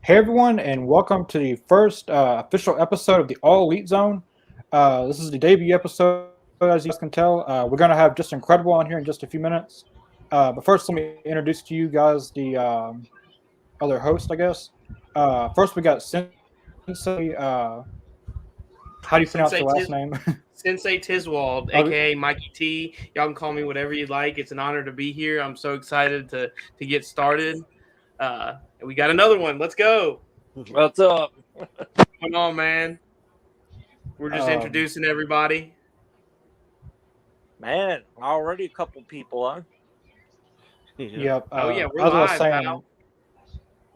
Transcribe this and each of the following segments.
Hey everyone, and welcome to the first official episode of the All Elite Zone. This is the debut episode, as you guys can tell. We're going to have just incredible on here in just a few minutes. But first, let me introduce to you guys the other host, I guess. First, we got Sensei. How do you pronounce your last name? Sensei Tiswald, aka Mikey T. Y'all can call me whatever you like. It's an honor to be here. I'm so excited to get started. We got another one. Let's go. What's up? What's going on, man? We're just introducing everybody. Man, already a couple people, huh? Yep. Oh yeah, we're live, pal.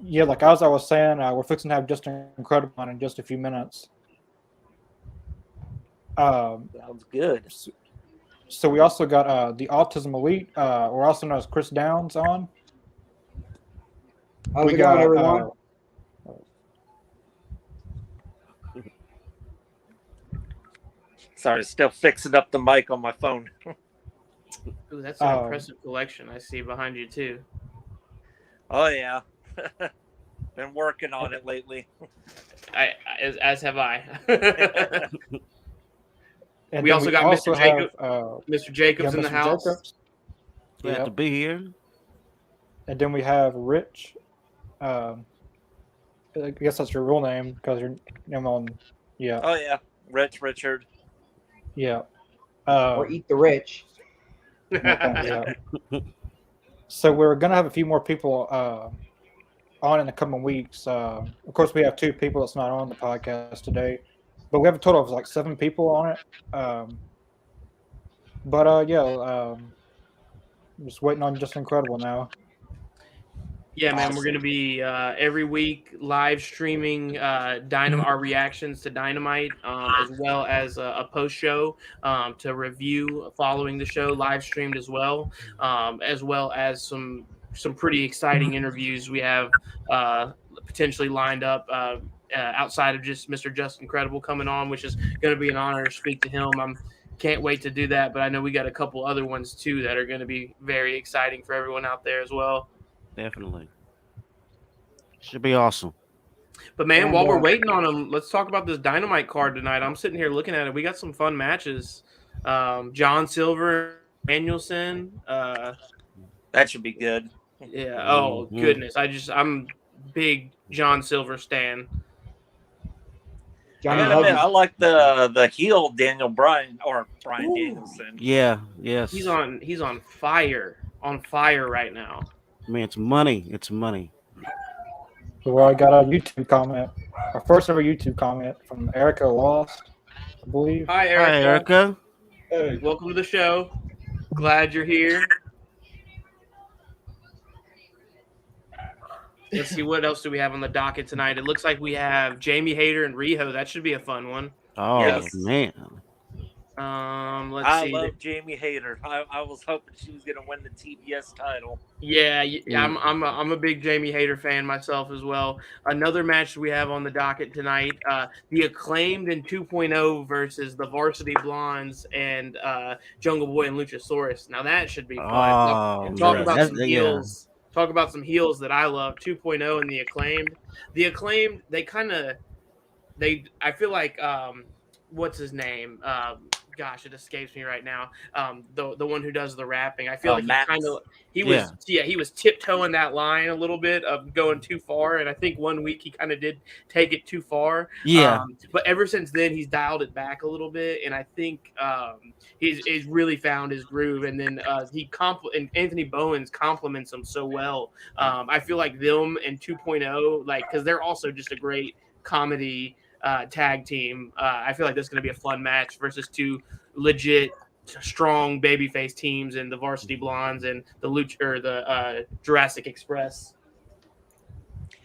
Yeah, like as I was saying, we're fixing to have just an incredible one in just a few minutes. Sounds good. So we also got the Autism Elite, or also known as Chris Downs, on. How's it going, everyone? Sorry, still fixing up the mic on my phone. Ooh, that's an impressive collection I see behind you too. Oh yeah, been working on it lately. As have I. And we also got Mr. Jacob. Mr. Jacobs in the Mr. house. Jacobs. Glad to be here. And then we have Rich. I guess that's your real name because your name on. Yeah. Oh yeah, Richard. Yeah. Or eat the rich. Yeah. So we're gonna have a few more people on in the coming weeks. Of course, we have two people that's not on the podcast today, but we have a total of like 7 people on it. I'm just waiting on just incredible now. Yeah, man, we're going to be every week live streaming our reactions to Dynamite, as well as a post show to review following the show, live streamed as well as some pretty exciting interviews we have potentially lined up outside of just Mr. Just Incredible coming on, which is going to be an honor to speak to him. Can't wait to do that, but I know we got a couple other ones too that are going to be very exciting for everyone out there as well. Definitely. Should be awesome. But, man, while we're waiting on them, let's talk about this Dynamite card tonight. I'm sitting here looking at it. We got some fun matches. John Silver, Danielson. That should be good. Yeah. Oh, goodness. I'm big John Silver stan. I like the heel Brian Danielson. Yeah, yes. He's on fire. On fire right now. I mean, it's money. It's money. Well, I got a YouTube comment, our first ever YouTube comment from Erica Lost, I believe. Hi, Erica. Hi, Erica. Hey. Welcome to the show. Glad you're here. Let's see, what else do we have on the docket tonight? It looks like we have Jamie Hayter and Riho. That should be a fun one. Oh, yes. Man. I love Jamie Hayter. I was hoping she was going to win the TBS title. Yeah, I'm a big Jamie Hayter fan myself as well. Another match we have on the docket tonight: the Acclaimed and 2.0 versus the Varsity Blondes and Jungle Boy and Luchasaurus. Now that should be fun. Talk about some heels. Yeah. Talk about some heels that I love. 2.0 and the Acclaimed. The Acclaimed, I feel like what's his name? Gosh, it escapes me right now. The one who does the rapping. I feel like he was tiptoeing that line a little bit of going too far, and I think one week he kind of did take it too far. Yeah. But ever since then, he's dialed it back a little bit, and I think he's really found his groove. And then and Anthony Bowens compliments him so well. I feel like them and 2.0, because they're also just a great comedy tag team. I feel like this is going to be a fun match versus two legit strong babyface teams in the Varsity Blondes and the Jurassic Express.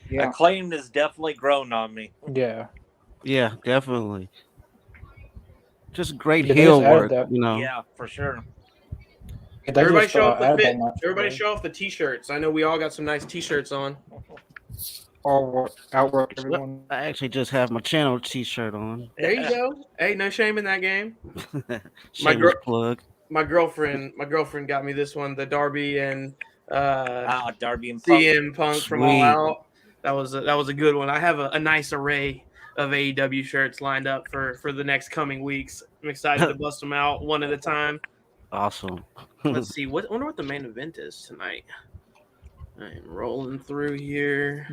Yeah. Acclaimed has definitely grown on me. Yeah. Yeah, definitely. Just great heel work, Yeah, for sure. Everybody show off the t-shirts. I know we all got some nice t-shirts on. Outwork everyone. I actually just have my channel t-shirt on. There you go. Hey, no shame in that game. Plug. My girlfriend got me this one, the Darby and Darby and CM Punk from All Out. That was a good one. I have a nice array of AEW shirts lined up for the next coming weeks. I'm excited to bust them out one at a time. Awesome. Let's see. I wonder what the main event is tonight. I'm rolling through here.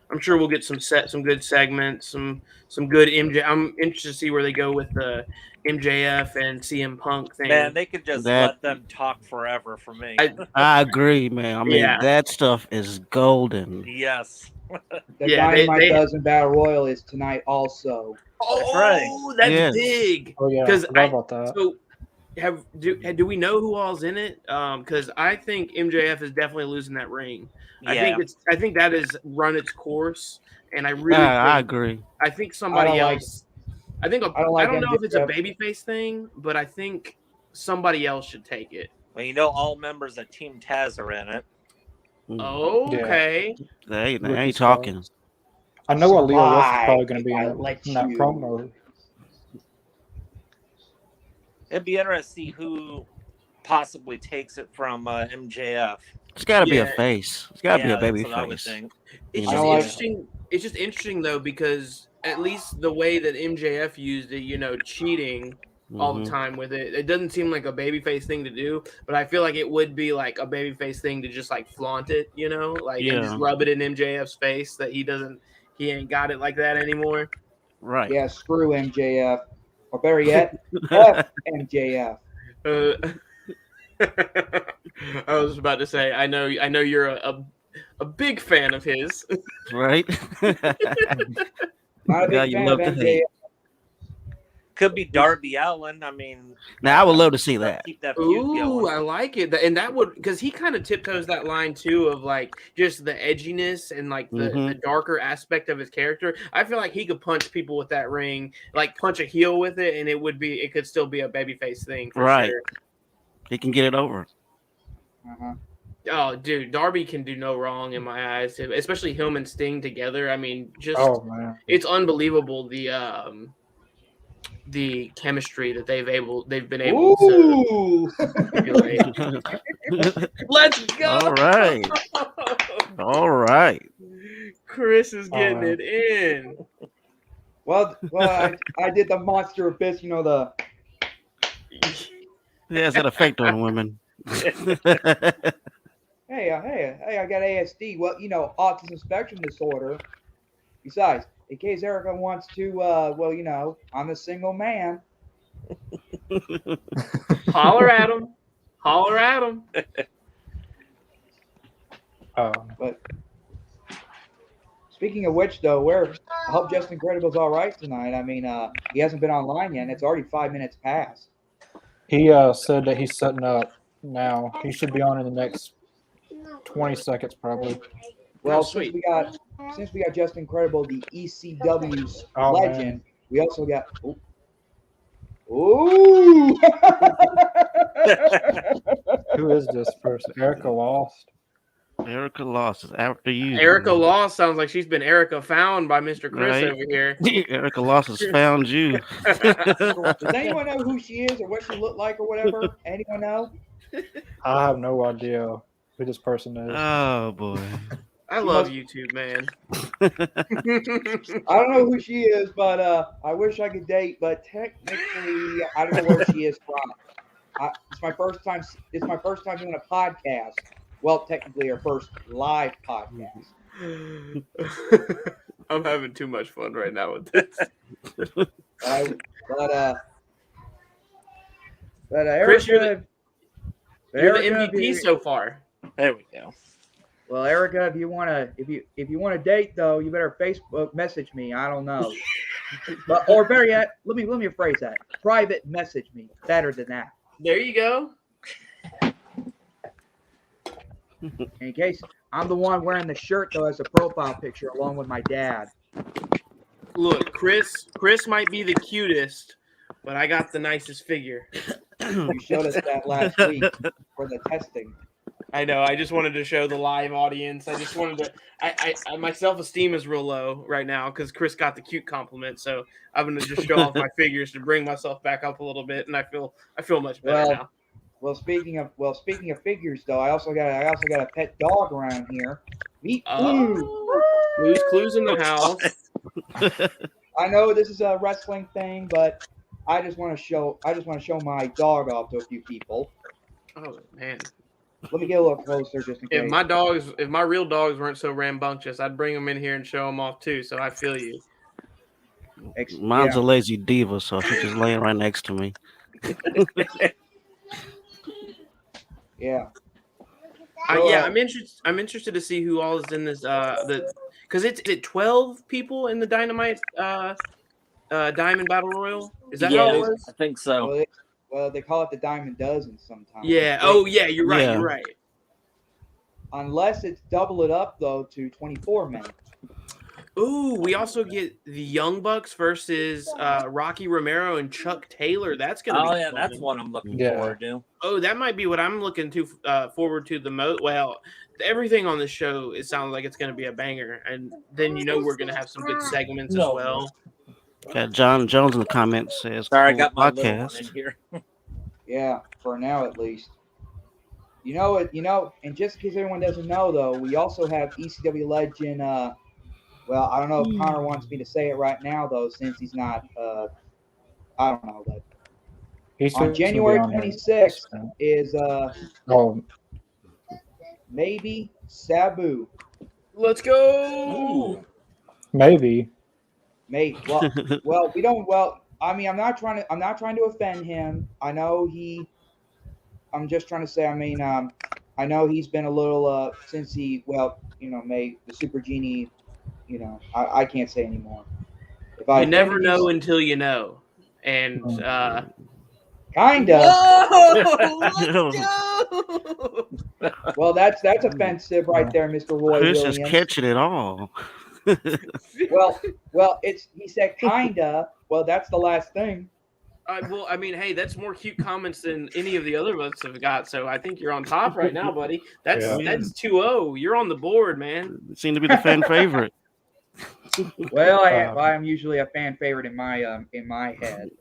I'm sure we'll get some good segments, some good MJ. I'm interested to see where they go with the MJF and CM Punk thing. Man, they could just let them talk forever for me. I agree, man. I mean, that stuff is golden. Yes. The Dynamite Dozen Battle Royal is tonight also. Oh, that's big. Oh yeah, I forgot about that. So do we know who all's in it? Because I think MJF is definitely losing that ring. Yeah. I think that has run its course, and I agree. I think somebody else. I don't know if it's a babyface thing, but I think somebody else should take it. Well, all members of Team Taz are in it. Oh, okay. They ain't talking. I know Aaliyah Wolf is probably going to be in that promo. It'd be interesting to see who possibly takes it from MJF. It's got to be a face. It's got to be a baby face. It's just interesting. It's just interesting though, because at least the way that MJF used it, cheating all the time with it, it doesn't seem like a babyface thing to do. But I feel like it would be like a babyface thing to just like flaunt it, and just rub it in MJF's face that he ain't got it like that anymore. Right. Yeah. Screw MJF, or better yet, F MJF. I was about to say, I know you're a big fan of his, right? Not a big fan of MJF. Could be Darby Allin. I mean, now I would love to see that. Keep that feud going. I like it, and that would, because he kind of tiptoes that line too of like just the edginess and like the darker aspect of his character. I feel like he could punch people with that ring, like punch a heel with it, and it could still be a babyface thing, for sure. He can get it over. Oh, dude, Darby can do no wrong in my eyes, especially him and Sting together. I mean, just it's unbelievable the chemistry that they've been able to manipulate. Let's go! All right. Chris is getting it in. Well, I did the monster abyss. The. Yeah, it's an effect on women. Hey, I got ASD. Well, autism spectrum disorder. Besides, in case Erica wants to, I'm a single man. Holler at him. But speaking of which, though, I hope Justin Incredible's all right tonight. I mean, he hasn't been online yet, and it's already 5 minutes past. He said that he's setting up now. He should be on in the next 20 seconds, probably. Well, since we got Justin Incredible, the ECW's legend, we also got. Ooh! Who is this person? Erica Lost. Erica Lost is after you. Erica Lost sounds like she's been Erica found by Mr. Chris over here. Erica Lost has found you. Does anyone know who she is or what she looked like or whatever? Anyone know? I have no idea who this person is. Oh boy. I love YouTube, man. I don't know who she is, but I wish I could date. But technically, I don't know where she is from. It's my first time. It's my first time doing a podcast. Well, technically, her first live podcast. I'm having too much fun right now with this. Chris, you're the MVP so far. There we go. Well, Erica, if you wanna date though, you better Facebook message me. I don't know, or better yet, let me rephrase that. Private message me. Better than that. There you go. In case I'm the one wearing the shirt though as a profile picture, along with my dad. Look, Chris might be the cutest, but I got the nicest figure. You showed us that last week for the testing. I know. I just wanted to show the live audience. I just wanted to. I my self-esteem is real low right now because Chris got the cute compliment. So I'm gonna just show off my figures to bring myself back up a little bit, and I feel much better now. Well, speaking of figures though, I also got a pet dog around here. Meet Blue. Clues in the house. I know this is a wrestling thing, but I just want to show my dog off to a few people. Oh man. Let me get a little closer just in case. If my real dogs weren't so rambunctious, I'd bring them in here and show them off too. So I feel you. Mine's a lazy diva, so she's just laying right next to me. Yeah. I'm interested to see who all is in this. Because it's 12 people in the Dynamite Diamond Battle Royal. Is that how it was? I think so. Well, they call it the Diamond Dozen sometimes. Yeah. Oh, yeah. You're right. Yeah. You're right. Unless it's double it up though to 24 men. Ooh, we also get the Young Bucks versus Rocky Romero and Chuck Taylor. That's gonna be fun. That's one I'm looking forward to. Oh, that might be what I'm looking to forward to the most. Well, everything on the show, it sounds like it's gonna be a banger, and then we're gonna have some good segments as well. Got John Jones in the comments says, "Sorry, I got my podcast in here." Yeah, for now at least. And just in case everyone doesn't know, though, we also have ECW legend. Well, I don't know if Connor wants me to say it right now, though, since he's not. I don't know, but on January 26th is maybe Sabu. Let's go. Maybe. Well, we don't. Well, I mean, I'm not trying to offend him. I know I'm just trying to say. I mean, I know he's been a little since he made the Super Genie. I can't say anymore. You never know until you know, and kinda. Whoa, Well, that's offensive right there, Mr. Roy Chris Williams. is catching it all. well, he said kinda. Well, that's the last thing. Well, I mean, hey, that's more cute comments than any of the other of us have got. So I think you're on top right now, buddy. That's 2-0. You're on the board, man. You seem to be the fan favorite. Well, I'm usually a fan favorite in my head.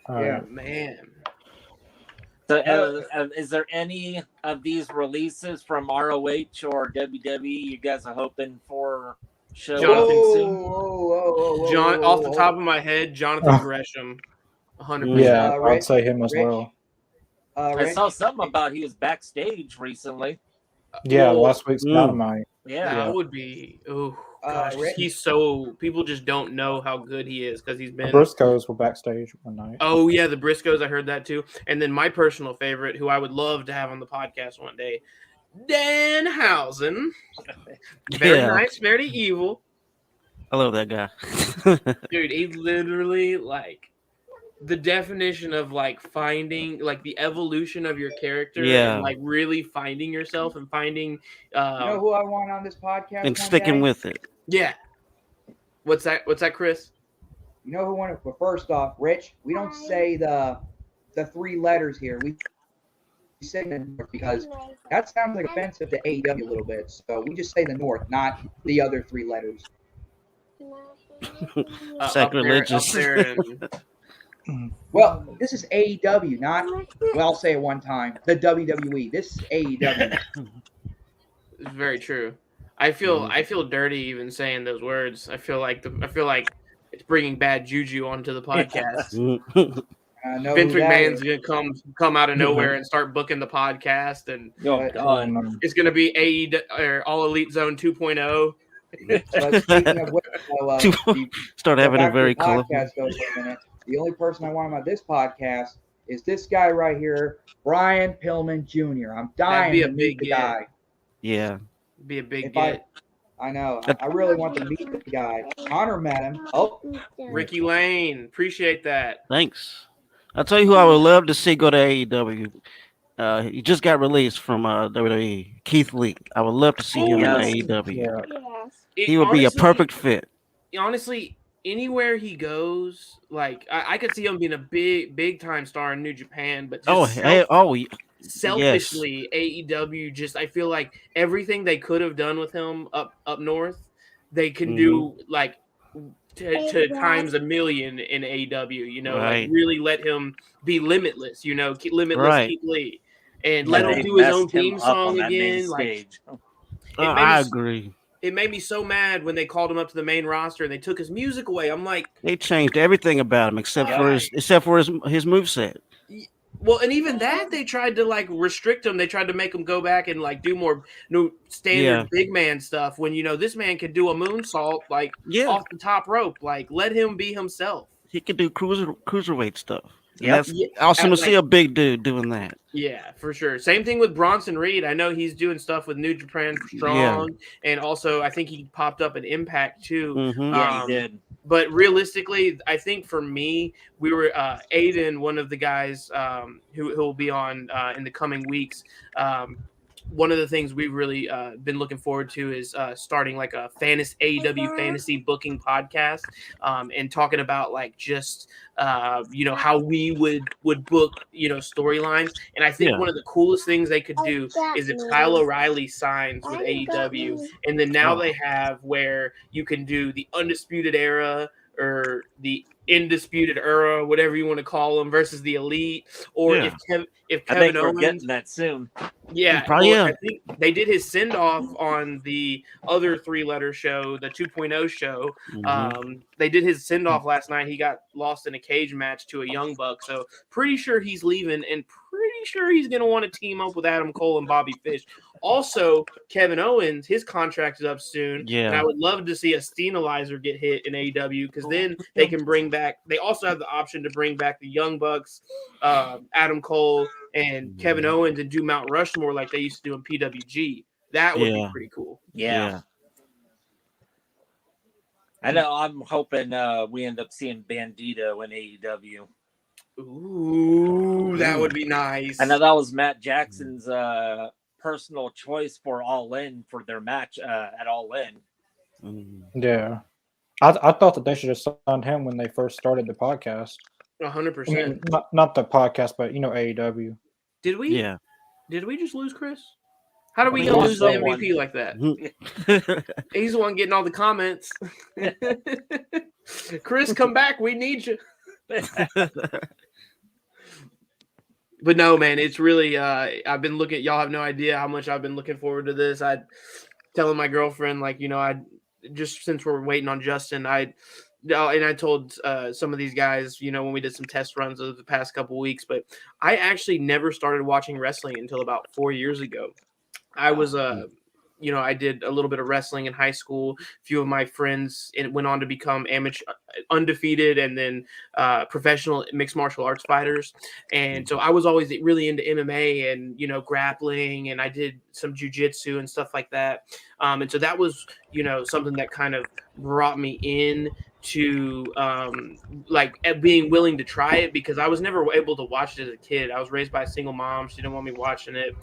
Yeah, man. So, is there any of these releases from ROH or WWE you guys are hoping for show John, off the top of my head, Jonathan Gresham, 100%. Yeah, I'd say him as well. I saw something about he was backstage recently. Yeah, last week's Dynamite. Yeah, that would be. Oh gosh, he's so. People just don't know how good he is because he's been. The Briscoes were backstage one night. Oh yeah, the Briscoes. I heard that too. And then my personal favorite, who I would love to have on the podcast one day, Danhausen. Very nice, very evil. I love that guy. Dude, he's literally like the definition of like finding like the evolution of your character and like really finding yourself and finding you know who I want on this podcast and sticking with it. Yeah. What's that, Chris? You know who wanted? Well, first off, Rich, we don't say the 3 letters here. We say the North because that sounds like offensive to AEW a little bit. So we just say the North, not the other 3 letters. Sacrilegious. Well, this is AEW, not. Well, I'll say it one time. The WWE. This is AEW. It's very true. I feel dirty even saying those words. I feel like it's bringing bad juju onto the podcast. Vince McMahon's gonna come out of nowhere and start booking the podcast, and it's gonna be AEW or All Elite Zone 2.0. But speaking of which, start having a very colorful. The only person I want on this podcast is this guy right here, Brian Pillman Jr. I'm dying to meet the guy. Yeah. Be a big get. I know. I really want to meet the guy. Connor met him. Oh, Ricky Lane. Appreciate that. Thanks. I'll tell you who I would love to see go to AEW. He just got released from WWE. Keith Lee. I would love to see him in AEW. Yeah. He would be a perfect fit. Honestly, anywhere he goes, like I could see him being a big time star in New Japan, but selfishly, AEW just I feel like everything they could have done with him up north, they can do like to times a million in AEW. Like really let him be limitless. Limitless Keith Lee. and let him they do his messed own him theme up song on that main again. Like, stage. I agree. It made me so mad when they called him up to the main roster and they took his music away. I'm like, They changed everything about him except for his moveset. well, and even that they tried to like restrict him. They tried to make him go back and like do more standard big man stuff. When this man could do a moonsault like off the top rope. Like, let him be himself. He could do cruiserweight stuff. Yeah, that's awesome to see a big dude doing that. Yeah, for sure. Same thing with Bronson Reed. I know he's doing stuff with New Japan Strong, and also I think he popped up in Impact too. Mm-hmm. Yeah, he did. But realistically, I think for me, we were Aiden, one of the guys who will be on in the coming weeks. One of the things we've really been looking forward to is starting like a AEW fantasy booking podcast and talking about like just how we would book storylines. And I think one of the coolest things they could do is if Kyle O'Reilly signs with AEW, and then now they have where you can do the Undisputed Era or the Indisputed Era, whatever you want to call them, versus the Elite, or if Kevin Owens, we're getting that soon. Yeah, I think they did his send off on the other 3-letter show, the 2.0 show. Mm-hmm. They did his send off last night. He got lost in a cage match to a Young Buck, so pretty sure he's leaving, and pretty sure he's going to want to team up with Adam Cole and Bobby Fish. Also, Kevin Owens, his contract is up soon, and I would love to see a Steenalizer get hit in AEW because then they can bring back. They also have the option to bring back the Young Bucks, Adam Cole, and Kevin Owens, and do Mount Rushmore like they used to do in PWG. That would be pretty cool. Yeah. I know. I'm hoping we end up seeing Bandito in AEW. Ooh, that would be nice. I know that was Matt Jackson's personal choice for All In for their match at All In. Yeah. I thought that they should have signed him when they first started the podcast. 100%. I mean, not the podcast, but AEW. Did we? Yeah. Did we just lose Chris? How do we lose the MVP like that? He's the one getting all the comments. Chris, come back. We need you. But no, man, it's really I've been looking. Y'all have no idea how much I've been looking forward to this. I telling my girlfriend, like, I just since we're waiting on Justin, I told some of these guys, when we did some test runs over the past couple weeks, but I actually never started watching wrestling until about 4 years ago. I was I did a little bit of wrestling in high school. A few of my friends went on to become amateur, undefeated, and then professional mixed martial arts fighters. And so I was always really into MMA and, grappling, and I did some jujitsu and stuff like that. And so that was, something that kind of brought me in to being willing to try it, because I was never able to watch it as a kid. I was raised by a single mom. She didn't want me watching it,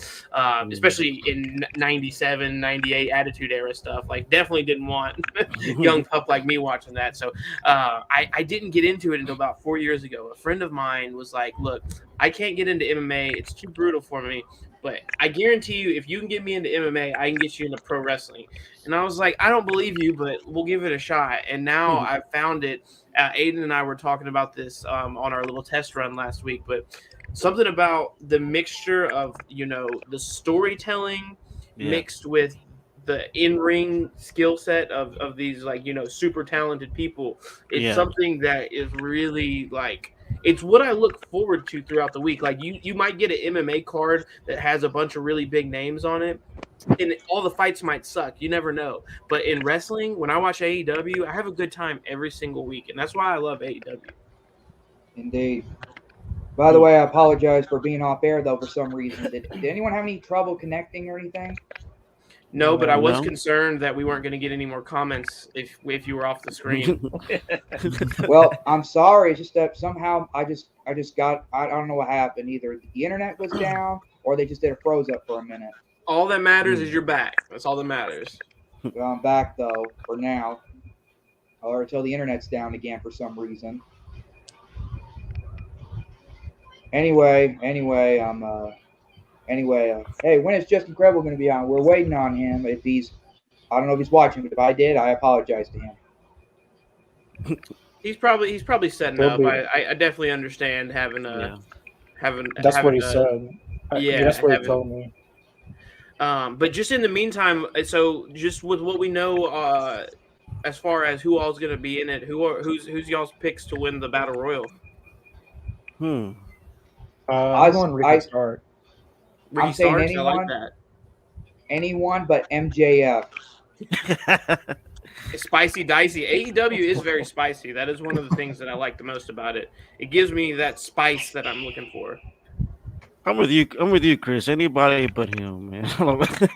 especially in 97, 98 Attitude Era stuff. Like, definitely didn't want young pup like me watching that. So I didn't get into it until about 4 years ago. A friend of mine was like, look, I can't get into MMA. It's too brutal for me. But I guarantee you, if you can get me into MMA, I can get you into pro wrestling. And I was like, I don't believe you, but we'll give it a shot. And now I've found it. Aiden and I were talking about this on our little test run last week. But something about the mixture of, the storytelling mixed with the in-ring skill set of these, super talented people. It's something that is really, it's what I look forward to throughout the week. Like, you might get an MMA card that has a bunch of really big names on it, and all the fights might suck. You never know. But in wrestling, when I watch AEW, I have a good time every single week, and that's why I love AEW. Indeed. By the way, I apologize for being off air, though, for some reason. Did anyone have any trouble connecting or anything? No, but I was concerned that we weren't going to get any more comments if you were off the screen. Well, I'm sorry. It's just that somehow I don't know what happened. Either the internet was down or they just did a froze up for a minute. All that matters is you're back. That's all that matters. Well, I'm back, though, for now. Or until the internet's down again for some reason. Anyway, hey, when is Justin Credible going to be on? We're waiting on him. I don't know if he's watching, but if I did, I apologize to him. He's probably setting up. I definitely understand having. That's what he said. Yeah, that's I what he haven't. told me. But just in the meantime, so just with what we know, as far as who all's going to be in it, who's y'all's picks to win the battle royal? Hmm. I'm going Ricky Stark. Ricky I'm saying Starks, I like that. anyone but MJF. It's spicy, dicey. AEW is very spicy. That is one of the things that I like the most about it. It gives me that spice that I'm looking for. I'm with you, Chris. Anybody but him, man.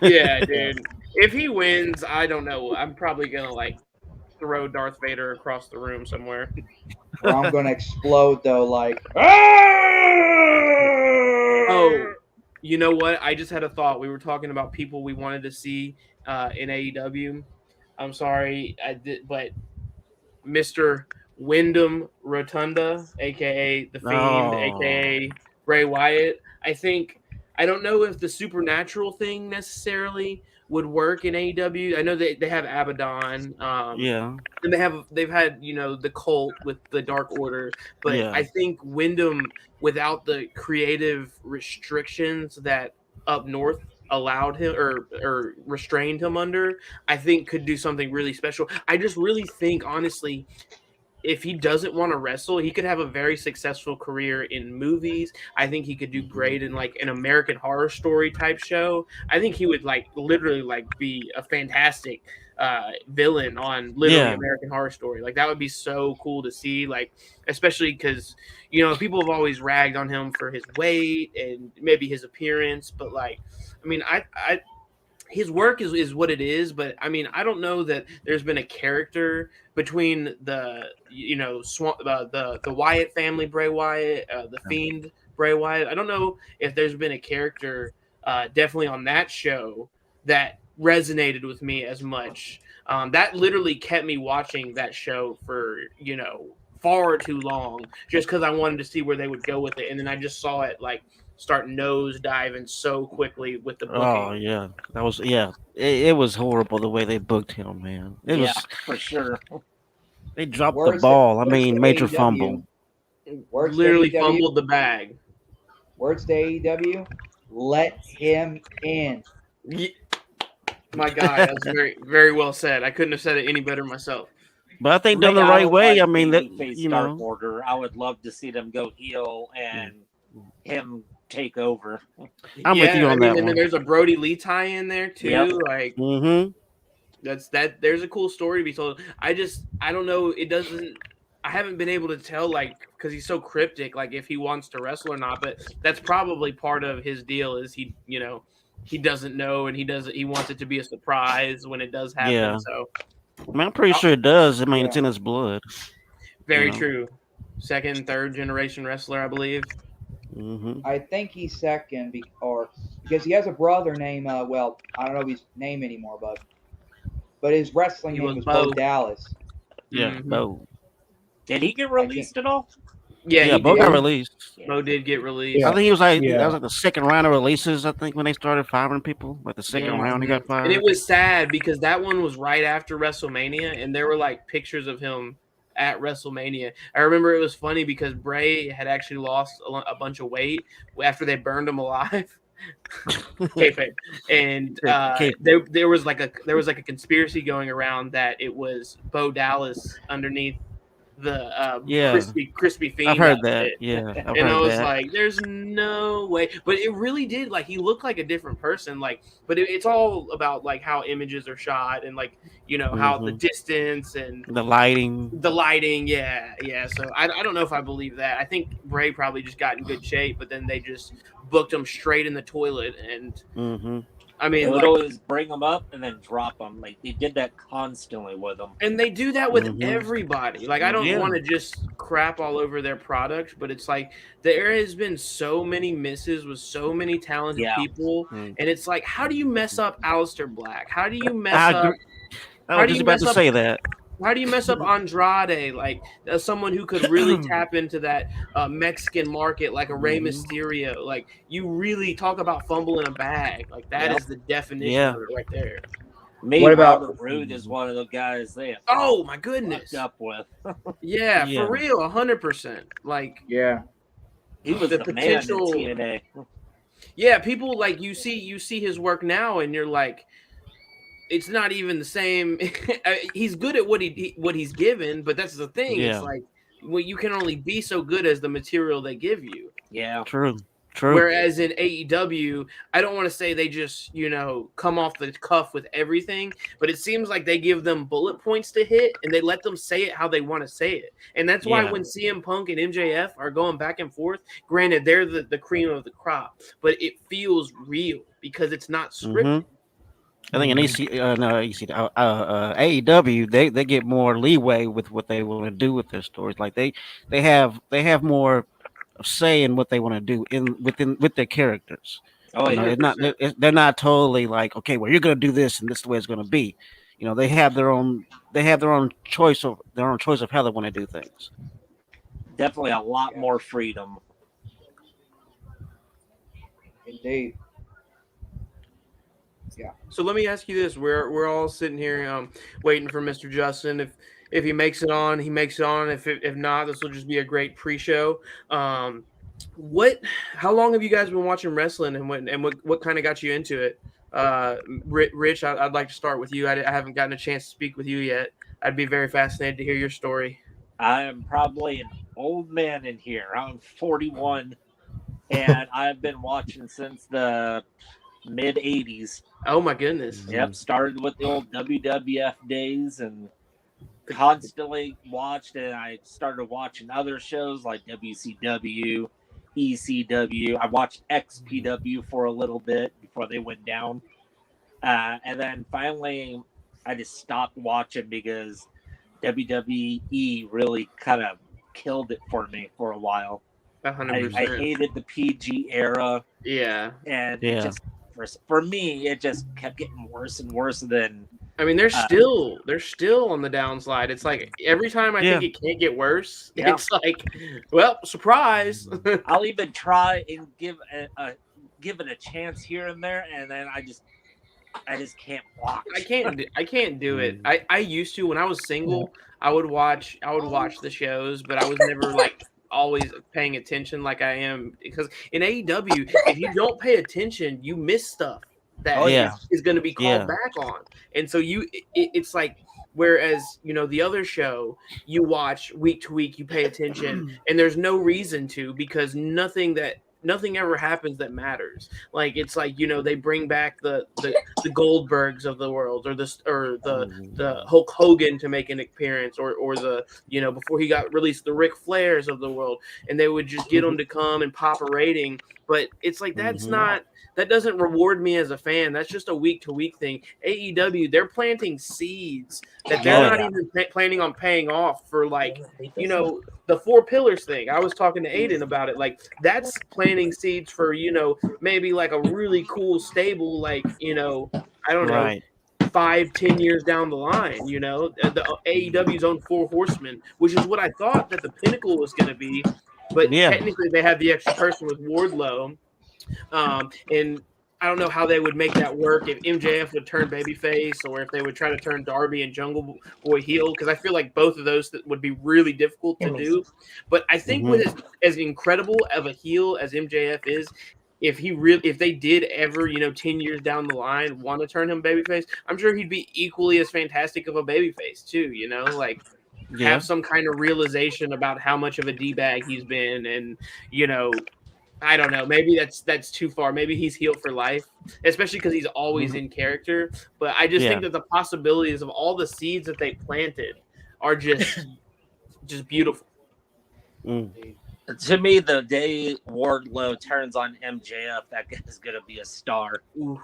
Yeah, dude. If he wins, I don't know. I'm probably gonna like throw Darth Vader across the room somewhere. Or I'm gonna explode though, like. Oh, you know what? I just had a thought. We were talking about people we wanted to see in AEW. I'm sorry, I did, but Mr. Wyndham Rotunda, aka the Fiend, aka Bray Wyatt. I don't know if the supernatural thing necessarily would work in AEW. I know they have Abaddon. Yeah. And they've had the cult with the Dark Order, but Yeah. I think Wyndham, without the creative restrictions that up north allowed him or restrained him under, I think could do something really special. I just really think, honestly, if he doesn't want to wrestle, he could have a very successful career in movies. I think he could do great in like an American Horror Story type show. I think he would like literally like be a fantastic villain on literally American Horror Story. Like that would be so cool to see, like especially because people have always ragged on him for his weight and maybe his appearance, but like I mean I his work is what it is, but I mean, I don't know that there's been a character between the the Wyatt family, Bray Wyatt, the Fiend, Bray Wyatt. I don't know if there's been a character definitely on that show that resonated with me as much. That literally kept me watching that show for far too long, just because I wanted to see where they would go with it, and then I just saw it like start nose diving so quickly with the booking. Oh yeah, that was It was horrible the way they booked him, man. It was for sure. They dropped the ball. I mean, major fumble. Literally fumbled the bag. Words to AEW. Let him in. Yeah. My God, that's very, very well said. I couldn't have said it any better myself. But I think done the right way. I mean, that Dark Order. I would love to see them go heel and him take over. I'm with you on that and one. then there's a Brody Lee tie in there too. Yep. Like, that. There's a cool story to be told. I don't know. It doesn't. I haven't been able to tell, like, because he's so cryptic, like if he wants to wrestle or not. But that's probably part of his deal. Is he doesn't know, and he wants it to be a surprise when it does happen. Yeah. So, I mean, I'm pretty sure it does. I mean, it's in his blood. Very true. Second, third generation wrestler, I believe. I think he's second, because he has a brother named well, I don't know his name anymore, but his wrestling name was Bo Dallas. Yeah, Bo. Did he get released at all? Yeah, Bo got released. Bo did get released. Yeah. I think he was that was like the second round of releases. I think when they started firing people, like the second round, he got fired. And it was sad because that one was right after WrestleMania, and there were like pictures of him at WrestleMania. I remember it was funny because Bray had actually lost a bunch of weight after they burned him alive. And there was like a conspiracy going around that it was Bo Dallas underneath the crispy Fiend. I've heard that. And I was like, there's no way. But it really did. Like, he looked like a different person. Like, but it's all about like how images are shot and like how the distance and the lighting. Yeah. So I don't know if I believe that. I think Bray probably just got in good shape, but then they just booked him straight in the toilet. And I mean, they would always bring them up and then drop them. Like they did that constantly with them. And they do that with everybody. Like I don't want to just crap all over their product, but it's like there has been so many misses with so many talented people, and it's like, how do you mess up Aleister Black? How do you mess up? I was just about to say that. How do you mess up Andrade, like someone who could really tap into that Mexican market, like a Rey Mysterio? Like, you really talk about fumbling a bag. Like, that is the definition of it right there. What about Robert Roode is one of the guys they oh my goodness up with. Yeah, for real, 100%. Like, he was the potential man in TNA. Yeah, people like you see his work now, and you're like, it's not even the same. He's good at what he's given, but that's the thing. It's Yeah. like, well, you can only be so good as the material they give you. Yeah. True. Whereas in AEW, I don't want to say they just, come off the cuff with everything, but it seems like they give them bullet points to hit and they let them say it how they want to say it. And that's why when CM Punk and MJF are going back and forth, granted, they're the cream of the crop, but it feels real because it's not scripted. I think in AEW, they get more leeway with what they want to do with their stories. Like they have more of say in what they want to do with their characters. Oh, You know, yeah. they're not totally like, okay, well, you're going to do this and this is the way it's going to be. You know, they have their own choice of how they want to do things. Definitely a lot more freedom. Indeed. Yeah. So let me ask you this: we're all sitting here waiting for Mr. Justin. If he makes it on, he makes it on. If not, this will just be a great pre-show. How long have you guys been watching wrestling, and what kind of got you into it? Rich, I'd like to start with you. I haven't gotten a chance to speak with you yet. I'd be very fascinated to hear your story. I am probably an old man in here. I'm 41, and I've been watching since the mid 80s. Oh my goodness. Yep, started with the old WWF days and constantly watched, and I started watching other shows like WCW, ECW. I watched XPW for a little bit before they went down. And then finally I just stopped watching because WWE really kind of killed it for me for a while. 100%. I hated the PG era. Yeah. And it just, for me, it just kept getting worse and worse than. I mean, they're still on the downslide. It's like every time I think it can't get worse, it's like, well, surprise. I'll even try and give it a chance here and there, and then I just can't watch. I can't do it. I used to when I was single. I would watch the shows, but I was never like always paying attention like I am, because in AEW, if you don't pay attention, you miss stuff that is going to be called back on. And so it's like, whereas, the other show you watch week to week, you pay attention, and there's no reason to, because nothing ever happens that matters. Like, it's like, they bring back the Goldbergs of the world, or the Hulk Hogan to make an appearance, or the, before he got released, the Ric Flairs of the world, and they would just get them to come and pop a rating. But it's like, that doesn't reward me as a fan. That's just a week-to-week thing. AEW, they're planting seeds that they're not even planning on paying off for, like, the 4 pillars thing. I was talking to Aiden about it. Like, that's planting seeds for, maybe like a really cool stable, like, I don't know, 5-10 years down the line, the AEW's own 4 horsemen, which is what I thought that the pinnacle was going to be. But technically they have the extra person with Wardlow. And I don't know how they would make that work, if MJF would turn babyface, or if they would try to turn Darby and Jungle Boy heel, because I feel like both of those would be really difficult to do. But I think with as incredible of a heel as MJF is, if they did ever, 10 years down the line want to turn him babyface, I'm sure he'd be equally as fantastic of a babyface too, have some kind of realization about how much of a D-bag he's been, and, I don't know. Maybe that's too far. Maybe he's healed for life, especially because he's always in character. But I just think that the possibilities of all the seeds that they planted are just beautiful. To me, the day Wardlow turns on MJF, that guy's gonna be a star. Ooh.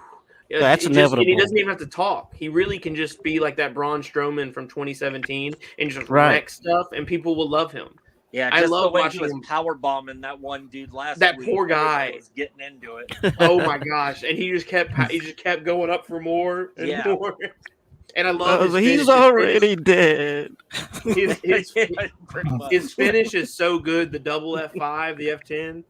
That's inevitable. He doesn't even have to talk. He really can just be like that Braun Strowman from 2017 and just wreck stuff, and people will love him. Yeah, I love watching watching him power bombing that one dude last that week. Poor guy Was getting into it. Oh my gosh! And he just kept going up for more and more. And I love he's already dead. His finish is so good. The double F5, the F10.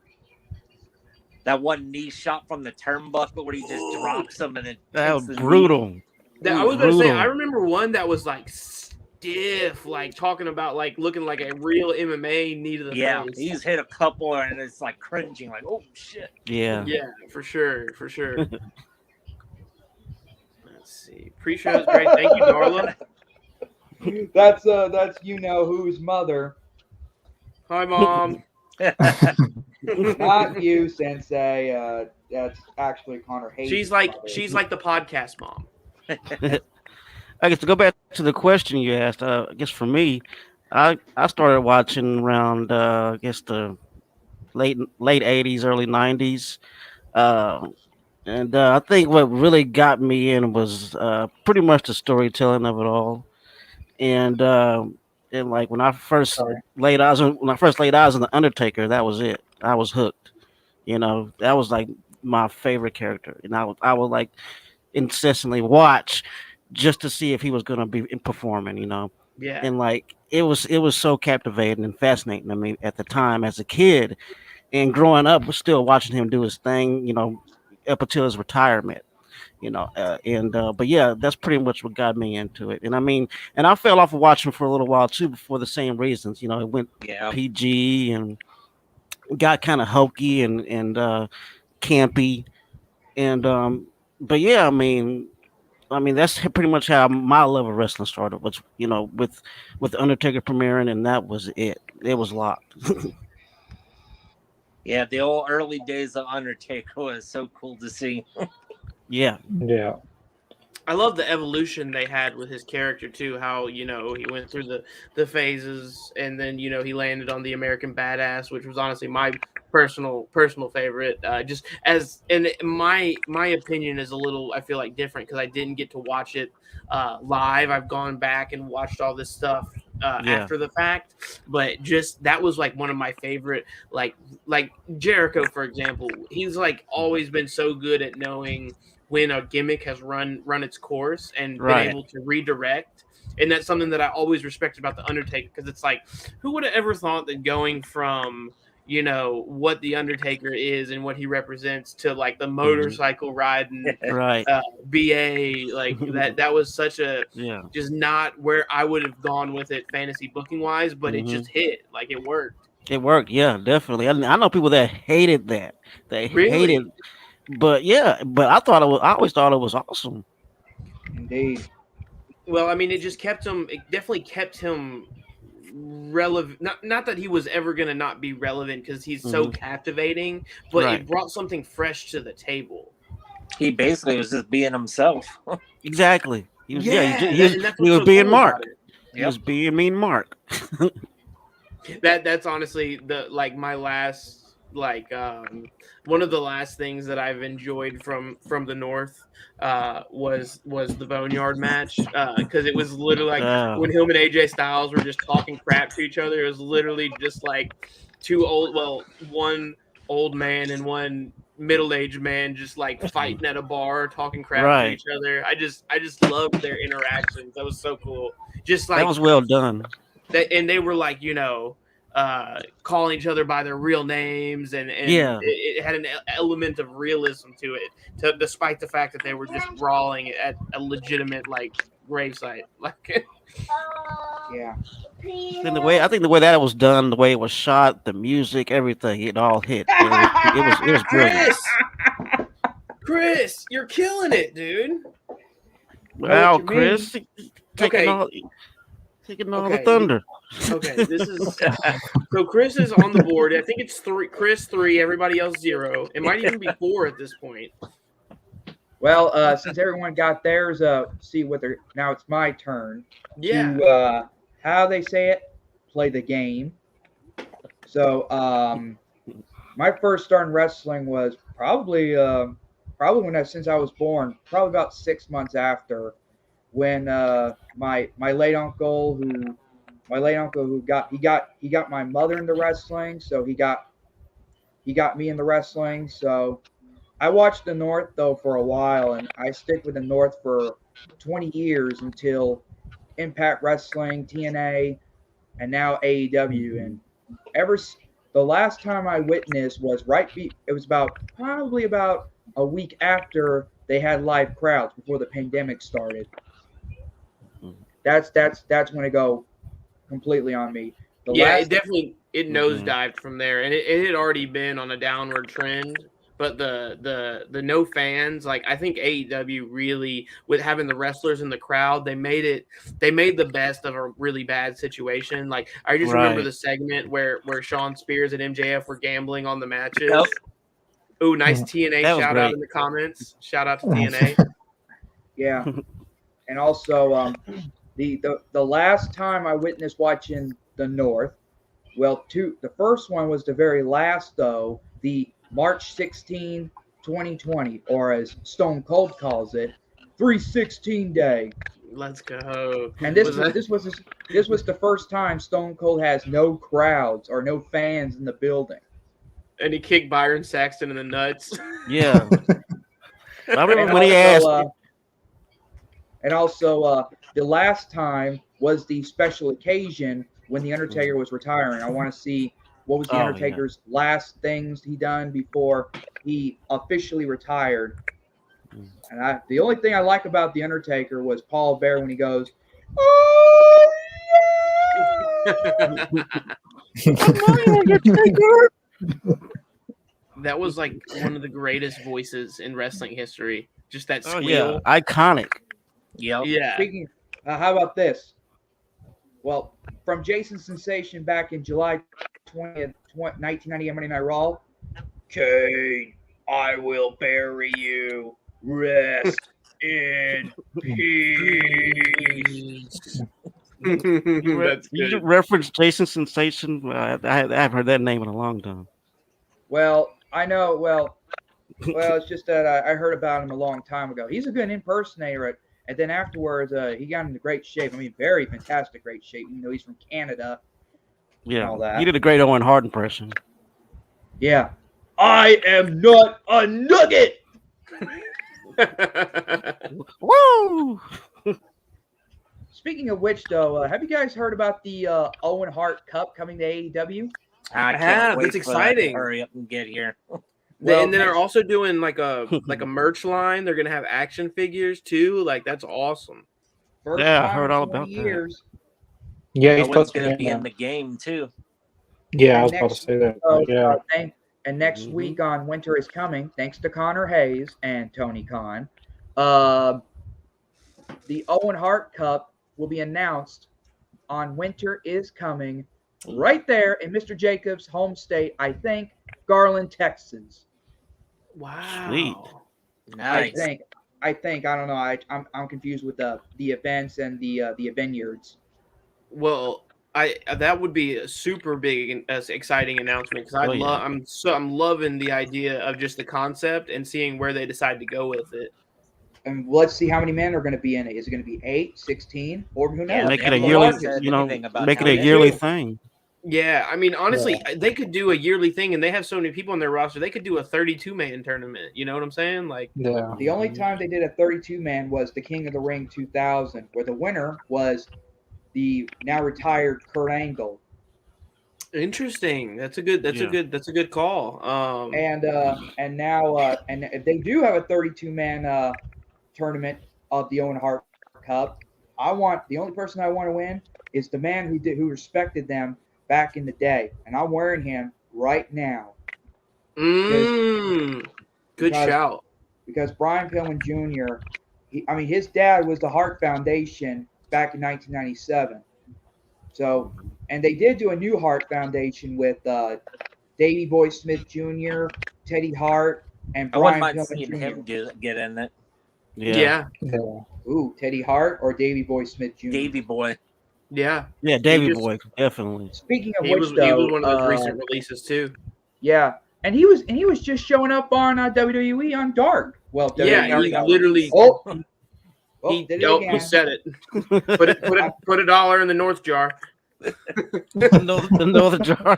That one knee shot from the turnbuckle where he just drops him, and then that was brutal. I was going to say, I remember one that was like stiff, like talking about like looking like a real MMA knee to the Yeah, face. he's hit a couple, and it's like cringing, like, oh shit. Yeah. Yeah, for sure. Let's see. Pre-show is great. Thank you, Darla. That's whose mother. Hi, Mom. Not you, Sensei. That's actually Connor Hayes. She's like the podcast mom. I guess to go back to the question you asked, I guess for me, I started watching around I guess the late '80s, early '90s, and I think what really got me in was pretty much the storytelling of it all, and like when I first laid eyes on the Undertaker, that was it. I was hooked. That was like my favorite character, and I would like incessantly watch just to see if he was going to be performing, Yeah. and like it was so captivating and fascinating. I mean, at the time as a kid and growing up, was still watching him do his thing, up until his retirement. But yeah, that's pretty much what got me into it. And I mean, and I fell off of watching for a little while too, for the same reasons. It went PG and got kind of hokey and campy, and but yeah, I mean that's pretty much how my love of wrestling started. Was with Undertaker premiering, and that was it. It was locked. Yeah, the old early days of Undertaker was so cool to see. Yeah. I love the evolution they had with his character too. How he went through the phases, and then he landed on the American Badass, which was honestly my personal favorite. Just as and my opinion is a little, I feel like, different because I didn't get to watch it live. I've gone back and watched all this stuff after the fact, but just that was like one of my favorite. Like Jericho, for example, he's like always been so good at knowing when a gimmick has run its course and been able to redirect. And that's something that I always respected about the Undertaker, because it's like, who would have ever thought that going from what the Undertaker is and what he represents to like the motorcycle riding BA, like that was such a just not where I would have gone with it fantasy booking wise, but it just hit, like it worked. It worked, yeah, definitely. I know people that hated that. They hated, but I always thought it was awesome. Indeed. Well, I mean, it definitely kept him relevant. Not that he was ever going to not be relevant, because he's so captivating, but it brought something fresh to the table. He basically was just being himself. Exactly. He was being Mark. He was being mean Mark. That's honestly my last one of the last things that I've enjoyed from the North was the Boneyard match, because it was literally like when him and AJ Styles were just talking crap to each other. It was literally just like one old man and one middle-aged man just like fighting at a bar, talking crap to each other. I just loved their interactions. That was so cool. Just like that was well done. And they were like, calling each other by their real names, and it had an element of realism to it, despite the fact that they were just brawling at a legitimate like gravesite. Like, yeah. I think the way that was done, the way it was shot, the music, everything, it all hit. It was brilliant. Chris, you're killing it, dude. Wow, Chris, taking all the thunder. Okay, this is so Chris is on the board. I think it's 3. Chris 3, everybody else 0. It might even be 4 at this point. Well, since everyone got theirs, now it's my turn. Yeah. To, how they say it, play the game. So, my first start in wrestling was probably since I was born, probably about 6 months after, when my late uncle who got my mother into wrestling, so he got me into wrestling. So I watched the North though for a while, and I stick with the North for 20 years until Impact Wrestling, TNA, and now AEW. And the last time I witnessed was it was probably about a week after they had live crowds before the pandemic started. that's when it go completely on me. It definitely nosedived from there, and it had already been on a downward trend. But the no fans, like I think AEW really, with having the wrestlers in the crowd, they made the best of a really bad situation. Like I just remember the segment where Sean Spears and MJF were gambling on the matches. Yep. Oh, nice TNA shout out in the comments. Shout out to TNA. Yeah, and also the last time I witnessed watching the North, well, the first one was the very last though, the March 16, 2020, or as Stone Cold calls it, 316 Day. Let's go. And this was the first time Stone Cold has no crowds or no fans in the building. And he kicked Byron Saxton in the nuts. Yeah. I remember when he asked. And also, the last time was the special occasion when The Undertaker was retiring. I want to see what was The Undertaker's last things he done before he officially retired. And the only thing I like about The Undertaker was Paul Bear when he goes, "Oh, yeah!" That was like one of the greatest voices in wrestling history. Just that squeal. Yeah, iconic. Yep. Yeah. Speaking, how about this? Well, from Jason Sensation back in July 20th, 1998 Monday Night Raw, Kane, I will bury you. Rest in peace. You referenced Jason Sensation. I haven't heard that name in a long time. Well, I know. Well, it's just that I heard about him a long time ago. He's a good impersonator, and then afterwards, he got into great shape. I mean, very fantastic, great shape. You know, he's from Canada. Yeah, and all that. He did a great Owen Hart impression. Yeah, I am not a nugget. Woo! Speaking of which, though, have you guys heard about the Owen Hart Cup coming to AEW? I can't wait it's for that to exciting. hurry up and get here. And then they're also doing like a merch line. They're gonna have action figures too. Like that's awesome. First I time heard in all 20 about years. Yeah, he's Owen's supposed to going to be be in the game too. Yeah, I was about to say that. Yeah. And next week on Winter is Coming, thanks to Connor Hayes and Tony Khan, the Owen Hart Cup will be announced on Winter is Coming right there in Mr. Jacobs' home state, I think, Garland, Texas. Wow. Sweet. Nice. I think. I don't know. I'm confused with the events and the vineyards. Well, that would be a super big and exciting announcement because I'm loving the idea of just the concept and seeing where they decide to go with it. And let's see how many men are going to be in it. Is it going to be 8, 16, or who knows? Yeah, Make it they a haven't yearly, said you know, anything about make it how a they yearly do. thing. Yeah, I mean, honestly, they could do a yearly thing, and they have so many people in their roster. They could do a 32-man tournament. You know what I'm saying? Like, Yeah. The only time they did a 32-man was the King of the Ring 2000, where the winner was the now retired Kurt Angle. interesting. That's a good call. And now they do have a 32-man tournament of the Owen Hart Cup. The only person I want to win is the man who respected them back in the day, and I'm wearing him right now. Good shout. Because Brian Pillman Jr., his dad was the Hart Foundation back in 1997. So, and they did do a new Hart Foundation with Davey Boy Smith Jr., Teddy Hart, and I wouldn't Brian mind Pillman seeing Jr. him get in it. Yeah. Ooh, Teddy Hart or Davey Boy Smith Jr. Davey Boy. Yeah. Davey Boy, definitely. Speaking of He which, was though, one of those recent releases too. Yeah, and he was just showing up on WWE on Dark. Well, Yeah, WWE he Dark. literally He he said it. Put $1 in the North jar. the Northern Jar.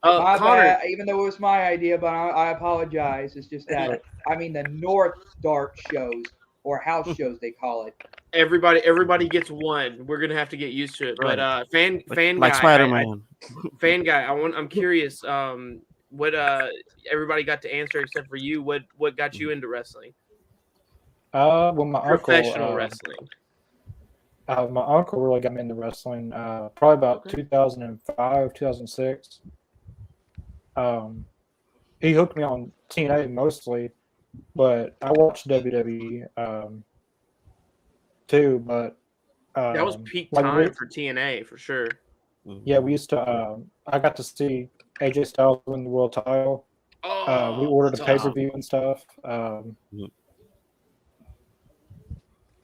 My Connor, bad, even though it was my idea, but I apologize. It's just that the North Dark shows or house shows they call it. everybody gets one. We're gonna have to get used to it. Right. But fan Like guy, Spider-Man. fan guy. I'm curious. What everybody got to answer except for you. What got you into wrestling? Well, my Professional uncle, wrestling. My uncle really got me into wrestling. Probably about 2005, 2006. He hooked me on TNA mostly, but I watched WWE too. But That was peak like time for TNA for sure. yeah, we used to. I got to see AJ Styles win the world title. We ordered a pay per view and stuff.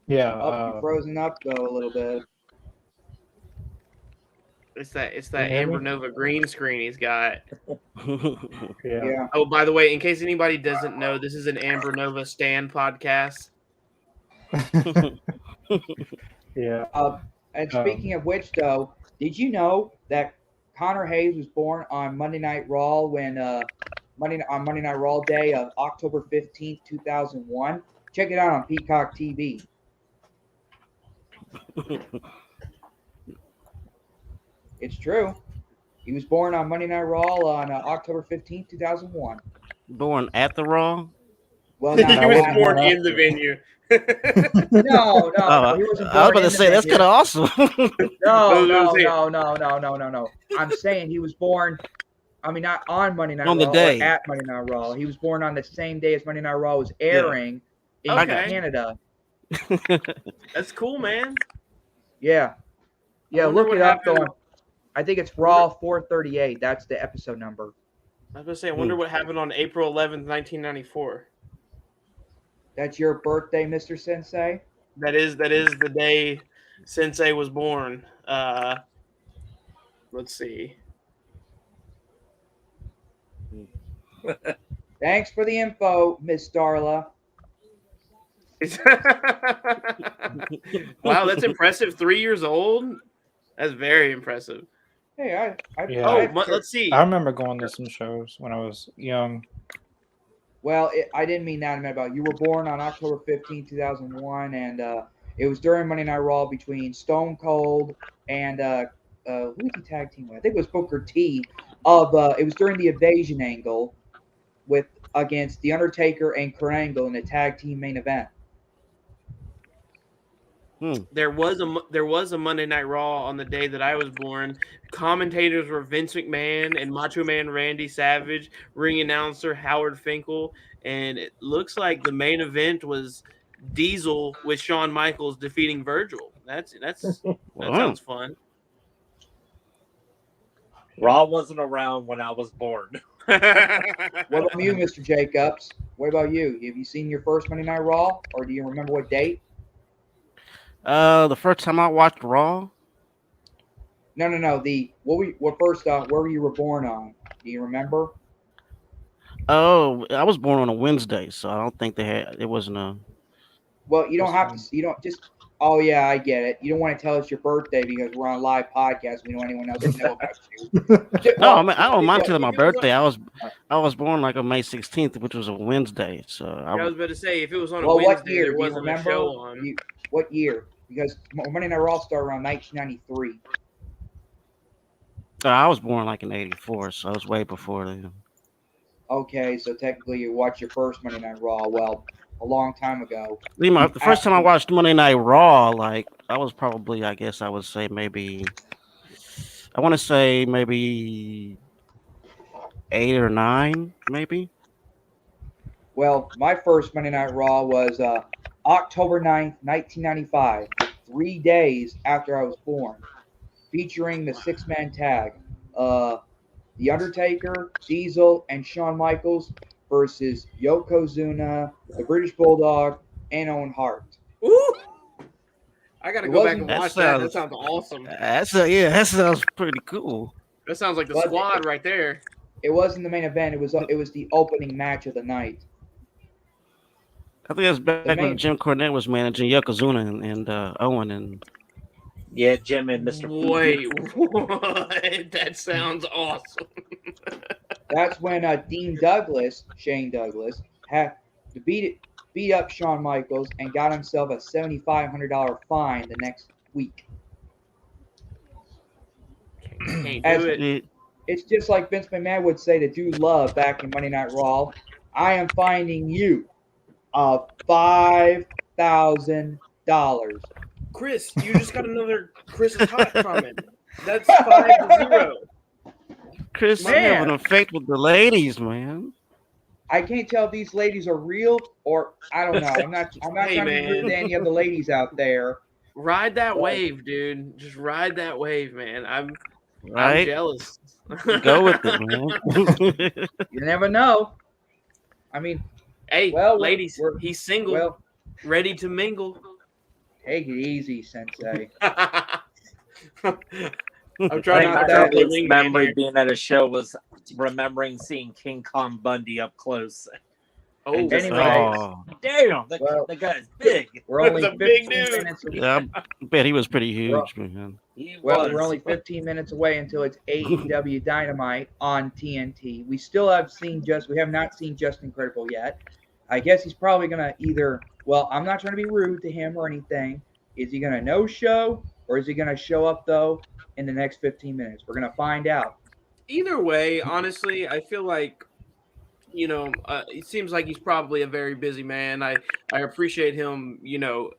Yeah. You're frozen up though a little bit. It's that Can you hear Amber me? Nova green screen he's got. Yeah. Oh, by the way, in case anybody doesn't know, this is an Amber Nova Stan podcast. Yeah. And speaking of which, though, did you know that Connor Hayes was born on Monday Night Raw when Monday Night Raw Day of October 15th, 2001? Check it out on Peacock TV. It's true. He was born on Monday Night Raw on October 15th, 2001. Born at the Raw? Well, He now was born in the venue. No, he wasn't born. I was about to say that's kind of awesome. No. I'm saying he was born. I mean, not on Monday Night On Raw the day. or at Monday Night Raw. He was born on the same day as Monday Night Raw was airing in Canada. That's cool, man. Yeah. Look it up happened. though. I think it's Raw 438. That's the episode number. I was going to say, I wonder what happened on April 11th, 1994. That's your birthday, Mr. Sensei? That is the day Sensei was born. Let's see. Thanks for the info, Miss Darla. Wow, that's impressive. 3 years old? That's very impressive. Hey, let's see. I remember going to some shows when I was young. Well, I didn't mean that. I meant about you were born on October 15, 2001, and it was during Monday Night Raw between Stone Cold and who did he tag team with? I think it was Booker T. It was during the Evasion angle against The Undertaker and Kurt Angle in the tag team main event. There was a Monday Night Raw on the day that I was born. Commentators were Vince McMahon and Macho Man Randy Savage, ring announcer Howard Finkel, and it looks like the main event was Diesel with Shawn Michaels defeating Virgil. That sounds fun. Raw wasn't around when I was born. What about you, Mr. Jacobs? What about you? Have you seen your first Monday Night Raw, or do you remember what date? The first time I watched Raw? No. Where you were born on? Do you remember? Oh, I was born on a Wednesday, so I don't think it wasn't a. Well, you don't have to. You don't just. Oh yeah, I get it. You don't want to tell us your birthday because we're on a live podcast. We don't want anyone else to know about you. No, I mean, I don't mind telling my birthday. I was born like on May 16th, which was a Wednesday. So I was about to say if it was on a Wednesday, what year? There wasn't a show on. What year? Because Monday Night Raw started around 1993. I was born like in '84, so I was way before then. Okay, so technically you watched your first Monday Night Raw, well, a long time ago. The first time I watched Monday Night Raw, like I was probably, I guess I would say maybe 8 or 9, maybe. Well, my first Monday Night Raw was October 9th, 1995, 3 days after I was born, featuring the 6-man tag, The Undertaker, Diesel, and Shawn Michaels versus Yokozuna, the British Bulldog, and Owen Hart. Ooh! I gotta go back and watch that. That sounds awesome. That sounds pretty cool. That sounds like the squad right there. It wasn't the main event. It was the opening match of the night. I think that's back when Jim Cornette was managing Yokozuna and Owen and. Yeah, Jim and Mr. Wait, what? That sounds awesome. That's when Shane Douglas, had to beat up Shawn Michaels and got himself a $7,500 fine the next week. Can't do it. It's just like Vince McMahon would say to Dude Love back in Monday Night Raw, I am fining you of $5,000. Chris, you just got another Chris is hot comment. That's 5-0. Chris, you Man. have an effect with the ladies, man. I can't tell if these ladies are real or I don't know. I'm not Hey, trying to be rude man. to any of the ladies out there. Ride that wave, dude. Just ride that wave, man. I'm Right? jealous. Go with it, man. You never know. I mean, Hey, well, ladies, he's single, well, ready to mingle. take it easy, Sensei. I'm trying I to think Not my that- the earliest wingman memory here. being at a show was remembering seeing King Kong Bundy up close. Oh, And just Anyway. Oh, Damn, Well, the guy's big. We're only That's a big 15 dude. minutes. yeah, I bet he was pretty huge, man. We're only 15 minutes away until it's AEW Dynamite on TNT. We have not seen Just Incredible yet. I guess he's probably gonna either. Well, I'm not trying to be rude to him or anything. Is he gonna no show or is he gonna show up though in the next 15 minutes? We're gonna find out. either way, honestly, I feel like it seems like he's probably a very busy man. I appreciate him,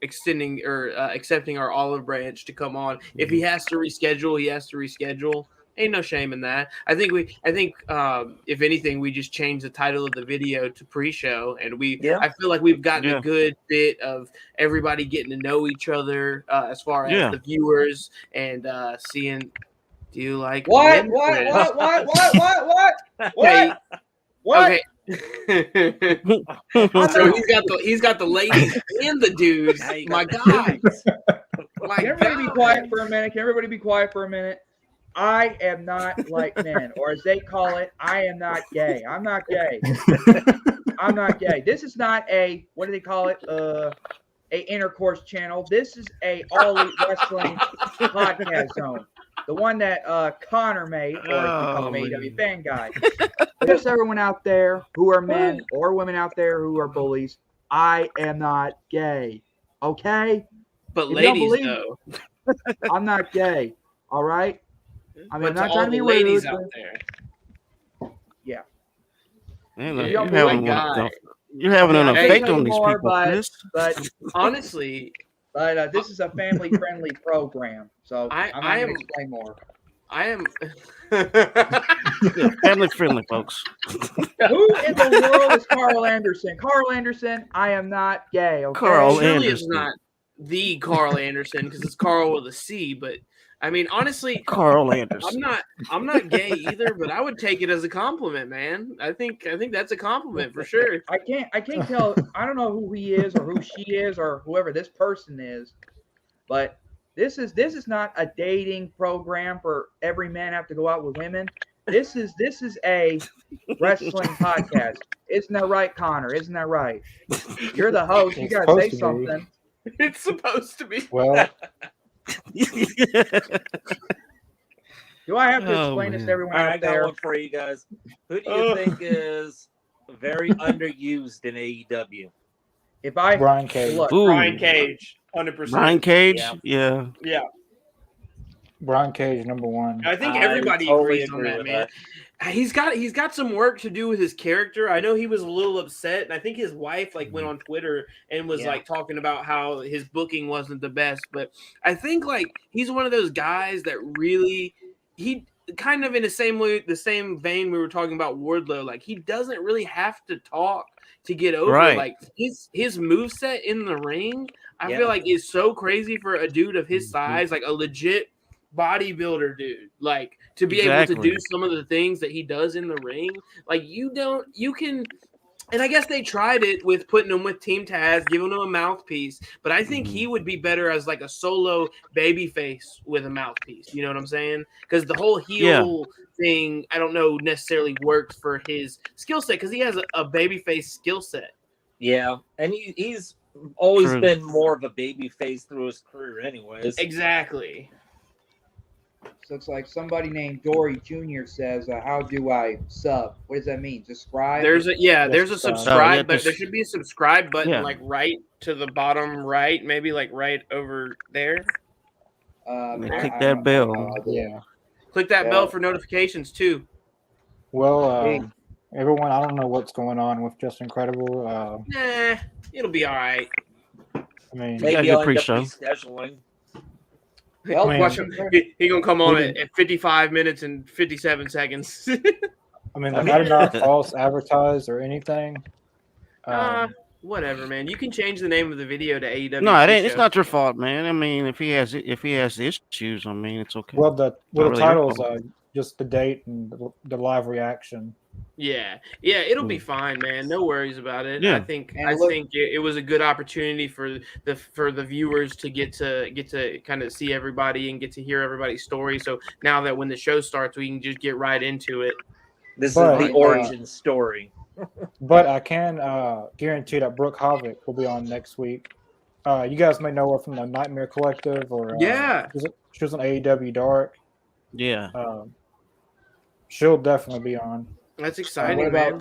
extending or accepting our olive branch to come on. If he has to reschedule, he has to reschedule. Ain't no shame in that. I think if anything, we just changed the title of the video to pre-show, and I feel like we've gotten a good bit of everybody getting to know each other as far as the viewers and seeing. Do you like What? men? What? Okay. What? Okay. So he's got the ladies and the dudes. My God. Can everybody be quiet for a minute? I am not like men, or as they call it, I am not gay. I'm not gay. I'm not gay. This is not a, what do they call it? A intercourse channel. This is a All Elite Wrestling podcast zone. The one that Connor made, or become AEW fan guy. Just everyone out there who are men or women out there who are bullies, I am not gay. Okay? But If ladies, though. I'm not gay. All right? I mean, I'm But not to trying all to the be ladies rude. out there. Man, Yeah, you're oh having, my you're having an I can't effect tell on you these more, people, but- Chris. Honestly, this is a family-friendly program, so I'm not going to explain more. I am. Family friendly, folks. Who in the world is Carl Anderson? Carl Anderson, I am not gay. Okay? Carl Surely Anderson. it's not the Carl Anderson because it's Carl with a C. But I mean, honestly, Carl Anderson. I'm not gay either, but I would take it as a compliment, man. I think that's a compliment for sure. I can't tell. I don't know who he is or who she is or whoever this person is, but this is not a dating program for every man have to go out with women. This is a wrestling podcast. Isn't that right, Connor? Isn't that right? You're the host. You gotta say something. It's supposed to be. Well, do I have to explain this to everyone All right, out I got there? one for you guys. Who do you think is very underused in AEW? If I Brian Cage. look, Ooh. Brian Cage, 100%. Brian Cage? Yeah. Yeah. Brian Cage, number one. I think I everybody totally agrees on agree that, with man. He's got some work to do with his character. I know he was a little upset, and I think his wife went on Twitter and was talking about how his booking wasn't the best. But I think he's one of those guys that really he kind of in the same vein we were talking about Wardlow. He doesn't really have to talk to get over. Right. His moveset in the ring, I feel like is so crazy for a dude of his size, a legit bodybuilder dude, to be able to do some of the things that he does in the ring. And I guess they tried it with putting him with Team Taz, giving him a mouthpiece, but I think he would be better as a solo babyface with a mouthpiece. You know what I'm saying? Because the whole heel thing, I don't know necessarily works for his skill set because he has a babyface skill set. Yeah, and he's always been more of a babyface through his career, anyways. Exactly. So it's like somebody named Dory Jr. says, "How do I sub?" What does that mean? Subscribe? There's a subscribe, but there should be a subscribe button right to the bottom right, maybe right over there. Click that bell. Click that bell for notifications too. Well, everyone, I don't know what's going on with Just Incredible. It'll be all right. I mean, Yeah, Maybe good I'll end up pre-show. rescheduling. Well, Man. Watch him. He gonna come on We at 55 minutes and 57 seconds. I mean, like I did not false advertise or anything. Whatever, man. You can change the name of the video to AEW. No, it ain't. pre-show. It's not your fault, man. I mean, if he has issues, I mean, it's okay. Well, the really your title is fault. just the date and the live reaction. Yeah, it'll be fine, man. No worries about it. Yeah. I think And look- it was a good opportunity for the viewers to get to kind of see everybody and get to hear everybody's story. So now that when the show starts, we can just get right into it. This But, is the origin story. But I can guarantee that Brooke Havoc will be on next week. You guys may know her from the Nightmare Collective, or Yeah. she was on AEW Dark. Yeah. She'll definitely be on. That's And exciting, what about man.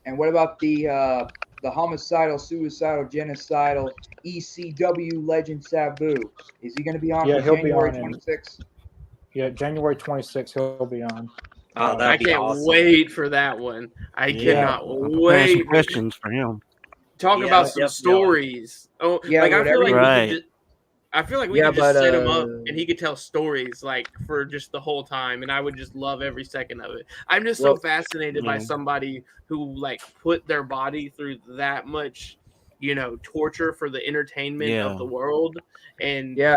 and what about the homicidal, suicidal, genocidal ECW legend Sabu? Is he going to be on Yeah, for he'll be January on in- 26th? Yeah, January 26th, he'll be on. Oh, I that'd be can't awesome. wait for that one. I Yeah. cannot I'm preparing some wait. questions for him. Talk Yeah, about some yep, stories. Oh, Yeah, like I whatever feel like you- we Right. could just, I feel like we Yeah, could just but, set him up and he could tell stories like for just the whole time, and I would just love every second of it. I'm just so Well, fascinated by yeah. somebody who like put their body through that much, torture for the entertainment Yeah. of the world, and Yeah.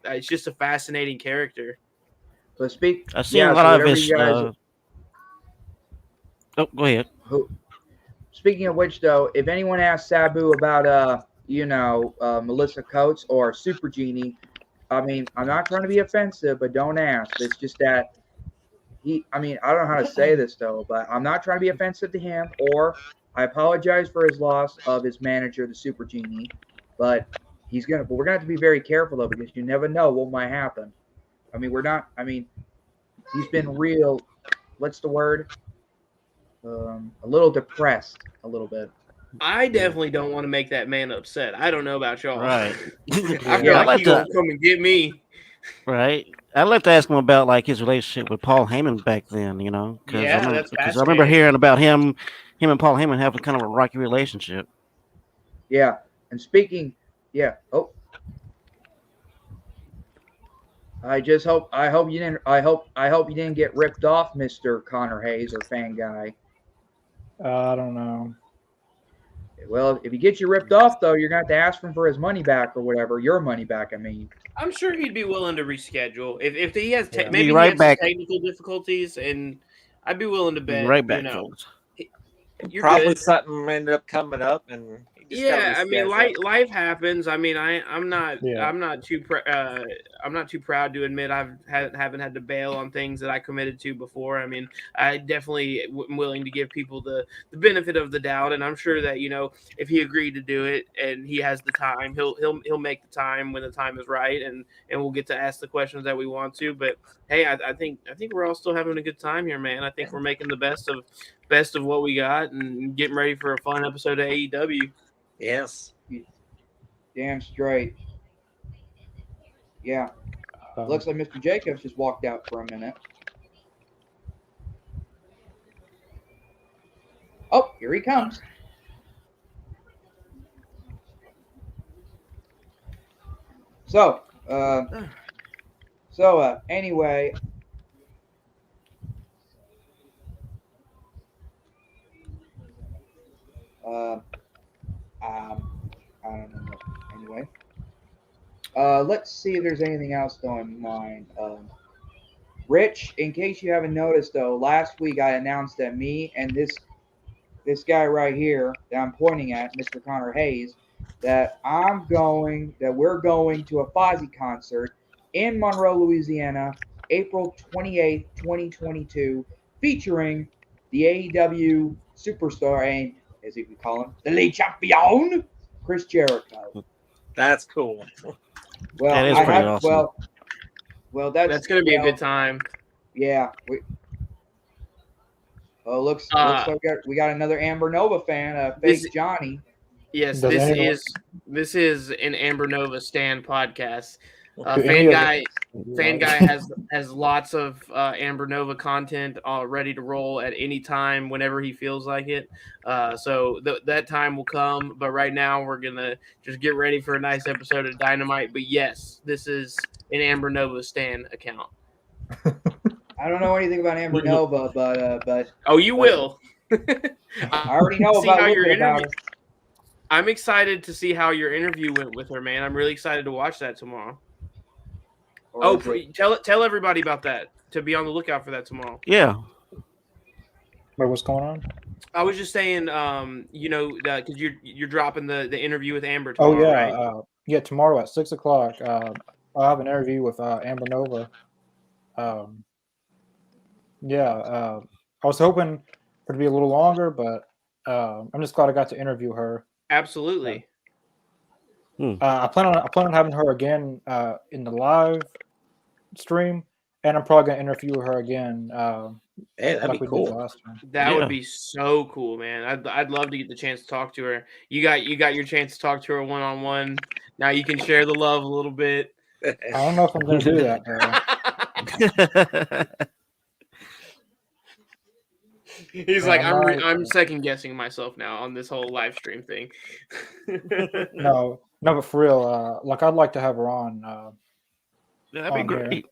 it's just a fascinating character. But speak. I seen yeah, a lot so of whatever his. you guys. Oh, go ahead. Speaking of which, though, if anyone asks Sabu about Melissa Coates or Super Genie, I mean, I'm not trying to be offensive, but don't ask. It's just that I don't know how to say this though, but I'm not trying to be offensive to him, or I apologize for his loss of his manager, the Super Genie, but we're gonna have to be very careful though, because you never know what might happen. I mean, he's been real. What's the word? A little depressed, a little bit. I definitely don't want to make that man upset. I don't know about y'all. Right. I feel Yeah, I'd like like he's gonna to. come and get me. Right. I'd like to ask him about like his relationship with Paul Heyman back then. Yeah, that's because I remember fascinating. hearing about him and Paul Heyman having kind of a rocky relationship. Yeah, and speaking, yeah. Oh, I hope you didn't get ripped off, Mr. Connor Hayes or fan guy. I don't know. Well, if he gets you ripped off, though, you're going to have to ask him for his money back or whatever. Your money back, I mean. I'm sure he'd be willing to reschedule if he has Yeah. maybe Be right he has back. some technical difficulties, and I'd be willing to Be bet. right back, folks. You're Probably good. something ended up coming up, and he just Yeah, got I mean, rescheduled. life happens. I mean, I'm not Yeah. I'm not too proud to admit haven't had to bail on things that I committed to before. I mean, I definitely am willing to give people the benefit of the doubt, and I'm sure that if he agreed to do it and he has the time, he'll make the time when the time is right, and we'll get to ask the questions that we want to. But hey, I think we're all still having a good time here, man. I think we're making the best of what we got and getting ready for a fun episode of AEW. Yes. Damn straight. Yeah. Looks like Mr. Jacobs just walked out for a minute. Oh, here he comes. So, anyway. I don't know. Anyway. Let's see if there's anything else on mine. Rich, in case you haven't noticed, though, last week I announced that me and this guy right here that I'm pointing at, Mr. Connor Hayes, that we're going to a Fozzy concert in Monroe, Louisiana, April 28th, 2022, featuring the AEW superstar, and as we call him, the Le Champion, Chris Jericho. That's cool. Well, That is pretty awesome. Well, That's going to be a good time. Yeah. Looks like we got another Amber Nova fan, Fake Johnny. Yes, Does anyone- this is an Amber Nova Stan podcast. any of Fan guy has lots of Amber Nova content ready to roll at any time, whenever he feels like it. So that time will come. But right now, we're gonna just get ready for a nice episode of Dynamite. But yes, this is an Amber Nova stan account. I don't know anything about Amber Nova, but Oh, you will. I already know See about how a your little bit about interview. her. I'm excited to see how your interview went with her, man. I'm really excited to watch that tomorrow. Or is it- Tell everybody about that, to be on the lookout for that tomorrow. Yeah. Wait, what's going on? I was just saying, because you're dropping the interview with Amber tomorrow, Oh yeah, right? yeah. Tomorrow at 6:00, I'll have an interview with Amber Nova. Yeah, I was hoping for it to be a little longer, but I'm just glad I got to interview her. Absolutely. I plan on having her again in the live stream, and I'm probably gonna interview her again. Hey, that'd like be we did cool. last time. That would be so cool, man. I'd love to get the chance to talk to her. You got your chance to talk to her one-on-one. Now you can share the love a little bit. I don't know if I'm gonna do that though. He's like, I'm second guessing myself now on this whole live stream thing. No, but for real, like I'd like to have her on. That'd be great. Here.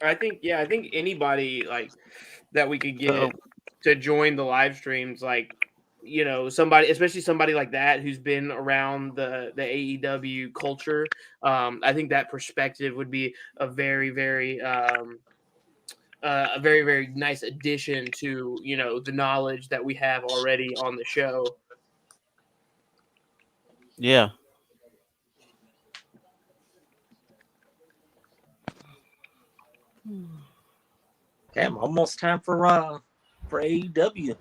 I think anybody like that we could get to join the live streams, like, somebody, especially somebody like that who's been around the AEW culture. I think that perspective would be a very, very very nice addition to the knowledge that we have already on the show. Yeah. Damn, almost time for AEW.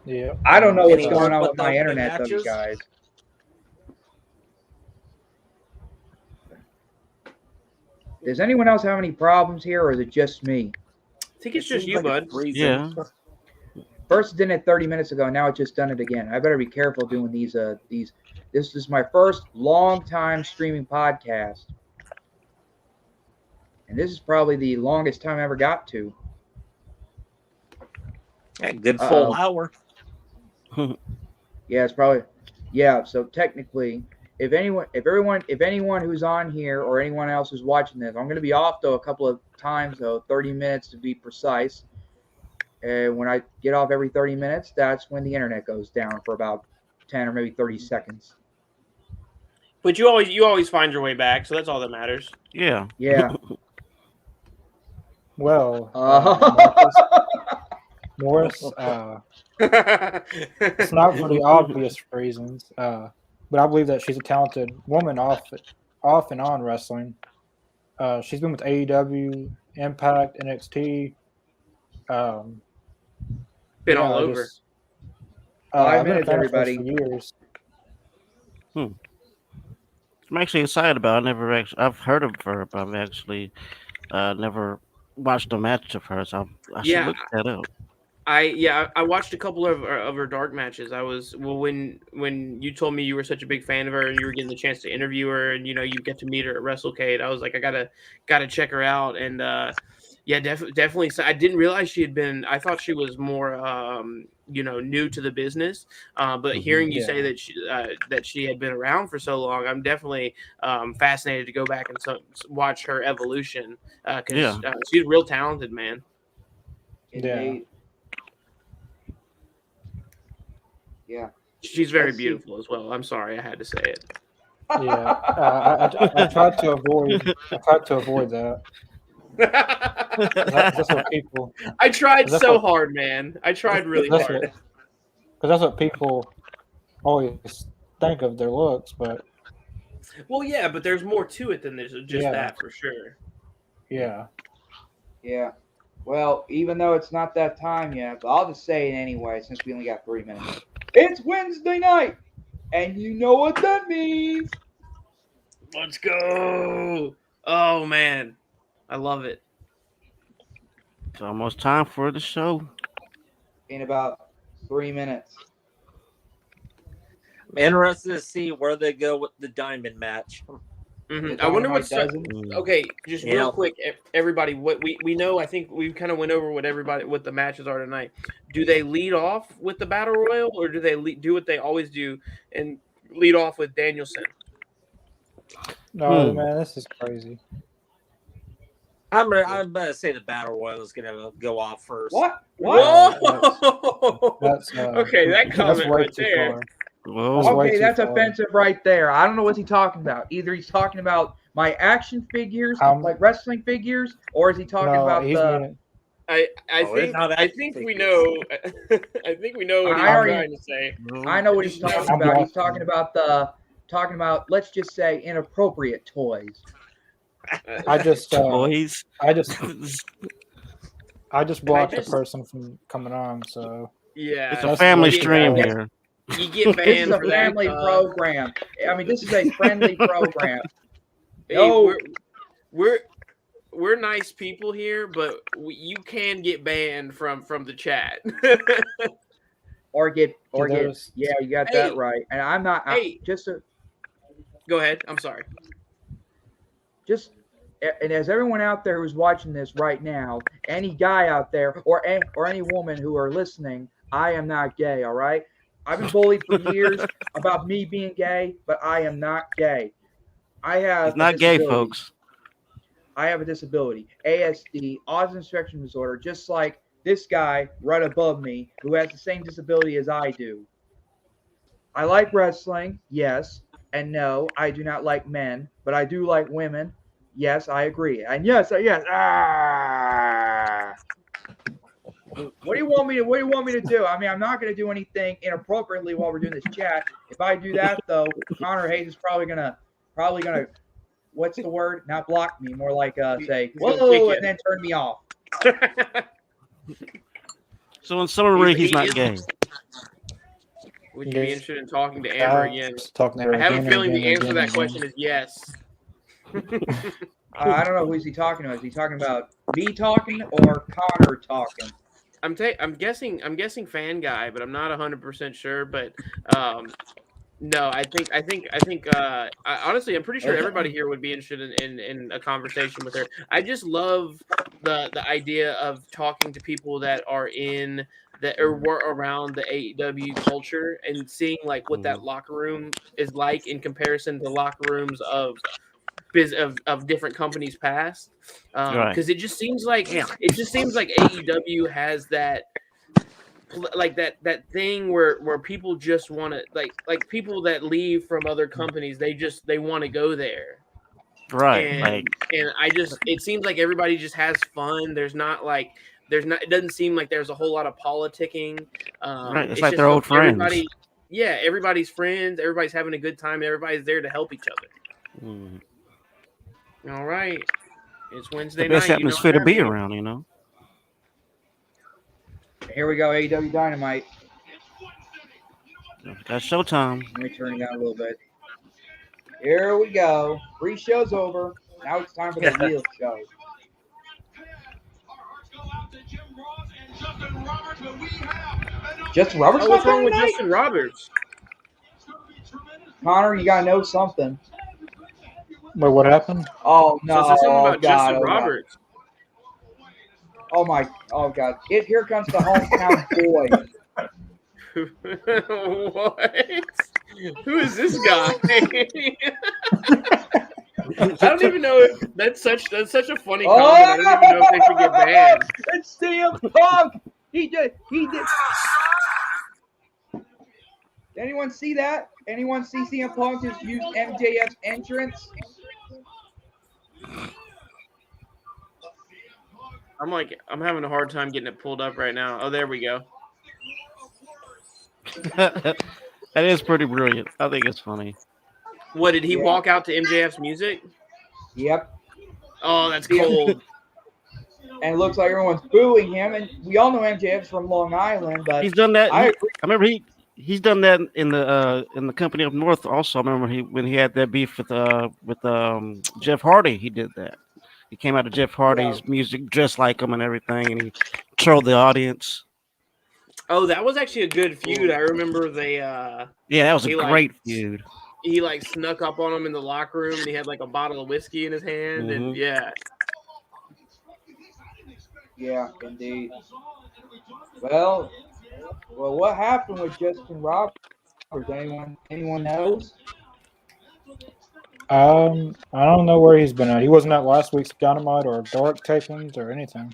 Yeah. I don't know what's Any going on more with my opening internet, though, you matches? guys. Does anyone else have any problems here, or is it just me? I think it's just you, bud. Yeah. First, it did it 30 minutes ago. Now it just done it again. I better be careful doing these. This is my first long time streaming podcast, and this is probably the longest time I ever got to. Yeah, good full hour. Yeah, it's probably. Yeah, so technically, if anyone who's on here or anyone else who's watching this, I'm going to be off though a couple of times though, 30 minutes to be precise. And when I get off every 30 minutes, that's when the internet goes down for about 10 or maybe 30 seconds. But you always find your way back, so that's all that matters. Yeah. Yeah. Well, Morris, it's not for the obvious reasons, but I believe that she's a talented woman off and on wrestling. She's been with AEW, Impact, NXT. Been all over. 5 minutes, everybody. For years. I'm actually excited about it. I've heard of her, but I've actually never watched a match of hers. I should look that up. I watched a couple of her dark matches. When you told me you were such a big fan of her and you were getting the chance to interview her and you get to meet her at WrestleCade, I was like, I gotta check her out. And definitely. So I didn't realize she had been. I thought she was more new to the business. But hearing you say that she had been around for so long, I'm definitely fascinated to go back and watch her evolution because she's real talented, man. Indeed. Yeah. She's very beautiful as well. I'm sorry, I had to say it. Yeah, I tried to avoid that. That's what people. I tried so hard, man. I tried really hard. Because that's what people always think of their looks, but. Well, yeah, but there's more to it than just that for sure. Yeah. Yeah. Well, even though it's not that time yet, but I'll just say it anyway since we only got 3 minutes. It's Wednesday night, and you know what that means. Let's go. Oh, man. I love it. It's almost time for the show. In about 3 minutes. I'm interested to see where they go with the diamond match. I wonder what. doesn't. Okay, just real quick, everybody. What we know, I think we kind of went over what the matches are tonight. Do they lead off with the battle royal, or do they do what they always do and lead off with Danielson? No, man, this is crazy. I'm gonna say the battle royal is gonna go off first. What? Whoa! That's okay, that comment right there. Okay, that's offensive right there. I don't know what he's talking about. Either he's talking about my action figures, like wrestling figures, or is he talking about the? I think we know. I think we know what he's trying to say. I know what he's talking about. He's talking about let's just say inappropriate toys. I just toys. I just blocked the person from coming on. So yeah, it's a family stream here. You get banned. This is a family program. I mean, this is a friendly program. Hey, we're nice people here, but you can get banned from the chat. Yeah, you got that right. And I'm not. Go ahead. I'm sorry. And as everyone out there who's watching this right now, any guy out there or any woman who are listening, I am not gay. All right. I've been bullied for years about me being gay, but I am not gay. I have. He's not gay, folks. I have a disability, ASD, autism spectrum disorder, just like this guy right above me who has the same disability as I do. I like wrestling, yes, and no, I do not like men, but I do like women. Yes, I agree. And yes. What do you want me to do? I mean, I'm not going to do anything inappropriately while we're doing this chat. If I do that, though, Connor Hayes is probably gonna, what's the word? Not block me, more like say whoa, and then turn me off. So in summary, he's not gay. Would you be interested in talking to Amber again? I have a feeling the answer to that question is yes. I don't know who is he talking to. Is he talking about me talking or Connor talking? I'm guessing fan guy, but I'm not 100% sure. But no, I think honestly, I'm pretty sure everybody here would be interested in a conversation with her. I just love the idea of talking to people that are in that or were around the AEW culture and seeing like what that locker room is like in comparison to locker rooms of different companies past, because it just seems like AEW has that thing where people just want to like people that leave from other companies, they want to go there, right? And it seems like everybody just has fun. It doesn't seem like there's a whole lot of politicking. Right, it's like they're old friends. Everybody's friends. Everybody's having a good time. Everybody's there to help each other. All right, it's Wednesday night. The best atmosphere to be around, you know. Here we go, AEW Dynamite. That's showtime. Let me turn it down a little bit. Here we go. Pre-show's over. Now it's time for the real show. Justin Roberts? What's wrong with Justin Roberts? Connor, you gotta know something. Wait, what happened? Oh no! So something about Justin Roberts. Oh God! Here comes the hometown boy. What? Who is this guy? I don't even know if that's such a funny comment. I don't even know if they should get banned. It's CM Punk. He did. Did anyone see that? Anyone see CM Punk just use MJF's entrance? I'm having a hard time getting it pulled up right now. Oh, there we go. That is pretty brilliant. I think it's funny. What, did he walk out to MJF's music? Yep. Oh, that's cold. And it looks like everyone's booing him. And we all know MJF's from Long Island, but he's done that. I remember he's done that in the company up north. Also, I remember when he had that beef with Jeff Hardy. He did that. He came out of Jeff Hardy's music, dressed like him and everything, and he trolled the audience. Oh, that was actually a good feud. I remember they. Yeah, that was a great feud. He like snuck up on him in the locker room, and he had like a bottle of whiskey in his hand, and yeah. Yeah, indeed. Well, what happened with Justin Roberts? Anyone knows? I don't know where he's been at. He wasn't at last week's Dynamite or Dark tapings or anything.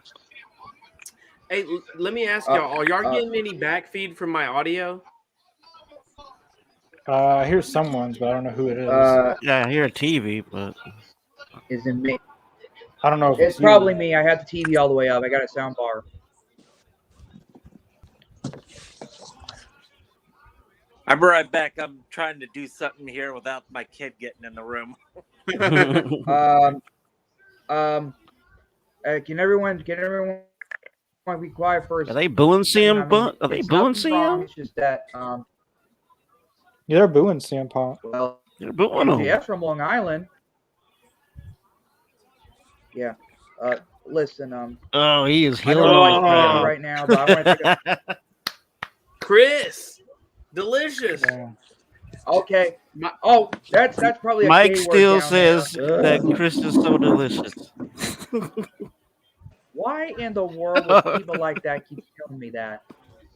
Hey, let me ask y'all: are y'all getting any backfeed from my audio? I hear someone's, but I don't know who it is. Yeah, I hear a TV, but is it me? I don't know if it's probably me. I had the TV all the way up. I got a sound bar. I'm right back. I'm trying to do something here without my kid getting in the room. Can everyone be quiet for a second? Are they booing CM Punk? Are they booing CM? It's just that yeah, they're booing CM Punk. Well, they're booing him. MJF from Long Island. Yeah. Listen. Oh, he is I don't know what's right now, but I want to take a... Chris, delicious. Yeah. Okay. That's probably. Mike still says that Chris is so delicious. Why in the world would people like that keep telling me that?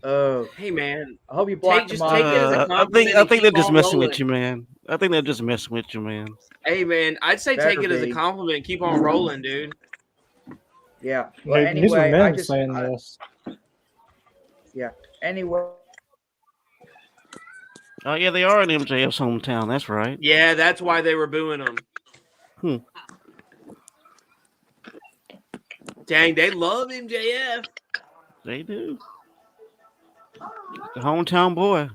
Oh, hey man, I hope you blocked them off. I think they're just messing with you, man. I think they're just messing with you, man. Hey man, I'd say take it as a compliment and keep on rolling, dude. Yeah. Well, anyway, I just saying this. Yeah. Anyway. Oh yeah, they are in MJF's hometown. That's right. Yeah, that's why they were booing him. Dang, they love MJF. They do. The hometown boy.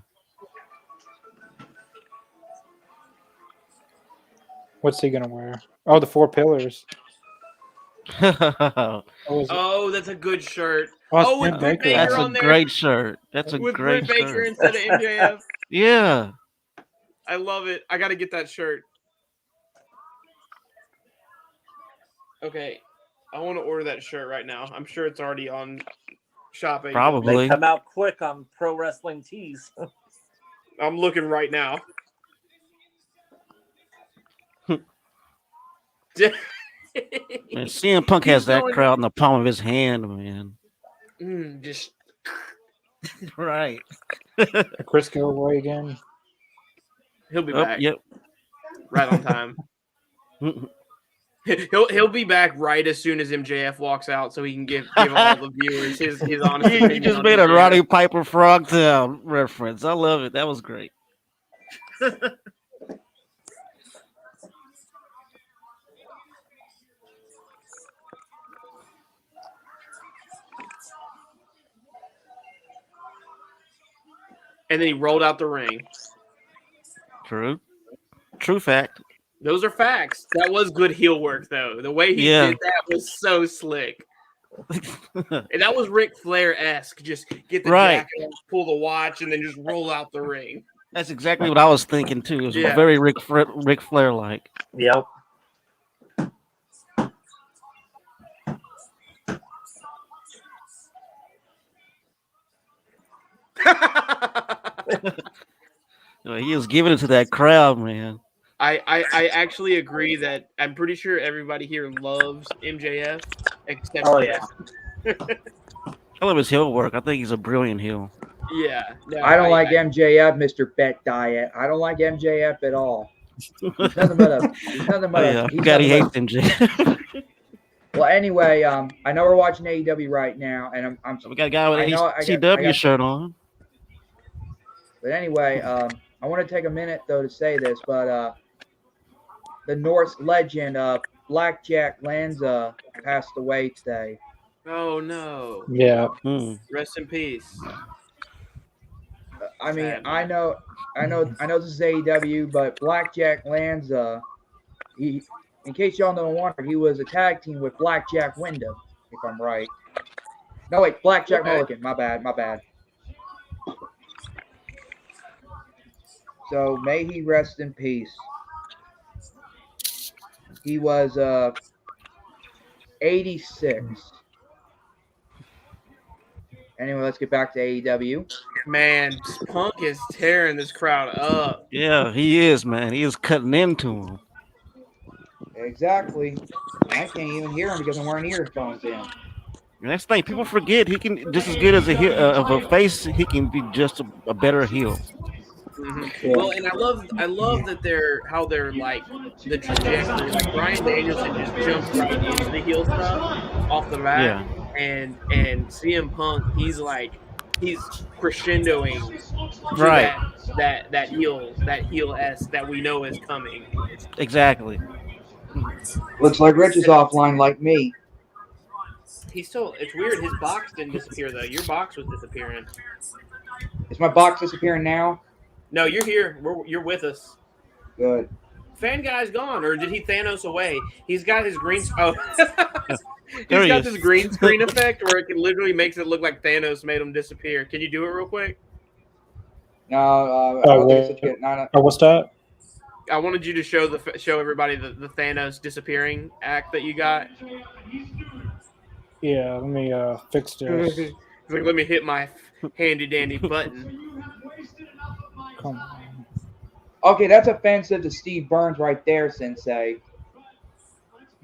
What's he gonna wear? Oh, the 4 pillars. Oh, that's a good shirt. Oh, with Britt Baker that's on a there. great shirt. That's a with great Britt Baker shirt. instead of MJF. Yeah. I love it. I got to get that shirt. Okay. I want to order that shirt right now. I'm sure it's already on shopping. Probably. They come out quick on Pro Wrestling Tees. I'm looking right now. Man, CM Punk has that crowd in the palm of his hand, man. Just right. Chris go away again. He'll be back. Yep. Right on time. He'll be back right as soon as MJF walks out, so he can give all the viewers his honest opinion. He just made a Roddy Piper Frogtown reference. I love it. That was great. And then he rolled out the ring. True fact. Those are facts. That was good heel work, though. The way he did that was so slick. And that was Ric Flair-esque. Just get the jacket on, pull the watch, and then just roll out the ring. That's exactly what I was thinking, too. It was very Ric Flair-like. Yep. He was giving it to that crowd, man. I actually agree that I'm pretty sure everybody here loves MJF except I love his heel work. I think he's a brilliant heel. Yeah. No, I don't like MJF, Mr. Bet Diet. I don't like MJF at all. He's nothing but a. He's nothing but a. He hates MJF. Well, anyway, I know we're watching AEW right now, and I'm. We got a guy with an ECW shirt on. But anyway, I want to take a minute though to say this, but the Norse legend Blackjack Lanza passed away today. Oh no! Yeah. Rest in peace. I mean, I know this is AEW, but Blackjack Lanza, in case y'all don't wonder, he was a tag team with Blackjack Wyndham, if I'm right. No, wait, Blackjack Mulligan. My bad. So may he rest in peace. He was 86. Anyway, let's get back to AEW. Man, Punk is tearing this crowd up. Yeah, he is, man. He is cutting into him. Exactly. And I can't even hear him because I'm wearing earphones in. And that's the thing. People forget he can just as good as of a face. He can be just a better heel. Mm-hmm. Yeah. Well, and I love that they're like the trajectory. Like Bryan Danielson just jumped right into the heel stuff off the bat, Yeah. and CM Punk, he's crescendoing to Right. that heel s that we know is coming. Exactly. Looks like Rich is offline like me. He's still. It's weird. His box didn't disappear though. Your box was disappearing. Is my box disappearing now? No, you're here. You're with us. Good. Fan guy's gone, or did he Thanos away? He's got his green. Oh, There he's he got is. this green screen effect where it can literally makes it look like Thanos made him disappear. Can you do it real quick? No, I don't think it's such good. No. What's that? I wanted you to show everybody the Thanos disappearing act that you got. Yeah, let me fix this. It's like, let me hit my handy dandy button. Come on. Okay, that's offensive to Steve Burns right there, Sensei.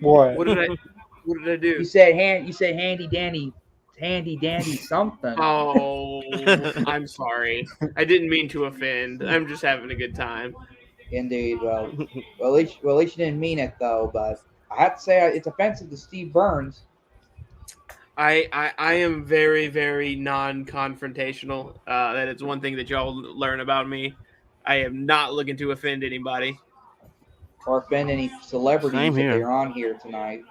What? What did I do? You said handy dandy something. Oh, I'm sorry. I didn't mean to offend. I'm just having a good time. Indeed. Well, at least you didn't mean it though. But I have to say it's offensive to Steve Burns. I am very, very non-confrontational. That is one thing that y'all learn about me. I am not looking to offend anybody. Or offend any celebrities Same if here. they're on here tonight.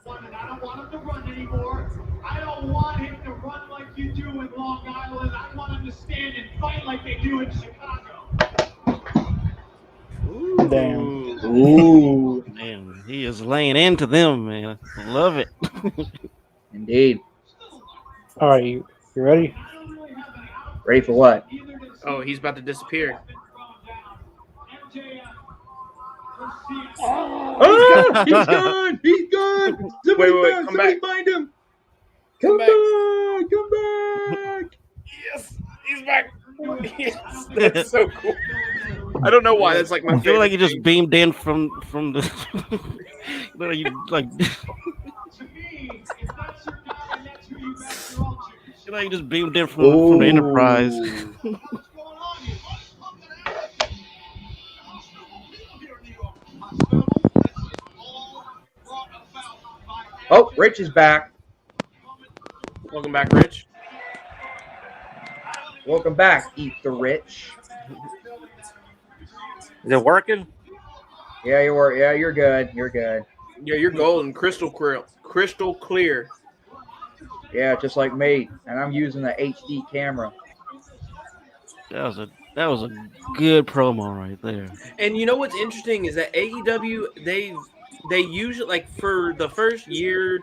I don't want him to run anymore. I don't want him to run like you do in Long Island. I want him to stand and fight like they do in Chicago. Damn. Ooh. Man, he is laying into them, man. Love it. Indeed. All right, you ready? Ready for what? Oh, he's about to disappear. Oh, he's gone! He's gone! Somebody Wait, come back. find him! Come back. Come back! Yes, he's back. Yes, that's so cool. I don't know why. That's like my I feel favorite like you just thing. beamed in from the. you like. I feel like you just beamed in from the Enterprise. Oh, Rich is back. Welcome back, Rich. Welcome back, Eat the Rich. Is it working? Yeah, you're good. You're good. Yeah, you're golden, crystal clear. Yeah, just like me. And I'm using the HD camera. That was a good promo right there. And you know what's interesting is that AEW they usually, like, for the first year,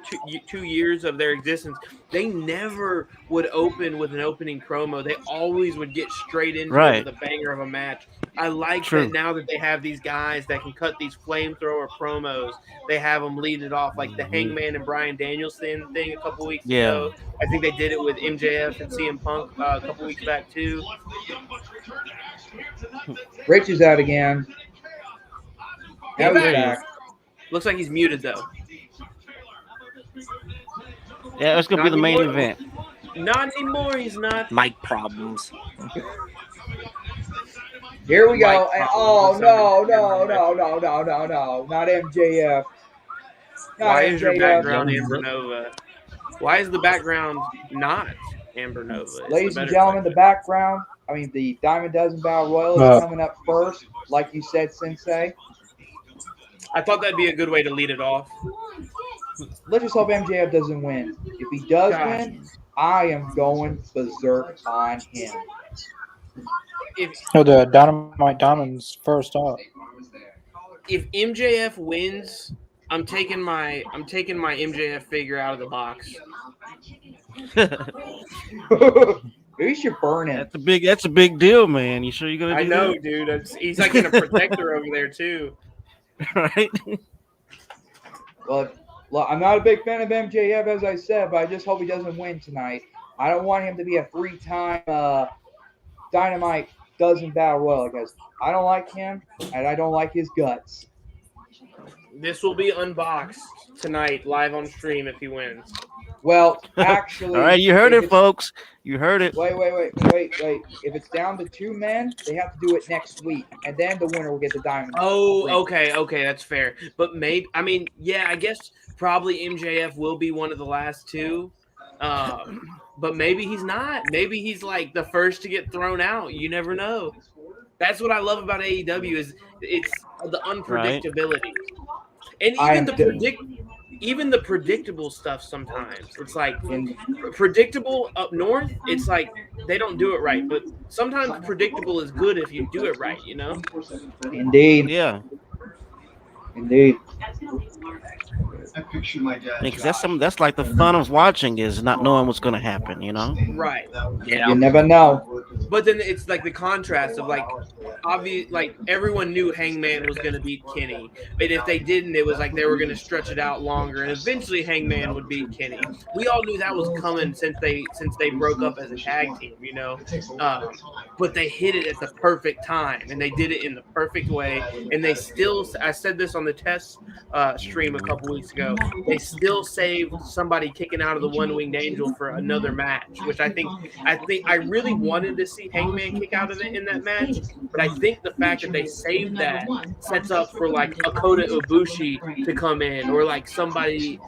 2 years of their existence, they never would open with an opening promo. They always would get straight into it with a banger of a match. I like that now that they have these guys that can cut these flamethrower promos. They have them lead it off, like the Hangman and Bryan Danielson thing a couple weeks ago. I think they did it with MJF and CM Punk a couple weeks back too. Rich is out again. Now he's back. Looks like he's muted though. Yeah, that's gonna be the main event. Not anymore. He's not. Mic problems. Here we go. Mike Oh, Problems. no. Not MJF. Why is your background Amber Nova? Why is the background not Amber Nova? It's Ladies the and better gentlemen, thing. the background, the Diamond Dozen Battle Royal is coming up first, like you said, Sensei. I thought that'd be a good way to lead it off. Let's just hope MJF doesn't win. If he does win, I am going berserk on him. The Dynamite Diamonds first up. If MJF wins, I'm taking my MJF figure out of the box. Maybe you should burn him. That's a big deal, man. You sure you're gonna do I know, that? dude. He's like in a protector over there too. Right? Well, I'm not a big fan of MJF, as I said, but I just hope he doesn't win tonight. I don't want him to be a 3-time Dynamite doesn't battle royal because I don't like him and I don't like his guts. This will be unboxed tonight, live on stream if he wins. Well, actually, all right, you heard it, folks. You heard it. Wait. If it's down to 2 men, they have to do it next week, and then the winner will get the diamond. Oh, okay, that's fair. But maybe, I mean, yeah, I guess probably MJF will be one of the last 2. But maybe he's not. Maybe he's like the first to get thrown out. You never know. That's what I love about AEW is it's the unpredictability. Right. And even the predictable stuff sometimes. It's like predictable up north, it's like they don't do it right. But sometimes predictable is good if you do it right, you know? Indeed. Yeah. Indeed. I picture my dad. Because that's like the fun of watching is not knowing what's going to happen, you know? Right. Yeah. You never know. But then it's like the contrast of like obvious, like everyone knew Hangman was going to beat Kenny, but if they didn't, it was like they were going to stretch it out longer, and eventually Hangman would beat Kenny. We all knew that was coming since they broke up as a tag team, you know. But they hit it at the perfect time, and they did it in the perfect way. And they still, I said this on the test stream a couple weeks ago, they still saved somebody kicking out of the One-Winged Angel for another match, which I think I really wanted to see Hangman kick out of it in that match, but I think the fact that they saved that sets up for like a Kota Ibushi to come in, or like somebody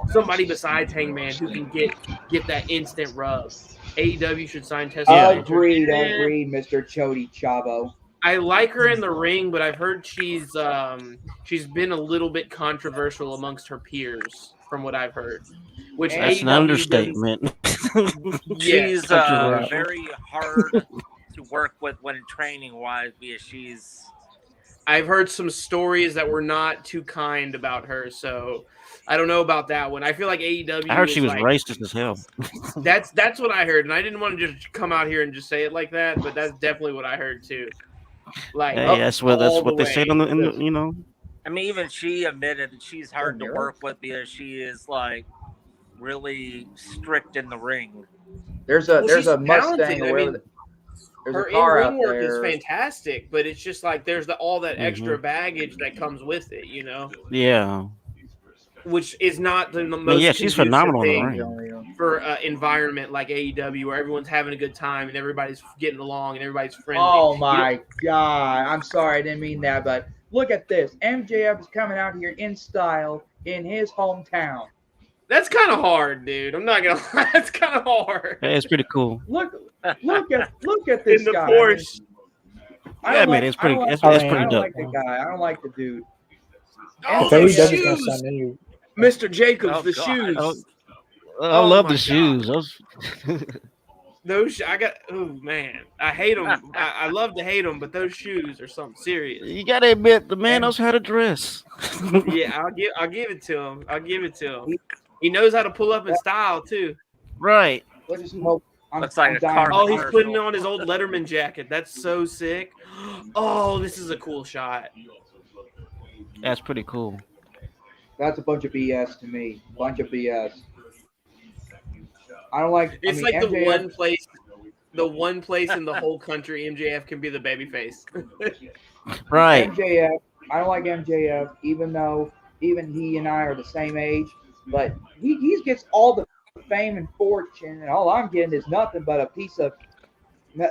besides Hangman who can get that instant rub. AEW should sign Tessa. Agreed, Mr. Chody Chavo. I like her in the ring, but I've heard she's been a little bit controversial amongst her peers, from what I've heard. Which that's an understatement. She's very hard to work with when training wise, because I've heard some stories that were not too kind about her, so I don't know about that one. I feel like AEW. I heard she was like, racist as hell. That's what I heard, and I didn't want to just come out here and just say it like that, but that's definitely what I heard too. Like, hey, that's what they said in the you know. I mean, even she admitted that she's hard to work with because she is like really strict in the ring. There's a Mustang. I mean, her in-ring work is fantastic, but it's just like there's all that extra baggage that comes with it, you know. Yeah. Which is not the most. Yeah, she's phenomenal in the ring. For an environment like AEW where everyone's having a good time and everybody's getting along and everybody's friendly. Oh my God! I'm sorry, I didn't mean that, but look at this. MJF is coming out here in style in his hometown. That's kind of hard, dude. I'm not gonna lie. That's kind of hard. Hey, it's pretty cool. Look at this in the guy. Porsche. I mean, it's pretty dope. I don't like the guy. I don't like the dude. Oh, the shoes. Mr. Jacobs, the shoes. I love the shoes. Those oh man, I hate them. I love to hate them, but those shoes are something serious. You gotta admit, the man knows how to dress. Yeah, I'll give it to him. He knows how to pull up in style too. Right. Looks like a car. Oh, he's putting on his old Letterman jacket. That's so sick. Oh, this is a cool shot. That's pretty cool. That's a bunch of BS to me. Bunch of BS. I don't like. It's like MJF, the one place in the whole country MJF can be the babyface. Right. MJF. I don't like MJF, even though he and I are the same age. But he gets all the fame and fortune, and all I'm getting is nothing but a piece of.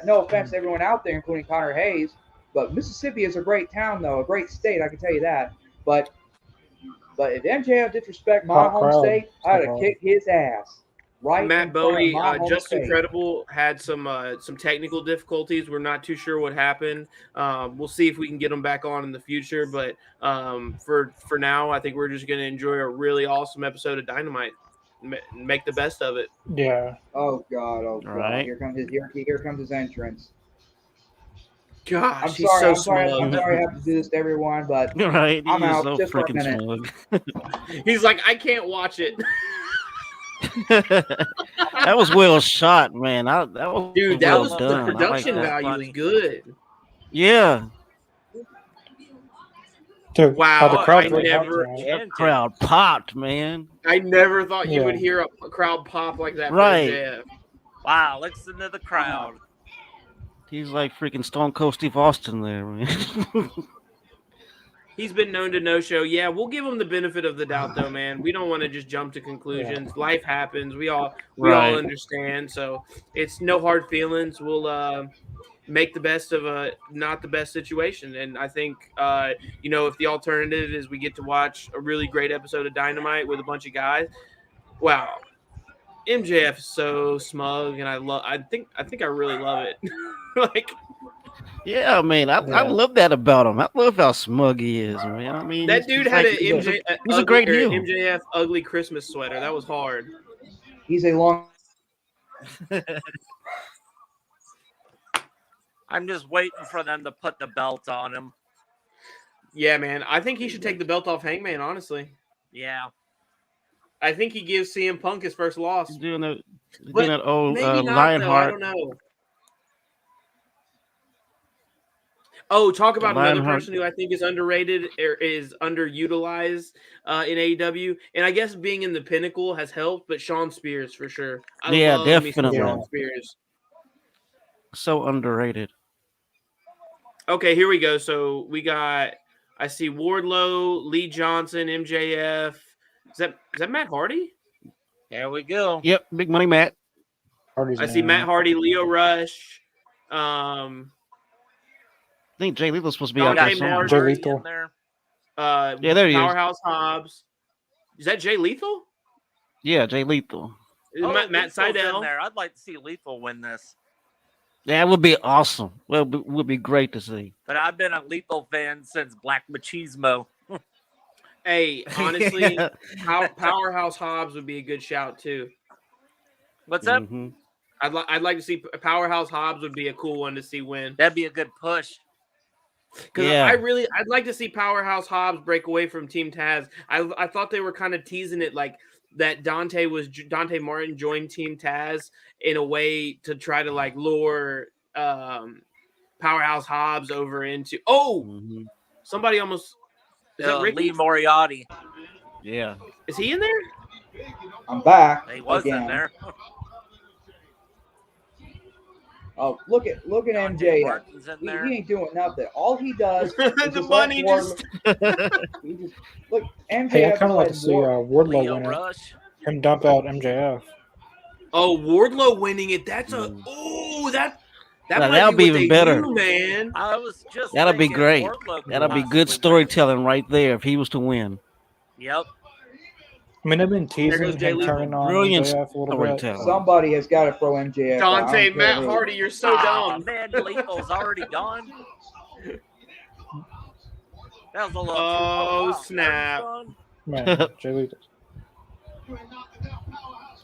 No offense to everyone out there, including Connor Hayes, but Mississippi is a great town, though, a great state. I can tell you that. But if MJF disrespect my home state, I'd have kicked his ass. Right. Matt Bowie, Just Incredible had some technical difficulties. We're not too sure what happened. We'll see if we can get them back on in the future. But for now, I think we're just going to enjoy a really awesome episode of Dynamite. Make the best of it. Yeah. Oh God. Oh God. Right. Here comes his entrance. Gosh, I'm so sorry. smug. I'm sorry I have to do this to everyone, but right. I'm out so just for a freaking minute. smug. He's like, I can't watch it. That was well shot, man. That was the production value was good. Yeah. Wow, the crowd popped, man. I never thought you would hear a crowd pop like that. Right. Wow, listen to the crowd. He's like freaking Stone Cold Steve Austin there, man. He's been known to no-show. Yeah, we'll give him the benefit of the doubt, though, man. We don't want to just jump to conclusions. Yeah. Life happens. We all understand. So it's no hard feelings. We'll make the best of a not the best situation. And I think, if the alternative is we get to watch a really great episode of Dynamite with a bunch of guys, wow, MJF is so smug, and I think I really love it. Like. Yeah, man, I love that about him. I love how smug he is, man. I mean, that dude had like, he's a great heel. MJF ugly Christmas sweater. That was hard. He's a long. I'm just waiting for them to put the belt on him. Yeah, man. I think he should take the belt off Hangman, honestly. Yeah. I think he gives CM Punk his first loss. He's doing that old I Lionheart. don't know. Oh, talk about another person who I think is underrated or is underutilized in AEW. And I guess being in the Pinnacle has helped, but Shawn Spears for sure. I love definitely. Shawn Spears. So underrated. Okay, here we go. So we got, I see Wardlow, Lee Johnson, MJF. Is that Matt Hardy? There we go. Yep, Big Money Matt. I see Matt Hardy, Leo Rush. I think Jay Lethal's supposed to be out there somewhere. Jay Lethal. Yeah, there he is. Powerhouse Hobbs. Is that Jay Lethal? Yeah, Jay Lethal. Matt Sydal. In there. I'd like to see Lethal win this. Yeah, it would be awesome. Well, it would be great to see. But I've been a Lethal fan since Black Machismo. Hey, honestly, Powerhouse Hobbs would be a good shout too. What's up? Mm-hmm. I'd like to see Powerhouse Hobbs would be a cool one to see win. That'd be a good push. Because I'd like to see Powerhouse Hobbs break away from Team Taz. I thought they were kind of teasing it like that Dante Martin joined Team Taz in a way to try to like lure Powerhouse Hobbs over into somebody almost is that Ricky? Lee Moriarty. Yeah. Is he in there? I'm back. He was in there. Oh, look at MJF. He ain't doing nothing. All he does is the money just look. MJF. Hey, I kind of like to see Wardlow win it. Him dump out MJF. Oh, Wardlow winning it. That's that that'll be even better, man. I was just that'll be great. That'll be good storytelling right there if he was to win. Yep. I mean, I've been teasing him turning on Brilliant MJF a little bit. Somebody has got to throw MJF. Dante, Matt Hardy, you're so dumb. Man, Lethal's already gone. That was a little snap. Man, Jay Lethal.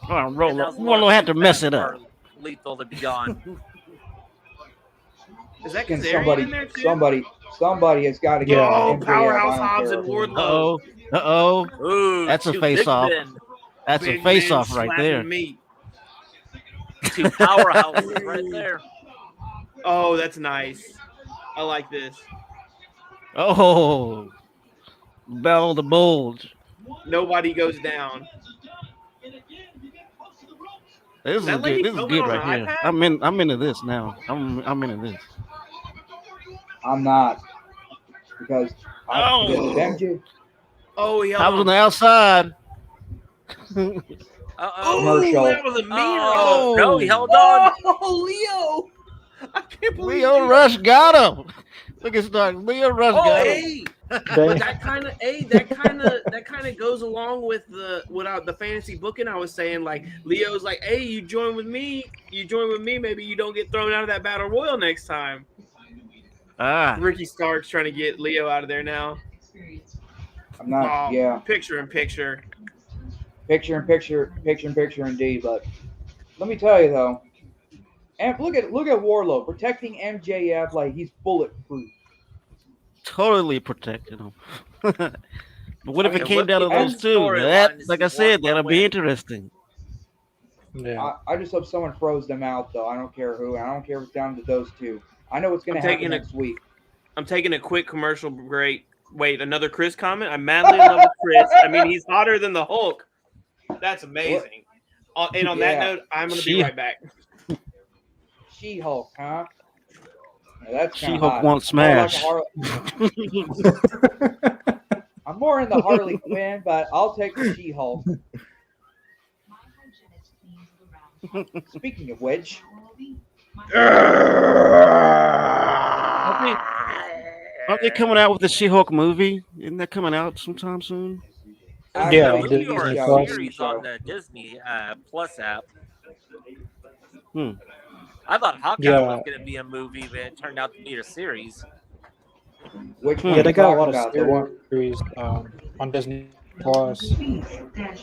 Wardlow had to mess it up. Lethal to be gone. Is that somebody in there too? Somebody has got to get Powerhouse Hobbs and Wardlow. Ooh, that's a face-off. That's a face-off right there. Two powerhouses right there. Oh, that's nice. I like this. Oh, Bell the Bulge. Nobody goes down. This is good. This is good right here. I'm into this now. I'm into this. I'm not because MJ. Oh, yeah. I was on the outside. Commercial. That was a mean roll. No, he held on. Oh, Leo. I can't believe Leo Rush got him. Look at that. Leo Rush got him. But that kind of goes along with the fantasy booking I was saying. Like Leo's like, hey, you join with me. Maybe you don't get thrown out of that battle royal next time. Ricky Stark's trying to get Leo out of there now. I'm not. Picture in picture. Indeed. But let me tell you though, and look at Wardlow protecting MJF like he's bulletproof. Totally protecting him. But what if it came down to those two? Like I said, that'll be interesting. Yeah. I just hope someone throws them out though. I don't care who. I don't care if it's down to those two. I know what's going to happen next week. I'm taking a quick commercial break. Wait, another Chris comment? I'm madly in love with Chris. I mean, he's hotter than the Hulk. That's amazing. And on that note, I'm going to be right back. She-Hulk, huh? Yeah, that's kinda She-Hulk hot. wants More like a smash. I'm more in the Harley Quinn, but I'll take the She-Hulk. Speaking of which, Aren't they coming out with the She-Hulk movie? Isn't that coming out sometime soon? Is it Yeah, a on movie or Disney a Plus. series on the Disney Plus app? Hmm. I thought Hawkeye Yeah. was going to be a movie, but it turned out to be a series. which one Yeah, you they got a talking lot of about? The one, series on Disney Plus.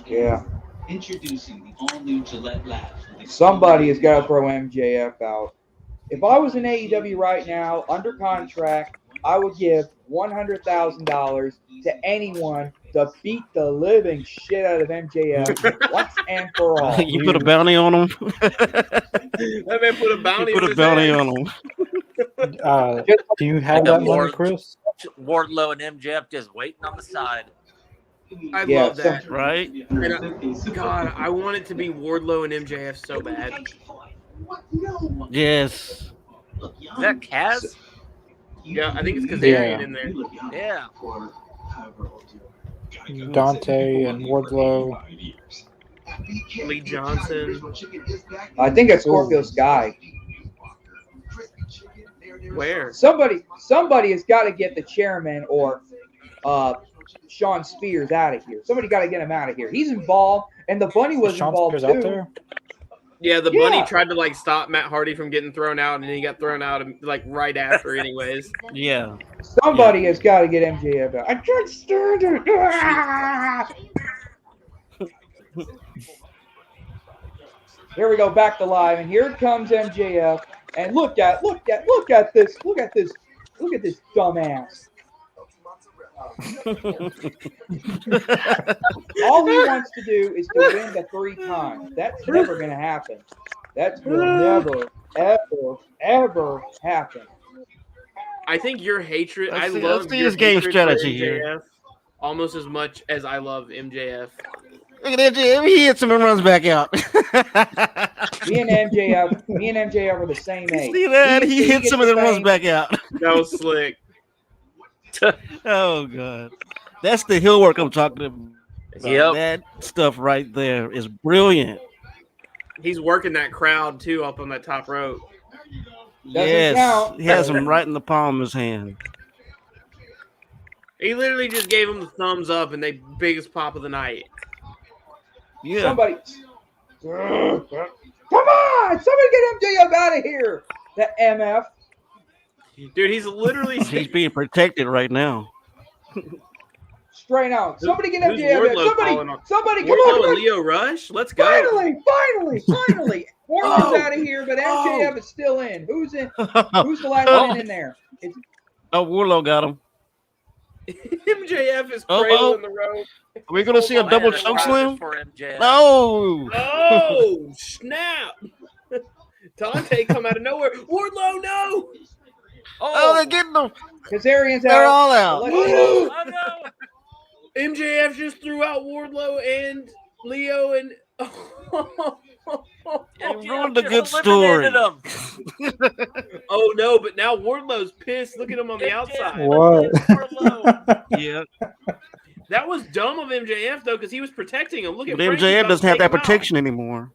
yeah. Introducing the all-new Gillette Labs. Somebody has got to throw MJF out. If I was in AEW right now, under contract, I would give $100,000 to anyone to beat the living shit out of MJF once and for all. You put a bounty on him. That man put a bounty You put on a his bounty head. on him. Do you have Like that a money, Chris? Wardlow and MJF just waiting on the side. I Yeah, love that. Right? God, I want it to be Wardlow and MJF so bad. Yes. Is that Kaz? Yeah, I think it's Kazarian in there. Yeah. Dante and Wardlow. Lee Johnson. I think it's Scorpio Sky. Where? Somebody has got to get the chairman or Sean Spears out of here. Somebody got to get him out of here. He's involved, and the bunny was Sean involved Spears too. out there? Yeah, the Yeah. bunny tried to like stop Matt Hardy from getting thrown out, and then he got thrown out like right after, anyways. Yeah. Somebody has got to get MJF out. I can't stand it. Ah! Here we go, back to live, and here comes MJF. And look at this dumbass. All he wants to do is to win the 3 times. That's never going to happen. That will never, ever happen. I think your hatred. Let's see- love let's see your his game hatred for strategy here. MJF almost as much as I love MJF. Look at MJF. He hits him and runs back out. Me and MJF are the same age. See that? He hits gets him and then the runs fame. back out. That was slick. Oh god, that's the heel work I'm talking about. Yep. That stuff right there is brilliant. He's working that crowd too up on that top rope. Yes, count. he has him right in the palm of his hand. He literally just gave him the thumbs up and they biggest pop of the night. Yeah, Somebody, come on! Somebody get MJF out of here. The MF. Dude, he's literally he's being protected right now. Straight out. Somebody get Who's MJF out. Wardlow calling on? Somebody, come Wardlow on! and Leo Rush? Let's go. Finally! Wardlow's out of here, but MJF is still in. Who's in? Who's the last one in there? It's, Oh, Warlow got him. MJF is Oh, cradling the rope. Are we gonna see a Man, double that's choke private slam? for MJF. No. Oh, snap. Dante come out of nowhere. Wardlow, no. Oh, they're getting them. Kazarian's They're out. all out. Oh, no. MJF just threw out Wardlow and Leo and You ruined a just good story. eliminated him. oh no, but now Wardlow's pissed. Look at him on the MJF outside. What? Wardlow. Yeah, That was dumb of MJF though, because he was protecting him. Look at but Frankie's MJF about to doesn't have take that him out. protection anymore.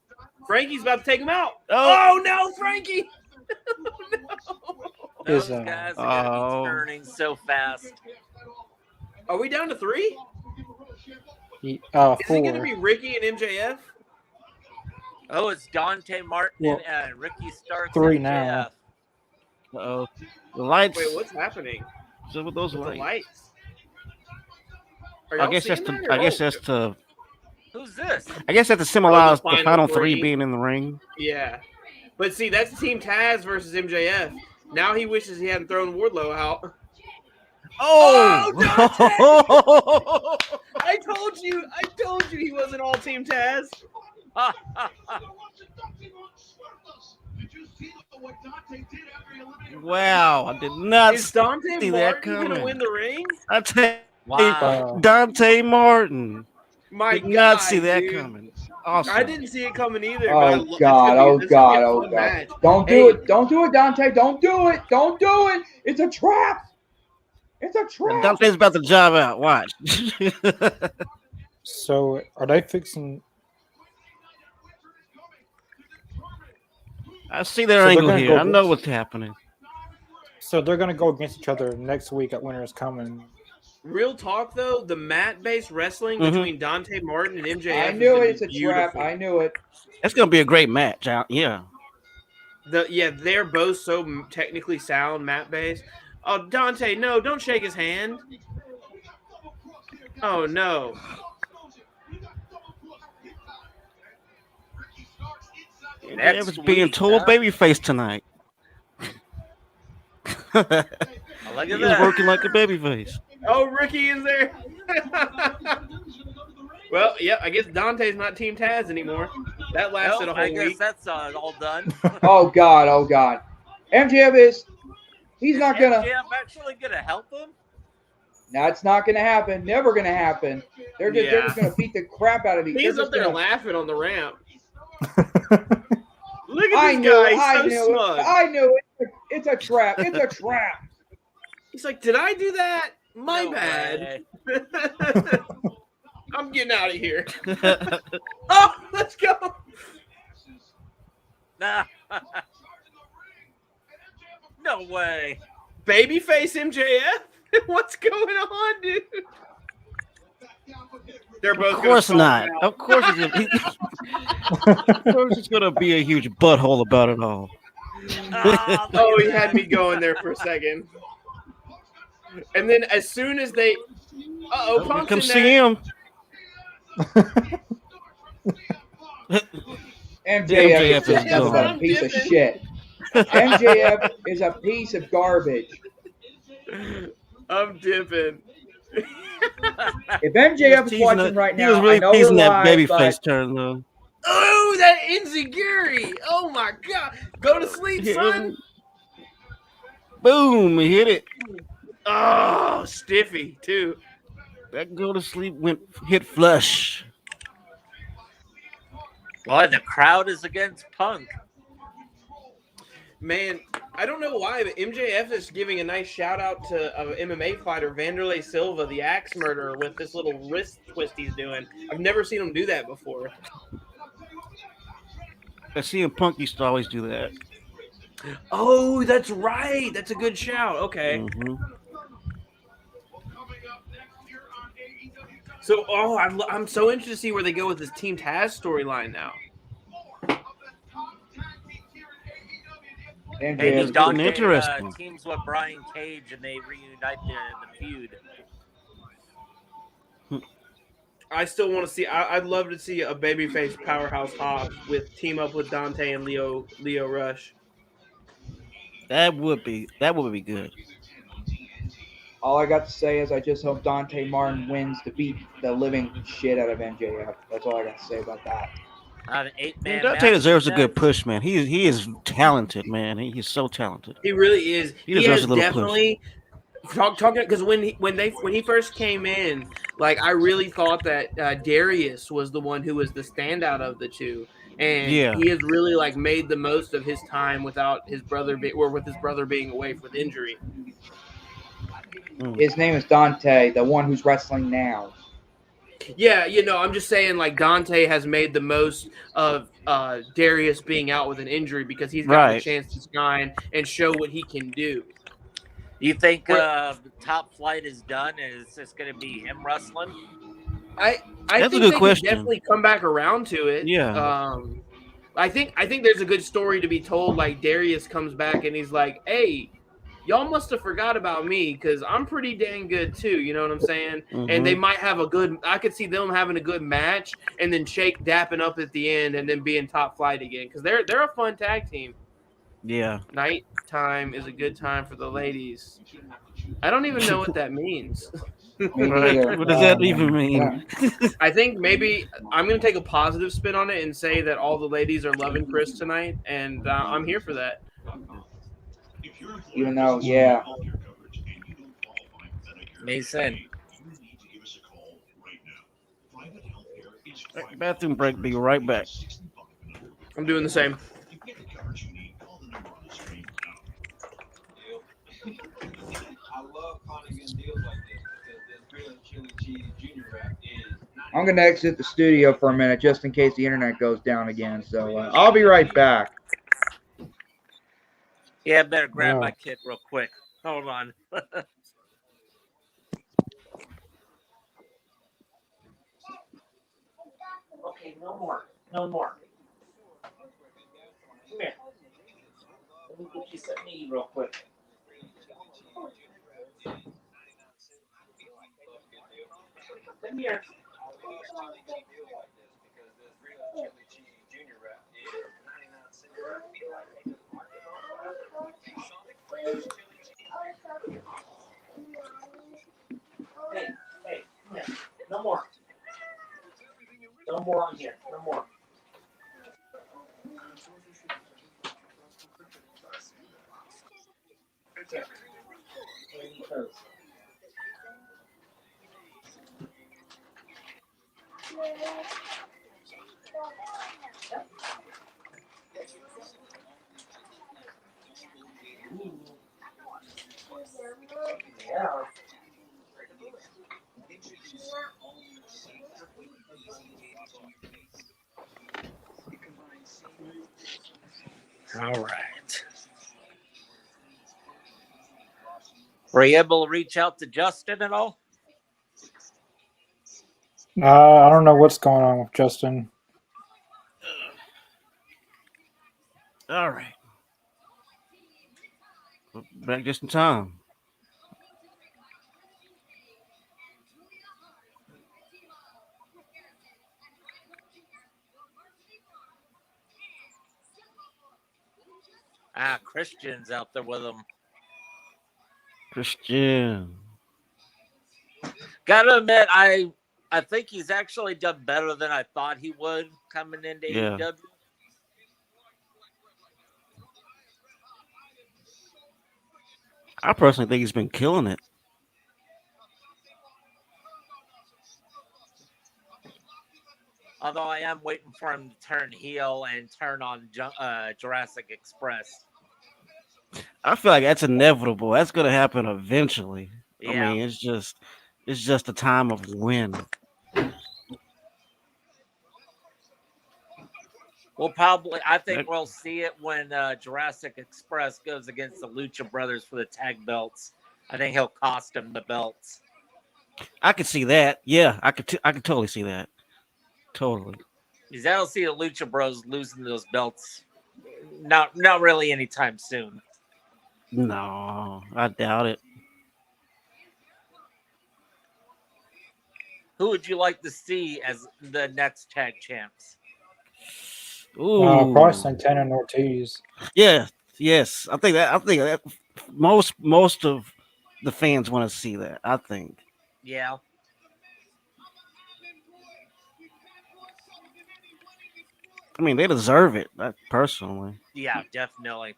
Frankie's about to take him out. Oh. Oh no, Frankie! Those Is, guys are going to oh. be turning so fast. Are we down to 3? Is it 4. going to be Ricky and MJF? Oh, it's Dante Martin Well, and Ricky Starks. 3 MJF. now. Uh-oh. The lights. Wait, what's happening? What's up with those With the lights? lights. Are I y'all guess that's seeing to. that, or I guess what? that's to. Who's this? I guess that's to symbolize the final final 3 three. being in the ring. Yeah. But see, that's Team Taz versus MJF. Now he wishes he hadn't thrown Wardlow out. Oh! I told you he wasn't all Team Taz. Wow! I did not Is Dante see that Martin going to coming. win the ring? I tell Wow. Dante Martin. My Did God, not see that dude. coming. Awesome. I didn't see it coming either. Oh God! Oh God! Oh God! Match. Don't do it! Don't do it, Dante! Don't do it! Don't do it! It's a trap! It's a trap! Dante's about to job out. Watch. So are they fixing? I see their So they're angle gonna here. go I know against- what's happening. So they're gonna go against each other next week at Winter is Coming. Real talk though, the mat-based wrestling between Dante Martin and MJF. I knew is it. It's a trap. I knew it. It's gonna be a great match. Yeah. They're both so technically sound mat-based. Oh, Dante, no, don't shake his hand. Oh no. It was being told babyface tonight. Look at He was that. working like a babyface. Oh, Ricky is there. Well, yeah, I guess Dante's not Team Taz anymore. That lasted a I whole guess week. that's all done. Oh God! Oh God! MJF is. He's not gonna. MJF actually gonna help him? That's not gonna happen. Never gonna happen. They're just gonna beat the crap out of each other. He's up there laughing on the ramp. Look I at knew this it. guy. I He's knew so smug. it. I knew it. It's a trap. It's a trap. He's like, did I do that? My No bad. way. I'm getting out of here. Oh, let's go. Nah. No way. Babyface MJF? What's going on, dude? They're both Of course gonna not. fall out. Of course it's gonna be a huge butthole about it all. Oh, he had me going there for a second. And then as soon as they Punk's Come in see there. him. MJF is just is nothing but a gone. piece of shit. MJF is a piece of garbage. I'm dipping. If MJF is Teasing watching that- right he was now, really I know teasing we're that live, babyface but turn though. Oh, that enziguri. Oh my god. Go to sleep, son. Boom! He hit it. Oh, stiffy too. That go to sleep hit flush. Boy, the crowd is against Punk. Man, I don't know why, but MJF is giving a nice shout out to MMA fighter Vanderlei Silva, the axe murderer, with this little wrist twist he's doing. I've never seen him do that before. I see him Punk used to always do that. Oh, that's right. That's a good shout. Okay. Mhm. So, I'm so interested to see where they go with this Team Taz storyline now. And MJF just Dante interesting. teams with Brian Cage and they reunite the feud. I still want to see. I'd love to see a babyface powerhouse Hobbs with team up with Dante and Leo Rush. That would be good. All I got to say is I just hope Dante Martin wins to beat the living shit out of MJF. That's all I got to say about that. An 8-man Dante match, deserves a he good says. push, man. He is talented, man. He is so talented. He really is. He He deserves has a little definitely talking because when he first came in, like I really thought that Darius was the one who was the standout of the two, and Yeah. he has really like made the most of his time without his brother with his brother being away with injury. His name is Dante, the one who's wrestling now. Yeah, I'm just saying like Dante has made the most of Darius being out with an injury because he's got the Right. chance to shine and show what he can do. You think the top flight is done and it's just going to be him wrestling? I That's a think good they question. could definitely come back around to it. Yeah. I think there's a good story to be told. Like Darius comes back and he's like, "Hey, y'all must have forgot about me because I'm pretty dang good too." You know what I'm saying? And they might have I could see them having a good match and then Shake dapping up at the end and then being top flight again because they're a fun tag team. Yeah. Nighttime is a good time for the ladies. I don't even know what that means. Me Right. neither. What does that even mean? I think maybe I'm going to take a positive spin on it and say that all the ladies are loving Chris tonight, and I'm here for that. Even though, yeah. Mason. Bathroom break. Be right back. I'm doing the same. I'm going to exit the studio for a minute just in case the internet goes down again. So I'll be right back. Yeah, I better grab Wow. my kid real quick. Hold on. Okay, no more. No more. Come here. Let me get you something to eat real quick. Come here. Hey, come here. No more. No more on here. No more. Here. Eat those. Yeah. All right. Were you able to reach out to Justin at all? I don't know what's going on with Justin. All right. Back just in time. Christian's out there with him. Christian. Gotta admit, I think he's actually done better than I thought he would coming into Yeah. AEW. I personally think he's been killing it. Although I am waiting for him to turn heel and turn on Jurassic Express. I feel like that's inevitable. That's gonna happen eventually. Yeah. I mean, it's just a time of when. I think we'll see it when Jurassic Express goes against the Lucha Brothers for the tag belts. I think he'll cost him the belts. I could see that. Yeah, I could totally see that. Totally. Because I don't see the Lucha Bros losing those belts. Not really anytime soon. No, I doubt it. Who would you like to see as the next tag champs? Ooh. Probably Santana and Ortiz. Yeah. Yes. I think that most of the fans want to see that. I think. Yeah. I mean, they deserve it. Personally. Yeah, definitely.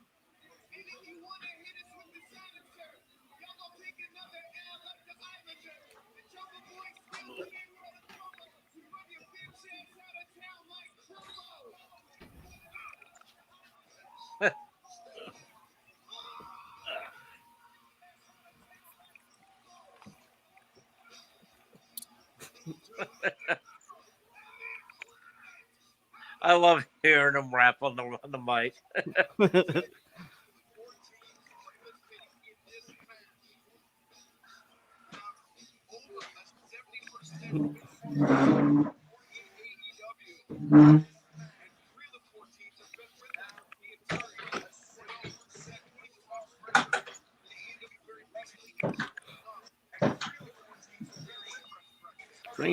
I love hearing him rap on the mic.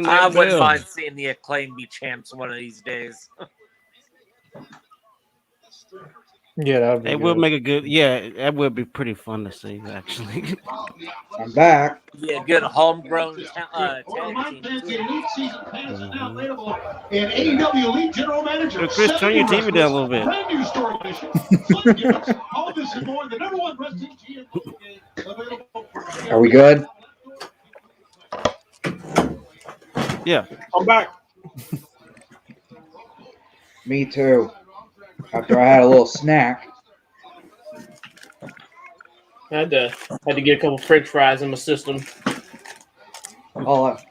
I wouldn't mind seeing the Acclaim be champs one of these days. Yeah, that would be It would make a good. Yeah, that would be pretty fun to see. Actually. I'm back. Yeah, good homegrown tag team. Elite season pass is now available in AEW Elite General Manager. Chris, turn your TV down a little bit. Brand new store edition. Fun gifts. All this and more. The number one wrestling GM game available. Are we good? Yeah. I'm back. Me too. After I had a little snack. I had to get a couple French fries in my system.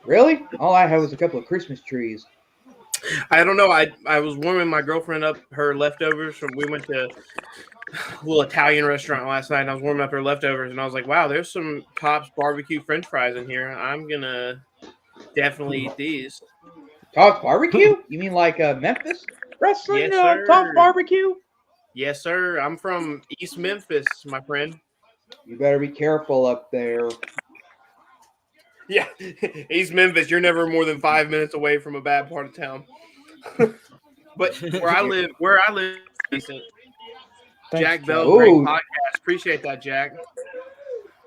Really? All I had was a couple of Christmas trees. I don't know. I was warming my girlfriend up her leftovers from. We went to a little Italian restaurant last night, and I was warming up her leftovers, and I was like, "Wow, there's some Tops barbecue French fries in here. I'm gonna definitely eat these." Tops Barbecue? You mean like Memphis Wrestling? Yes, sir. Tops Barbecue? Yes, sir. I'm from East Memphis, my friend. You better be careful up there. Yeah, East Memphis. You're never more than 5 minutes away from a bad part of town. But where I live, decent. Thanks, Jack Bell, Ooh. great podcast. Appreciate that, Jack.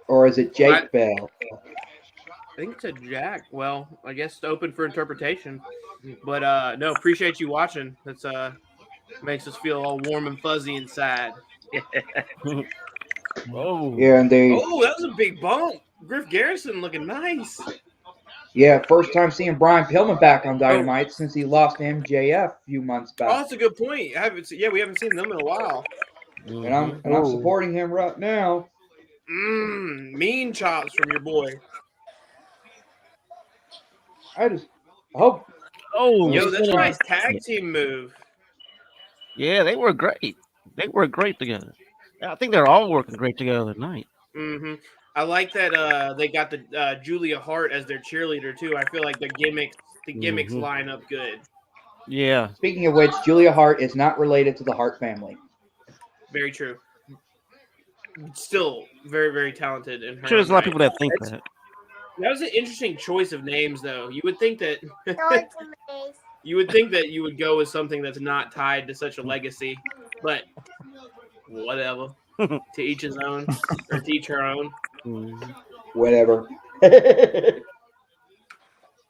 Or is it Jake Bell? I think it's a Jack. Well, I guess it's open for interpretation. But no, appreciate you watching. That's makes us feel all warm and fuzzy inside. Oh, Yeah, indeed. Oh, that was a big bump. Griff Garrison looking nice. Yeah, first time seeing Brian Pillman back on Dynamite since he lost to MJF a few months Oh, back. that's a good point. We haven't seen them in a while. And I'm supporting him right now. Mean chops from your boy. I hope. Oh, Yo, that's a nice tag team move. yeah, they were great. They worked great together. I think they're all working great together tonight. Mm-hmm. I like that they got the Julia Hart as their cheerleader too. I feel like the gimmicks line up good. Yeah. Speaking of which, Julia Hart is not related to the Hart family. Very true. Still very, very talented. In her Sure, there's a lot of own people right. that think that. That was an interesting choice of names, though. You would think that you would go with something that's not tied to such a legacy, but whatever. To each his own, or to each her own. Whatever.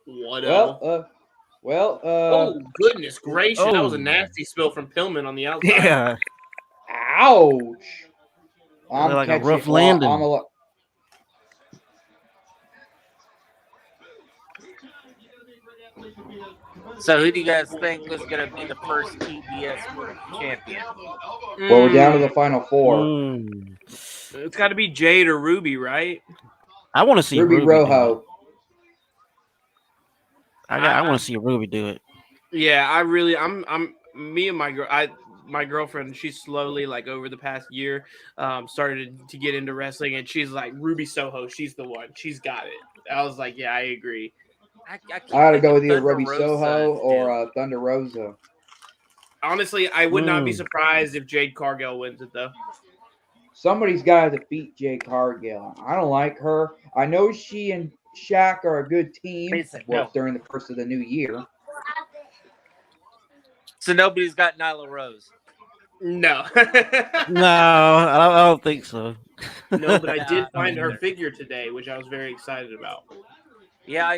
Whatever. Oh goodness gracious! That was a nasty spill from Pillman on the outside. Yeah. Ouch! I'm like a catching rough landing. So who do you guys think is going to be the first TBS champion? Well, we're down to the final four. It's got to be Jade or Ruby, right? I want to see Ruby Rojo. I want to see Ruby do it. Yeah, I'm me and my girlfriend, she's slowly, like over the past year, started to get into wrestling, and she's like, Ruby Soho, she's the one. She's got it. I was like, yeah, I agree. I had to go with either Ruby Soho or Thunder Rosa. Honestly, I would not be surprised if Jade Cargill wins it, though. Somebody's got to defeat Jade Cargill. I don't like her. I know she and Shaq are a good team. During the first of the new year. So nobody's got Nyla Rose. No. No, I don't think so. No, but I did find her figure today, which I was very excited about. Yeah,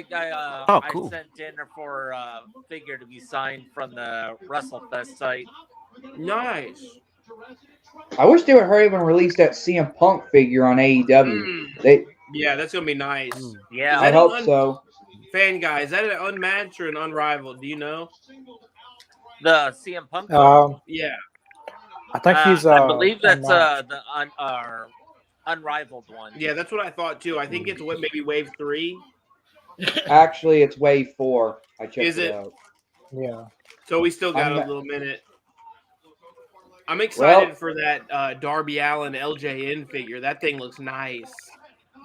cool. I sent dinner for a figure to be signed from the WrestleFest site. Nice. I wish they would hurry up and release that CM Punk figure on AEW. Yeah, that's gonna be nice. Yeah, I hope so. Fan guy, is that an unmatched or an unrivaled? Do you know? The CM Punk. Yeah. I think he's. I believe that's the unrivaled one. Yeah, that's what I thought too. I think it's maybe wave 3. Actually, it's wave 4. I checked it out. Yeah. So we still got a little minute. I'm excited for that Darby Allin LJN figure. That thing looks nice.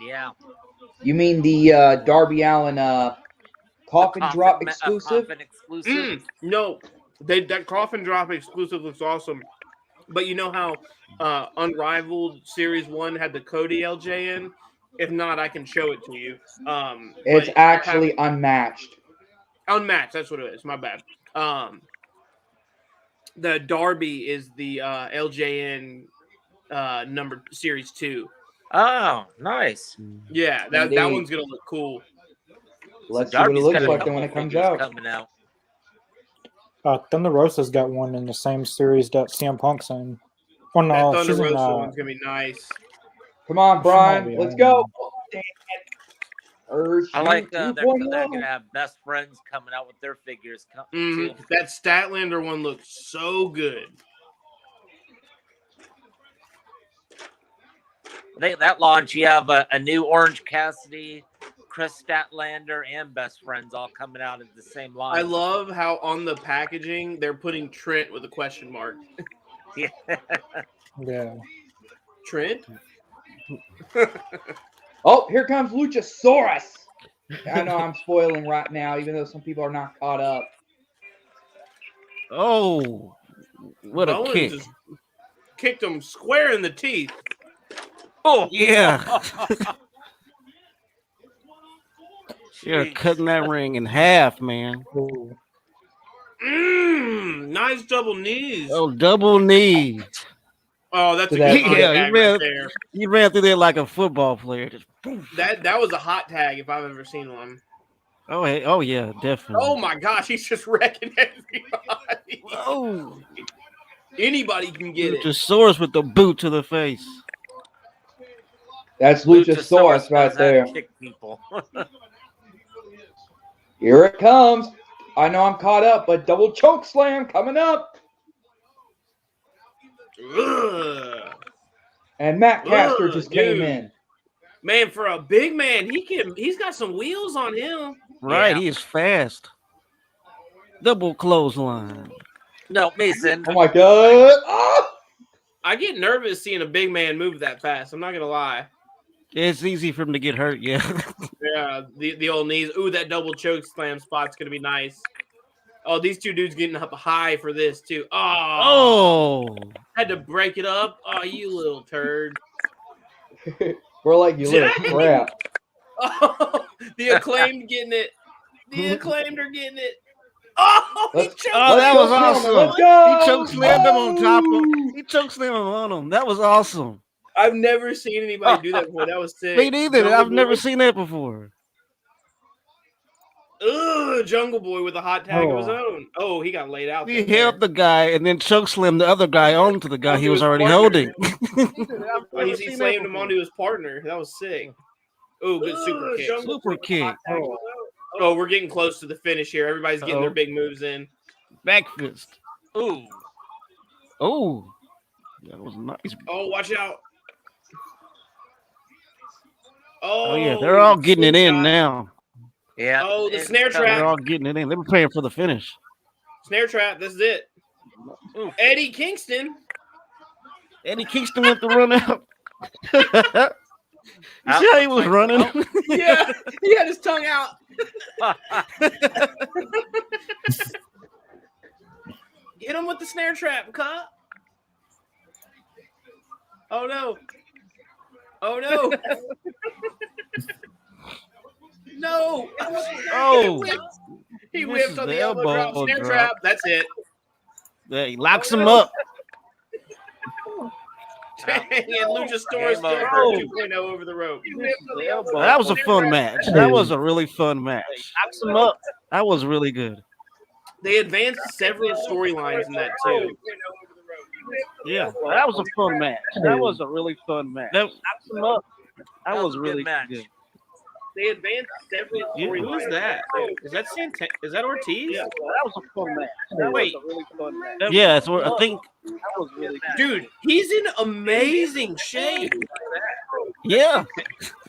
Yeah. You mean the Darby Allin coffin drop exclusive? Coffin exclusive? No, that coffin drop exclusive looks awesome. But you know how Unrivaled Series 1 had the Cody LJN? If not, I can show it to you. It's actually unmatched. Unmatched, that's what it is. My bad. The Darby is the LJN number Series 2. Oh, nice. Yeah, that one's going to look cool. Let's see what it looks like when it comes out. Thunder Rosa's got one in the same series that CM Punk's in. Oh, no, that she's Thunder in, Rosa one's going to be nice. Come on, Brian. Let's go. I like they're 2.0. going to have best friends coming out with their figures too. That Statlander one looks so good. That launch, you have a new Orange Cassidy, Chris Statlander, and best friends all coming out at the same line. I love how on the packaging they're putting Trent with a question mark. Yeah. Yeah. Trent? Oh, here comes Luchasaurus. I know I'm spoiling right now, even though some people are not caught up. Oh, what a Bowens kick! just kicked him square in the teeth. Oh Yeah, you're cutting that ring in half, man. Ooh. Nice double knees. Oh, double knee. Oh, that's a Yeah, good hot yeah, tag right there. You ran through there like a football player. Just poof. That was a hot tag if I've ever seen one. Oh, hey, oh yeah, definitely. Oh my gosh, he's just wrecking everybody. Oh, Anybody can get it. Luchasaurus with the boot to the face. That's Luchasaurus right knows how to there. Kick people. Here it comes. I know I'm caught up, but double choke slam coming up. Ugh. And Matt Caster just came dude. in. Man, for a big man, he's got some wheels on him. Right, Yeah. he is fast. Double clothesline. No, Mason. Oh my god. Oh! I get nervous seeing a big man move that fast. I'm not gonna lie. It's easy for him to get hurt. Yeah. Yeah, the old knees. Ooh, that double choke slam spot's gonna be nice. Oh, these two dudes getting up high for this too. Oh, had to break it up. Oh, you little turd. We're like, you little crap. Oh, the acclaimed getting it. The acclaimed are getting it. Oh, he Let's- choked Oh, that Let's was go, awesome. Let's go. He choke slammed him on top of. He choke slammed him on him. That was awesome. I've never seen anybody do that before. That was sick. Me neither. Jungle I've never Boy. seen that before. Ugh, Jungle Boy with a hot tag of his Oh. own. Oh, he got laid out. He there. held the guy and then choke slammed the other guy onto the guy Onto he was his already partner. holding. Oh, he slammed him onto his partner. That was sick. Oh, good super kick. Super kick. Oh, we're getting close to the finish here. Everybody's getting their big moves in. Back fist. Ooh. Oh, that was nice. Oh, watch out. Oh yeah, they're all getting it in shot. now. Yeah. Oh, the snare They're trap. all getting it in. They were praying for the finish. Snare trap. This is it. Ooh. Eddie Kingston. Eddie Kingston went to run out. You see how he was running? Yeah, he had his tongue out. Hit him with the snare trap, cut. Oh no. Oh no. No. Oh, He This whipped is on the the elbow drop. elbow Snare drop. trap. That's it. yeah, he locks him up. Dang, and Luchasaurus Game over. 2.0 over the rope. That was a fun match. That was a really fun match. Locks him up. That was really good. They advanced several storylines in that too. Yeah, that was a fun match. That was a really fun match. That was really match. good. They advanced several storylines. Who is that? Is that Is that Ortiz? Yeah, that was a fun match. That Wait. was a really fun match. Yeah, it's what I think. That was really good. Dude, he's in amazing shape. Yeah.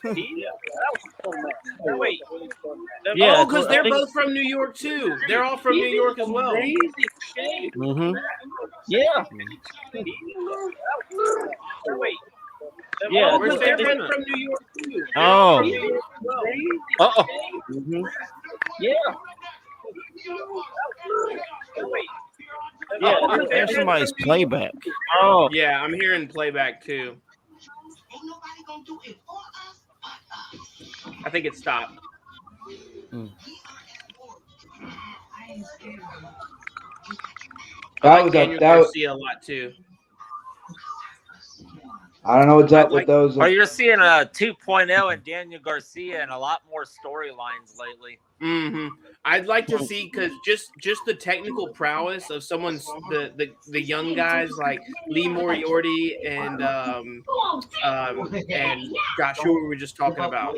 Wait. Yeah, Oh, because I they're think- both from New York too. They're all from New York as well. Mm-hmm. Yeah. Yeah. Oh, because they're both from New York too. Oh. Uh-oh. Mm-hmm. Yeah. Yeah. There's somebody's playback. Oh. Yeah, I'm hearing playback too. I think it stopped. I like Daniel Garcia a lot too. I don't know what's up with those. Or you're seeing a 2.0 and Daniel Garcia and a lot more storylines lately. Mm-hmm. I'd like to see because just the technical prowess of someone's the young guys like Lee Moriarty and gosh, who we were just talking about.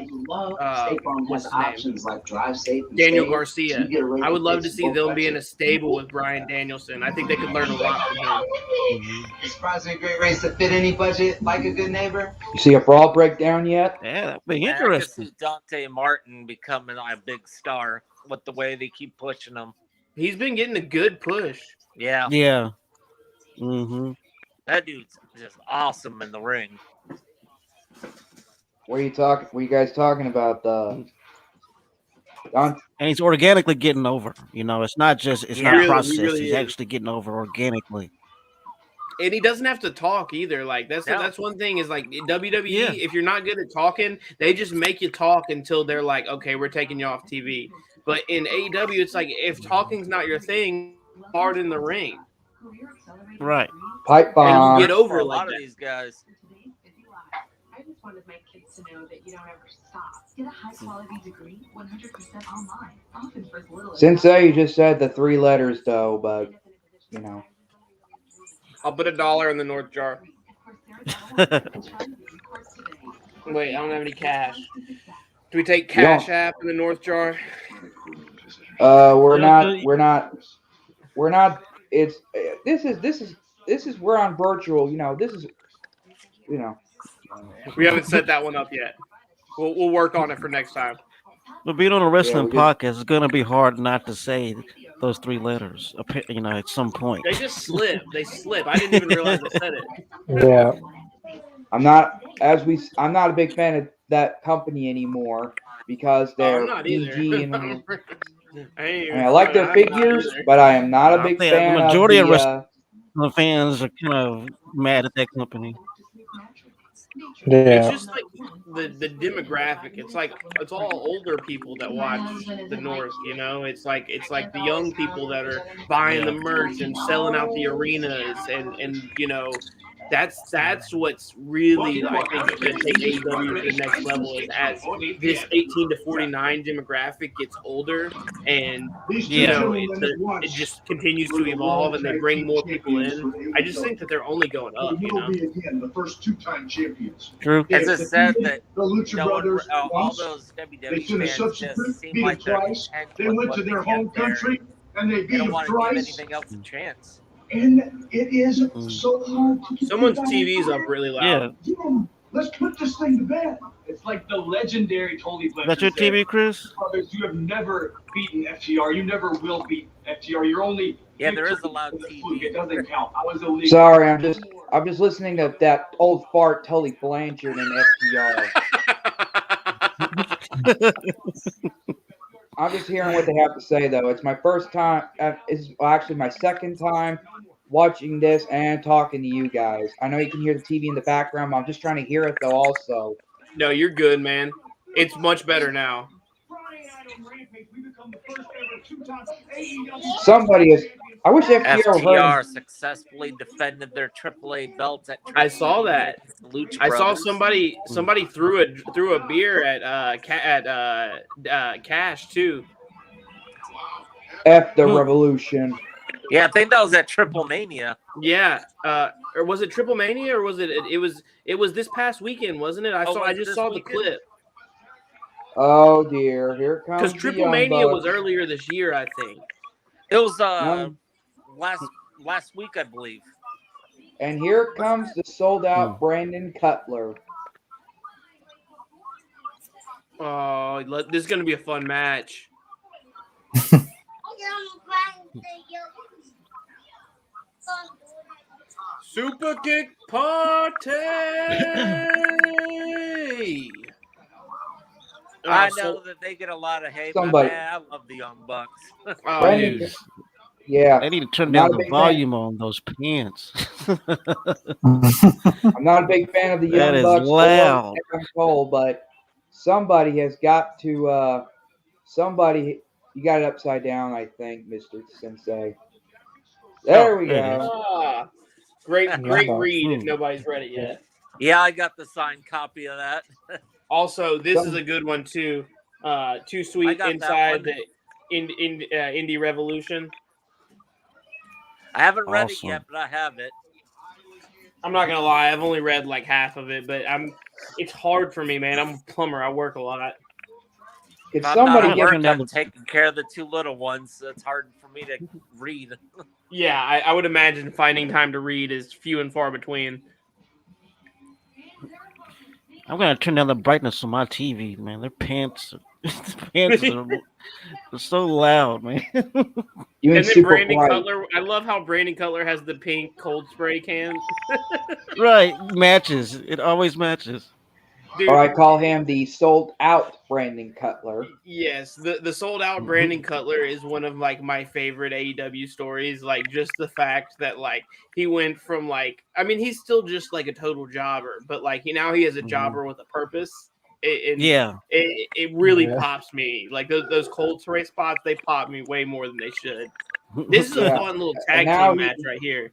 What's his name? Daniel Garcia. I would love to see them be in a stable with Bryan Danielson. I think they could learn a lot from him. Surprisingly great race to fit any budget like a good neighbor. You see a brawl breakdown yet? Yeah, that'd be I could interesting. see Dante Martin becoming a big star with the way they keep pushing him. He's been getting a good push. Yeah. Yeah. Mm-hmm. That dude's just awesome in the ring. What are you guys talking about? And he's organically getting over. You know, it's not processed. Really he's is. actually getting over organically. And he doesn't have to talk either. Like that's one thing is like WWE. If you're not good at talking, they just make you talk until they're like, okay, we're taking you off TV. But in AEW, it's like if talking's not your thing, hard in the ring. Right. Pipe bomb. And you get over a like lot of that. these guys. I just wanted my kids to know that you don't ever stop. Get a high quality degree, 100% online, often for as little as Sensei, you just said the 3 letters though, but you know. I'll put $1 in the North jar. Wait, I don't have any cash. Do we take Cash App in the North jar? We're not. It's this is we're on virtual. You know, this is, you know. We haven't set that one up yet. We'll work on it for next time. But being on a wrestling podcast, it's going to be hard not to say those 3 letters, you know, at some point. They just slip. They slip. I didn't even realize I said it. Yeah. I'm not a big fan of that company anymore because they're PG and I like their figures, but I am not a big fan the majority of the fans are kind of mad at that company. It's just like the demographic. It's like it's all older people that watch the North. You know, it's like the young people that are buying the merch and selling out the arenas, and you know, that's what's really I think going to take AEW to the next level is as this 18 to 49 demographic gets older and you know it just continues to evolve and they bring more people in. I just think that they're only going up. You know, the first 2-time champions. True. It's just sad that the Lucha Brothers all those WWE finished fans just seem like they're twice. content They with went what to their they get home there. country and they They beat don't them want to give thrice. anything else a chance. And it is so hard to keep someone's that TV's up really loud. Yeah. Let's put this thing to bed. It's like the legendary Tully Blanchard. That's your TV, Chris? Brothers, you have never beaten FTR. You never will beat FTR. You're only there is a loud TV. It doesn't count. I was illegal. Sorry, I'm just listening to that old fart Tully Blanchard and FTR. I'm just hearing what they have to say, though. It's my first time. It's actually my second time watching this and talking to you guys. I know you can hear the TV in the background, but I'm just trying to hear it, though, also. No, you're good, man. It's much better now. Somebody is. I wish FTR FTR heard. successfully defended their AAA belts at I saw that. Lucha I saw Brothers. somebody threw a beer at Cash too. F the revolution. Yeah, I think that was at Triple Mania. Yeah, or was it Triple Mania or was it? It was this past weekend, wasn't it? I just saw the clip. Oh dear, here comes Because the Triple Young Mania Bucks. was earlier this year, I think. It was last week, I believe. And here comes the sold out Brandon Cutler. Oh, this is gonna be a fun match. Super kick party. I know that they get a lot of hate, Somebody- but man, I love the Young Bucks. Brandon, Dude, yeah, they need to turn Not down a the big volume on those pants. I'm not a big fan of the That Young is Bucks or loud. Adam Cole, but somebody has got to. Somebody, you got it upside down, I think, Mr. Sensei. There we there it go. Great Yeah. read if nobody's read it yet. Yeah, I got the signed copy of that. Also, this is a good one too. Too Sweet got that Inside one. the Indie Revolution. I haven't read it Awesome. yet, but I have it. I'm not gonna lie, I've only read like half of it, but it's hard for me, man. I'm a plumber. I work a lot. Could If I'm somebody not get at work, turn down I'm taking care of the two little ones, so it's hard for me to read. Yeah, I would imagine finding time to read is few and far between. I'm gonna turn down the brightness on my TV, man. Their pants, pants are so loud, man. you And ain't then super Brandon bright? Cutler, I love how Brandon Cutler has the pink cold spray can. Right, matches. It always matches. Dude, Or I call him the sold out Brandon Cutler. yes, the sold out Brandon Cutler is one of like my favorite AEW stories. Like just the fact that like he went from like, I mean, he's still just like a total jobber, but like he has a jobber with a purpose. Yeah, It really Yeah. pops me. Like those cold spray spots, they pop me way more than they should. This is a Yeah. fun little And tag now team he- match right here.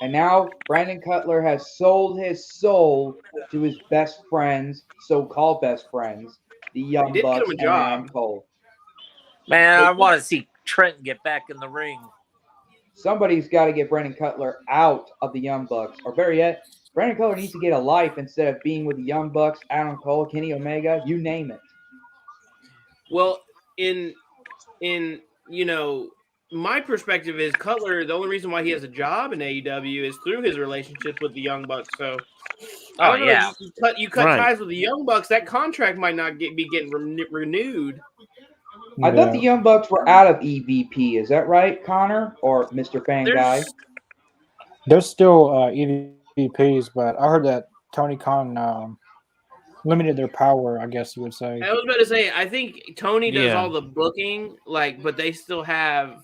And now Brandon Cutler has sold his soul to his best friends, so-called best friends, the Young did get Bucks him a and job. Adam Cole. Man, I want to see Trent get back in the ring. Somebody's got to get Brandon Cutler out of the Young Bucks, or better yet, Brandon Cutler needs to get a life instead of being with the Young Bucks, Adam Cole, Kenny Omega, you name it. Well, in my perspective is Cutler. The only reason why he has a job in AEW is through his relationship with the Young Bucks. So I don't know. yeah. You cut Right. ties with the Young Bucks. That contract might not be getting renewed. I thought the Young Bucks were out of EVP. Is that right, Connor or Mr. Fan Guy? They're still EVPs, but I heard that Tony Khan limited their power, I guess you would say. I was about to say, I think Tony does Yeah. all the booking, but they still have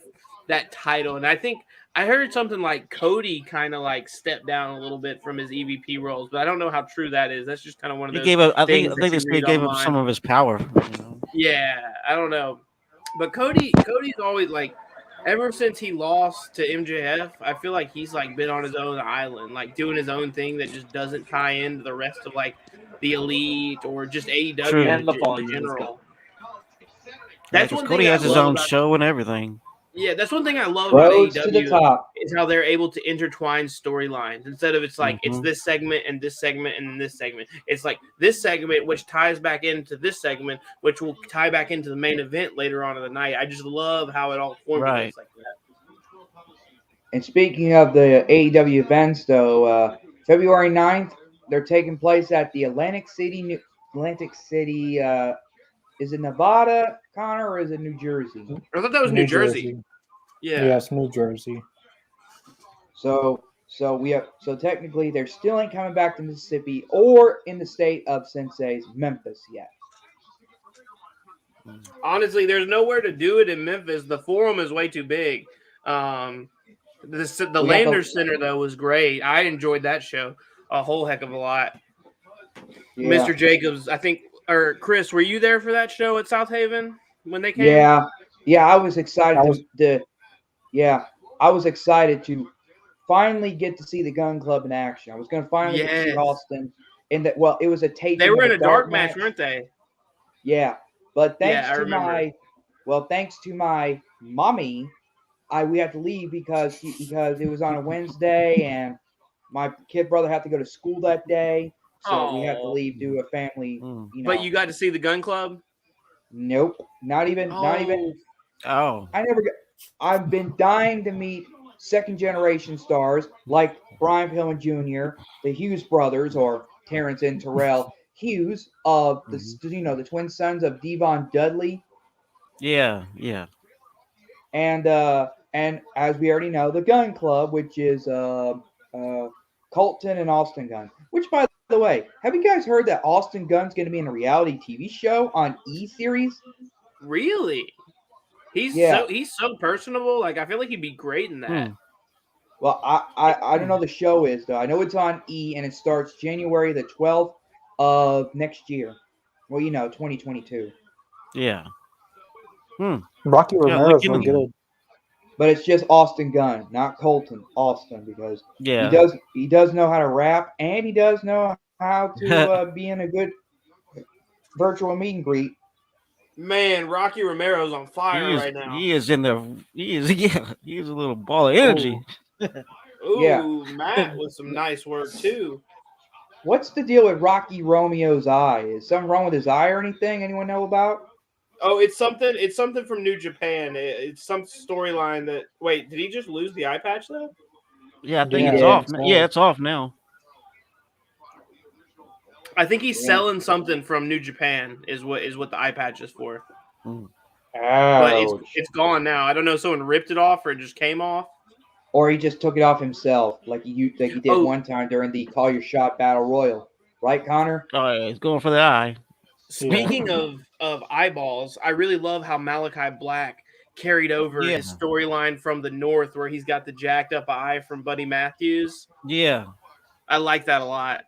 that title. And I think I heard something like Cody kind of like stepped down a little bit from his EVP roles, but I don't know how true that is. That's just kind of one of he those gave up. I things think that they you said he read gave up online. some of his power. Yeah, I don't know. But Cody's always like, ever since he lost to MJF, I feel like he's like been on his own island, like doing his own thing that just doesn't tie into the rest of like the Elite or just AEW True. And the in volume is general. That's That's one Cody thing has I his love own about show and everything. Yeah, that's one thing I love about Roads to the AEW top. is how they're able to intertwine storylines instead of it's like it's Mhm. this segment and this segment and this segment. It's like this segment which ties back into this segment, which will tie back into the main event later on in the night. I just love how it all formulates like that. And speaking of the AEW events, though, February 9th, they're taking place at the Atlantic City. Is it Nevada, Connor, or is it New Jersey? I thought that was New Jersey. Yeah. Yes, New Jersey. So technically they're still ain't coming back to Mississippi or in the state of Sensei's Memphis yet. Honestly, there's nowhere to do it in Memphis. The Forum is way too big. The Landers Center though was great. I enjoyed that show a whole heck of a lot. Yeah. Mr. Jacobs, I think, or Chris, were you there for that show at South Haven when they came? Yeah, I was excited I was excited to finally get to see the Gun Club in action. I was going to finally get to see Austin. And that, well, it was a taping. They were in a dark match, weren't they? Yeah, but thanks to my mommy, we had to leave because it was on a Wednesday and my kid brother had to go to school that day, so we had to leave due to a family. But you got to see the Gun Club? Nope, not even. Oh, I've been dying to meet second generation stars like Brian Pillman Jr., the Hughes brothers, or Terrence and Terrell Hughes of the twin sons of Devon Dudley. Yeah. And as we already know, the Gun Club, which is Colton and Austin Gunn. Which, by the way, have you guys heard that Austin Gunn's going to be in a reality TV show on E-Series? Really? He's so personable. Like I feel like he'd be great in that. Well, I don't know the show is though. I know it's on E and it starts January the 12th of next year. Well, 2022. Yeah. Rocky Ramirez will get it. But it's just Austin Gunn, not Colton. Austin, because Yeah. he does know how to rap and he does know how to be in a good virtual meet and greet. Man, Rocky Romero's on fire He is, right now. he is in the. He is. Yeah, he is a little ball of energy. Ooh, Yeah. Matt with some nice work too. What's the deal with Rocky Romeo's eye? Is something wrong with his eye or anything? Anyone know about? Oh, it's something. It's something from New Japan. It's some storyline that. Wait, did he just lose the eye patch though? Yeah, I think Yeah, it's did. off. Yeah, it's off now. I think he's Yeah. selling something from New Japan. Is what the eye patch is for. Mm. But Ouch. it's gone now. I don't know. Someone ripped it off or it just came off. Or he just took it off himself, like he did Oh. one time during the Call Your Shot Battle Royal. Right, Connor? Oh, yeah, he's going for the eye. Speaking of eyeballs, I really love how Malachi Black carried over Yeah. his storyline from the North, where he's got the jacked up eye from Buddy Matthews. Yeah. I like that a lot.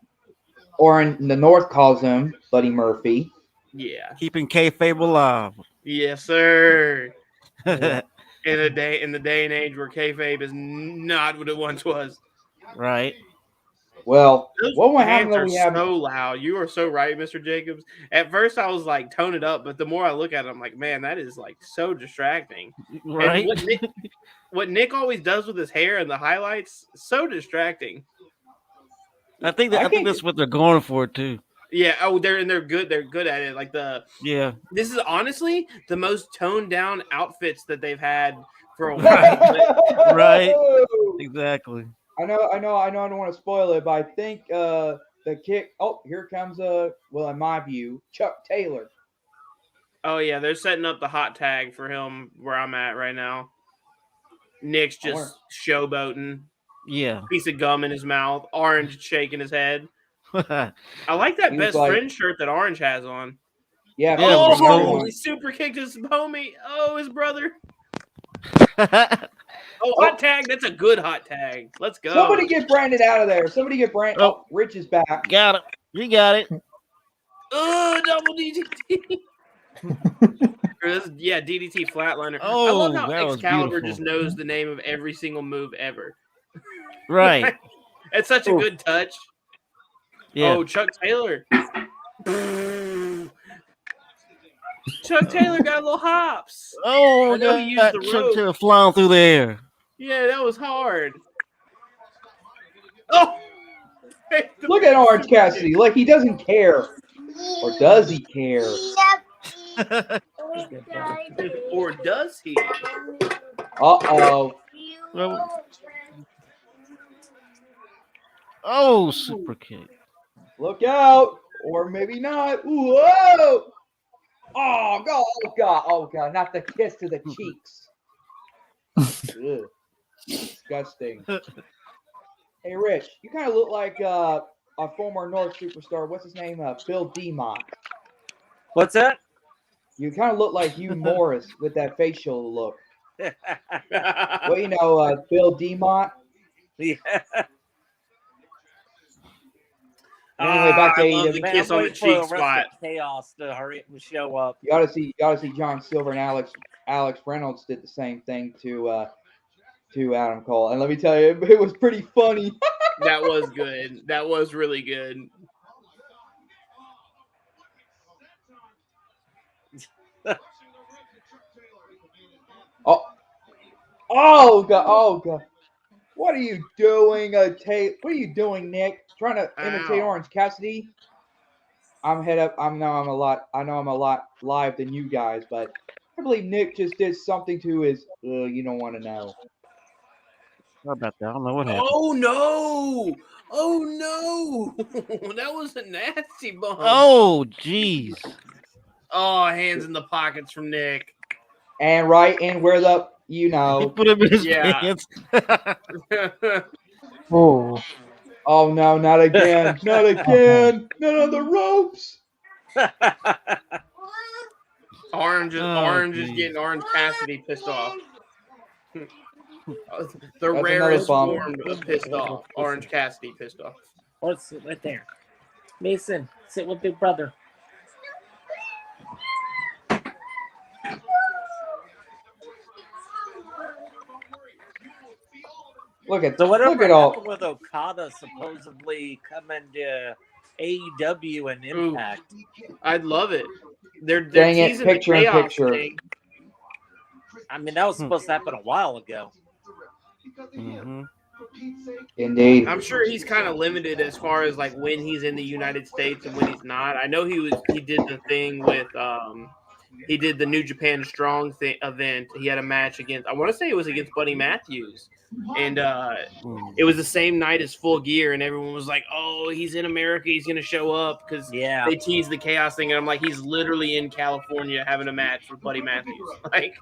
Or in the North calls him Buddy Murphy. Yeah. Keeping kayfabe alive. Yes, sir. Right. In the day and age where kayfabe is not what it once was. Well, Those what will happen pants that are we have? so loud. You are so right, Mr. Jacobs. At first, I was like, tone it up, but the more I look at it, I'm like, man, that is like so distracting. Right. And what Nick always does with his hair and the highlights, so distracting. I think that's what they're going for too. Yeah. Oh, they're good. They're good at it. Like this is honestly the most toned down outfits that they've had for a while. Right. Exactly. I know. I don't want to spoil it, but I think the kick. Oh, here comes well, in my view, Chuck Taylor. Oh yeah, they're setting up the hot tag for him where I'm at right now. Nick's just showboating. Yeah. Piece of gum in his mouth. Orange shaking his head. I like that best friend shirt that Orange has on. Yeah. Oh, he super kicked his homie. Oh, his brother. Oh, hot tag. That's a good hot tag. Let's go. Somebody get Brandon out of there. Somebody get Brandon. Oh, Rich is back. Got it. You got it. Oh, double DDT. Yeah, DDT flatliner. Oh, I love how that was Excalibur beautiful. just knows the name of every single move ever. Right. It's such a good touch. Yeah. Oh, Chuck Taylor. Chuck Taylor got a little hops. Oh, I know he used the Chuck rope. Taylor flying through the air. Yeah, that was hard. Oh! Look at Orange Cassidy. Like he doesn't care. Or does he care? Or does he? Uh-oh. Oh, super kick. Look out. Or maybe not. Whoa. Oh, God. Oh, God. Oh, God. Not the kiss to the cheeks. Ugh. Disgusting. Hey, Rich, you kind of look like a former North superstar. What's his name? Bill Dynamite. What's that? You kind of look like Hugh Morris with that facial look. Well, you know, Bill Dynamite. Yeah. Anyway, back to I love AEW. the kiss on the cheek spot. Chaos to hurry up and show up. You gotta see John Silver and Alex Reynolds did the same thing to Adam Cole, and let me tell you, it was pretty funny. That was good. That was really good. Oh God! What are you doing, What are you doing, Nick? Trying to imitate Orange Cassidy? I know I'm a lot live than you guys, but I believe Nick just did something to his. You don't want to know. How about that? I don't know what happened. Oh no! Oh no! That was a nasty bump. Oh, jeez. Oh, hands in the pockets from Nick. And right in where He put him in his pants. Oh. Oh no, not again. Not again. Not on the ropes. Orange is getting Orange Cassidy pissed off. The rarest form of pissed off. Orange Cassidy pissed off. Let's sit right there. Mason, sit with Big Brother. Look at happened with Okada supposedly coming to AEW and Impact. I'd love it. They're Dang it, teasing picture the in chaos picture. thing. I mean, that was supposed to happen a while ago. Mm-hmm. Indeed. I'm sure he's kind of limited as far as like when he's in the United States and when he's not. I know he did the thing with he did the New Japan Strong event. He had a match against, I want to say it was against Buddy Matthews, and it was the same night as Full Gear, and everyone was like, "Oh, he's in America. He's gonna show up," because they teased the chaos thing, and I'm like, he's literally in California having a match with Buddy Matthews. Like,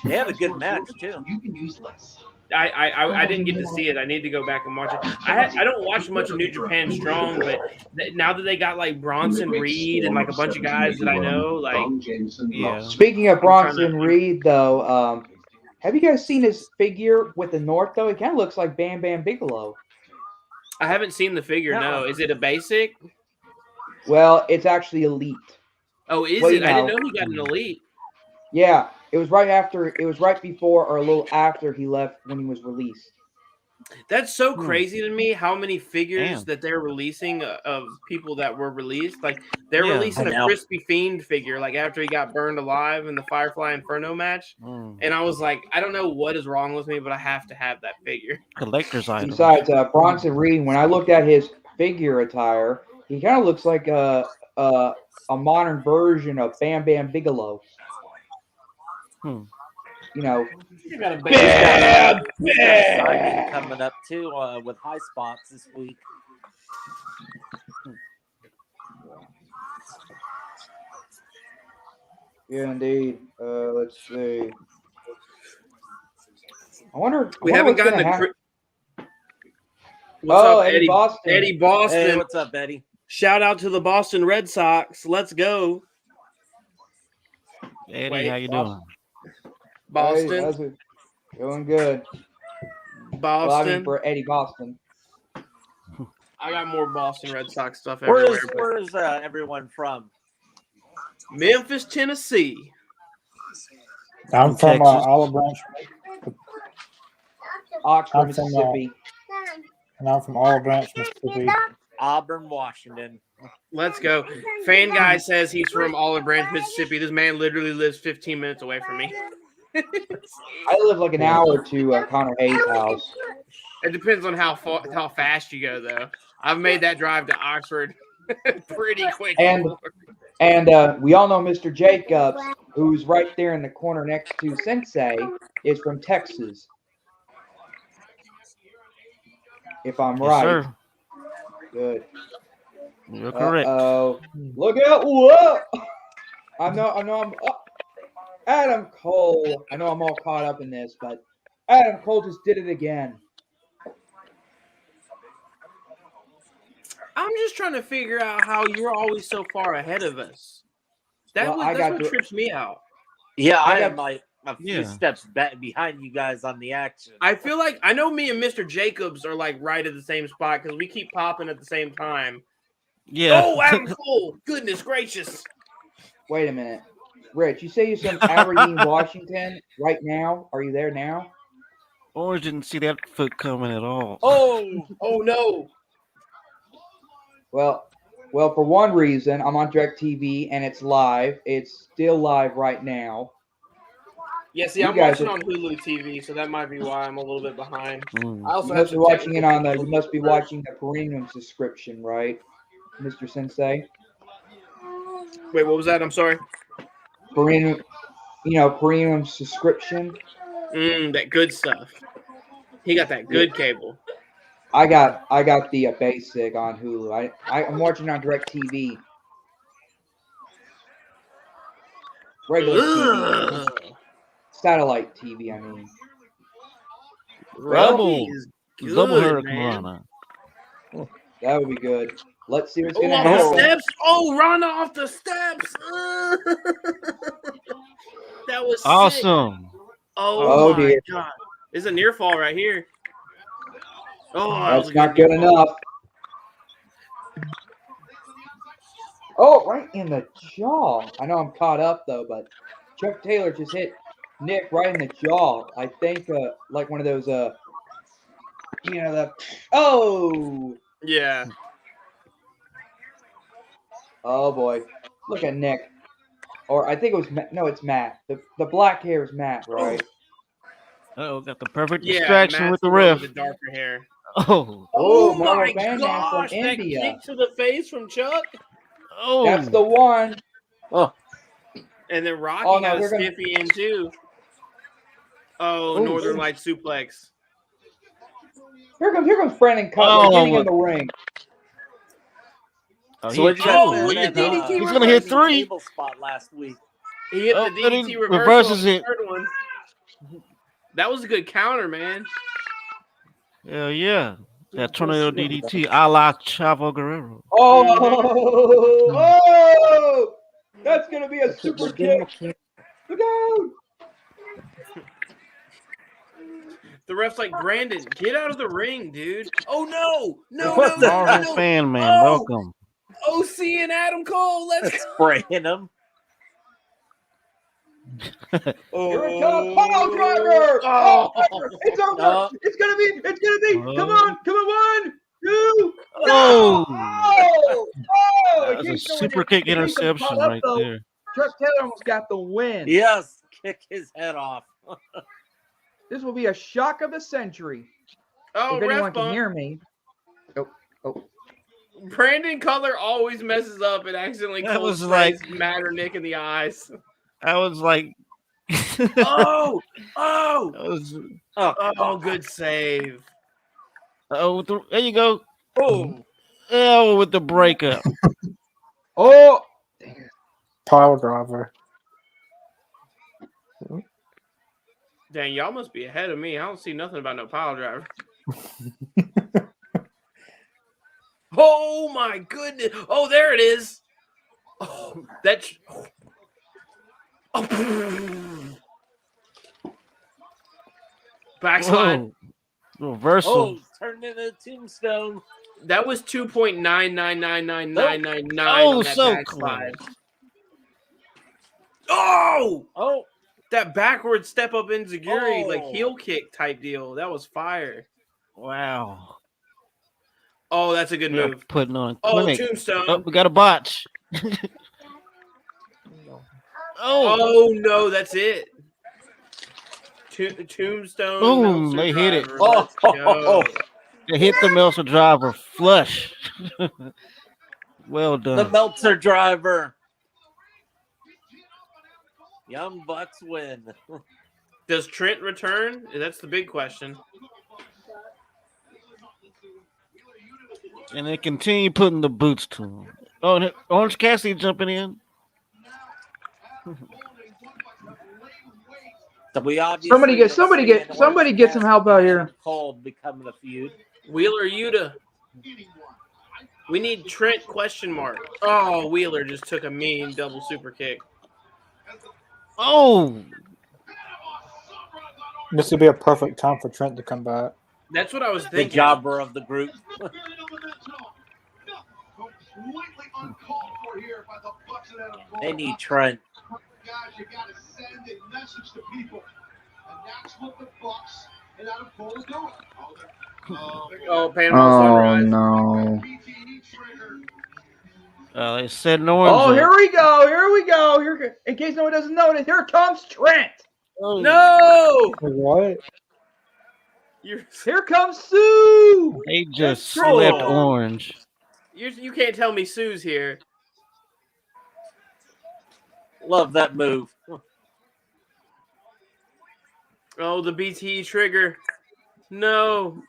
they had a good match too. I didn't get to see it. I need to go back and watch it. I don't watch much of New Japan Strong, but now that they got like Bronson Reed and like a bunch of guys that I know, like Speaking of Bronson Reed, though, have you guys seen his figure with the North? Though it kind of looks like Bam Bam Bigelow. I haven't seen the figure. No, is it a basic? Well, it's actually elite. Oh, is it? I didn't know he got an elite. Yeah, it was right after. It was right before or a little after he left when he was released. That's so crazy to me how many figures that they're releasing of people that were released. Like they're releasing a Crispy Fiend figure like after he got burned alive in the Firefly Inferno match. And I was like, I don't know what is wrong with me, but I have to have that figure. Collector's item. Besides, Bronson Reed, when I looked at his figure attire, he kind of looks like a modern version of Bam Bam Bigelow. You know, Bam, Bam coming up too with High Spots this week. Yeah, indeed. Let's see. I wonder. We haven't gotten the. What's up, Eddie Boston? Eddie Boston. Hey, what's up, Eddie? Shout out to the Boston Red Sox. Let's go. Eddie, how you doing? Boston. Hey, how's it? Going good. Boston. Well, I mean for Eddie Boston. I got more Boston Red Sox stuff Where everywhere. is everyone from? Memphis, Tennessee. I'm from Olive Branch. Oxford, Mississippi. And I'm from Olive Branch, Mississippi. Auburn, Washington. Let's go. Fan guy says he's from Olive Branch, Mississippi. This man literally lives 15 minutes away from me. I live like an hour to Connor Hayes' house. It depends on how fast you go, though. I've made that drive to Oxford pretty quick. And we all know Mr. Jacobs, who's right there in the corner next to Sensei, is from Texas. If I'm right. Sir. Good. You're correct. Oh, look out! Whoa! I know. I'm. Adam Cole. I know I'm all caught up in this, but Adam Cole just did it again. I'm just trying to figure out how you're always so far ahead of us. That's what trips me out. Yeah, I am like a few steps back behind you guys on the action. I feel like I know me and Mr. Jacobs are like right at the same spot because we keep popping at the same time. Yeah. Oh, Adam Cole! Goodness gracious! Wait a minute, Rich. You say you're from Aberdeen, Washington, right now? Are you there now? Orange didn't see that foot coming at all. Oh no! Well, for one reason, I'm on DirecTV and it's live. It's still live right now. Yeah, see, I'm watching on Hulu TV, so that might be why I'm a little bit behind. I also you must be watching it on you must be watching the premium subscription, right, Mr. Sensei? Wait, what was that? I'm sorry. Premium subscription. That good stuff. He got that good cable. I got the basic on Hulu. I'm watching on DirecTV. Regular TV. Satellite TV, I mean. Rebel. Double Good, Hurricane. That would be good. Let's see what's Oh, going to off happen. the steps. Oh, Rana off the steps. That was Awesome. Sick. Oh, my dear. God. It's a near fall right here. Oh, That's not good enough. Oh, right in the jaw. I know I'm caught up, though, but Chuck Taylor just hit Nick right in the jaw. I think like one of those, Yeah. Oh boy, look at Nick. Or I think it was no, it's Matt. The black hair is Matt, right? Oh, got the perfect Yeah, distraction Matt's with the the one ref. with the darker hair. Oh, Oh Marvel my Bandman from gosh! That India. kick to the face from Chuck. That's the oh, one. Oh, And then Rocky Oh, no, got a here comes- stiffy in too. Oh, Ooh. Northern Light suplex. Here comes Brandon Cutler getting in look. the ring. Oh, so he what hit you guys two. think look of at that, DDT He's gonna hit reversal. 3. table spot last week? He hit Oh, the but he DDT reversal reverses on the it. third one. That was a good counter, man. Hell yeah. That tornado DDT a la Chavo Guerrero. Oh, that's gonna be a super kick. Look out! The ref's like, Brandon, get out of the ring, dude. Oh no, What the- Marvel fan man, Oh. welcome. OC and Adam Cole, let's go. Spraying him. Here it comes, pile driver! Oh. It's over! No. It's gonna be! Come on! 1, 2! Oh, Oh! that was a super kick interception right there. Chuck Taylor almost got the win. Yes, kick his head off. This will be a shock of the century. Oh, If ref anyone can bump. hear me. Oh. Brandon Cutler always messes up and accidentally That cold was sprays like- Matt or Nick in the eyes. I was like, Oh, that was, oh, good save. there you go. Oh, Oh, with the breakup. Oh! Pile driver. Dang, y'all must be ahead of me. I don't see nothing about no pile driver. Oh my goodness! Oh, there it is. Oh, that's. Oh. Backslide. Whoa. Reversal. oh, turned into a tombstone. That was 2.9999999 Oh, on that so backslide. close. Oh, Oh, that backward step up enziguri, like Oh. heel kick type deal. That was fire. Wow. Oh, that's a good They're move. putting on a Oh, clinic. tombstone. Oh, we got a botch. Oh, Oh no, that's it. Tombstone. Boom, Meltzer they hit it. driver. Oh. Let's go. they hit the Meltzer driver flush. Well the done. Meltzer driver. Young Bucks win. Does Trent return? That's the big question. And they continue putting the boots to him. Oh, and Orange Cassidy jumping in. So we obviously Somebody get Orange some help out here. Cole becoming a feud. Wheeler Yuta. We need Trent question mark. Oh, Wheeler just took a mean double super kick. Oh, This would be a perfect time for Trent to come back. That's what I was The thinking. jobber of the group. Completely uncalled for here by the Bucks and Adam Cole. They need Trent. Guys, you gotta send a message to people. And that's what the Bucks and Adam Cole are doing. Oh, Panama Sunrise. no. they said an orange. Oh, here we go. Here, in case no one doesn't notice, here comes Trent. No! What? Here comes Sue. They just That's slept cool. orange. You can't tell me Sue's here. Love that move. Oh, the BT trigger. No.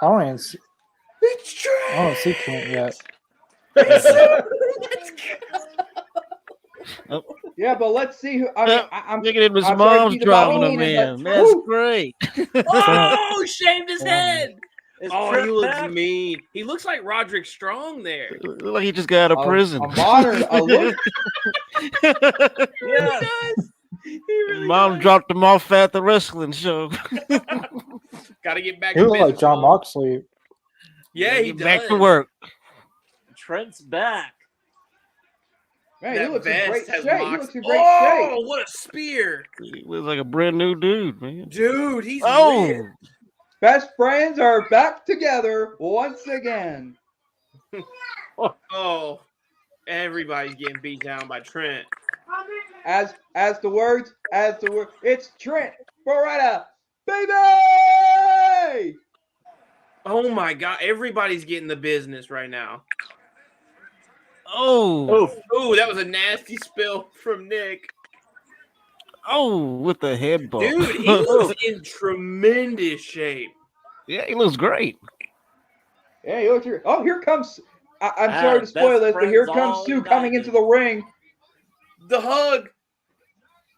I don't even see, It's Trent! I don't see Trent yet. Yeah, but let's see who. I mean, I'm Look at him, his I'm sorry to mom's be the driving Halloween him and in. the- That's Woo! great. Oh, shaved his head. Is Oh, Trent he looks back? mean. He looks like Roderick Strong there. Look like he just got out of prison. A modern, a look. Yes. He really Mom does. dropped him off at the wrestling show. Gotta get back He to looked like business, John Mom. Moxley. Yeah, he Get does. back to work. Trent's back. Man, he That looks in vest great has shape. He mox- looks in great Oh, shape. what a spear. He looks like a brand new dude, man. Dude, he's Oh, weird. Best friends are back together once again. Oh, everybody's getting beat down by Trent. As the words, it's Trent Beretta, baby! Oh my God, everybody's getting the business right now. Oh, Oh, that was a nasty spill from Nick. oh, with the head bump. Dude, he looks in tremendous shape. Yeah, he looks great. Yeah, he looks here. Oh, here comes. I'm sorry to spoil this, but here comes Sue coming into the ring. The hug.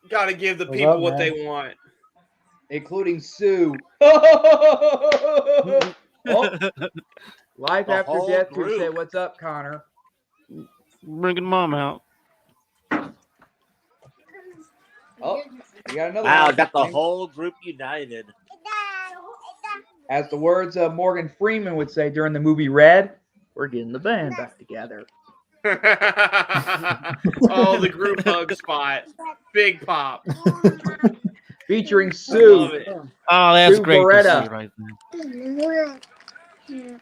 Gotta give the What's people up, what man? they want. Including Sue. Oh, life The after whole death could group. say, "What's up, Connor?" Bringing mom out. Oh, we got another Wow, one. got the whole group united. As the words of Morgan Freeman would say during the movie Red, we're getting the band back together. Oh, the group hug spot. Big pop. Featuring Love Sue. it. Oh, that's Sue great Beretta. to see right there.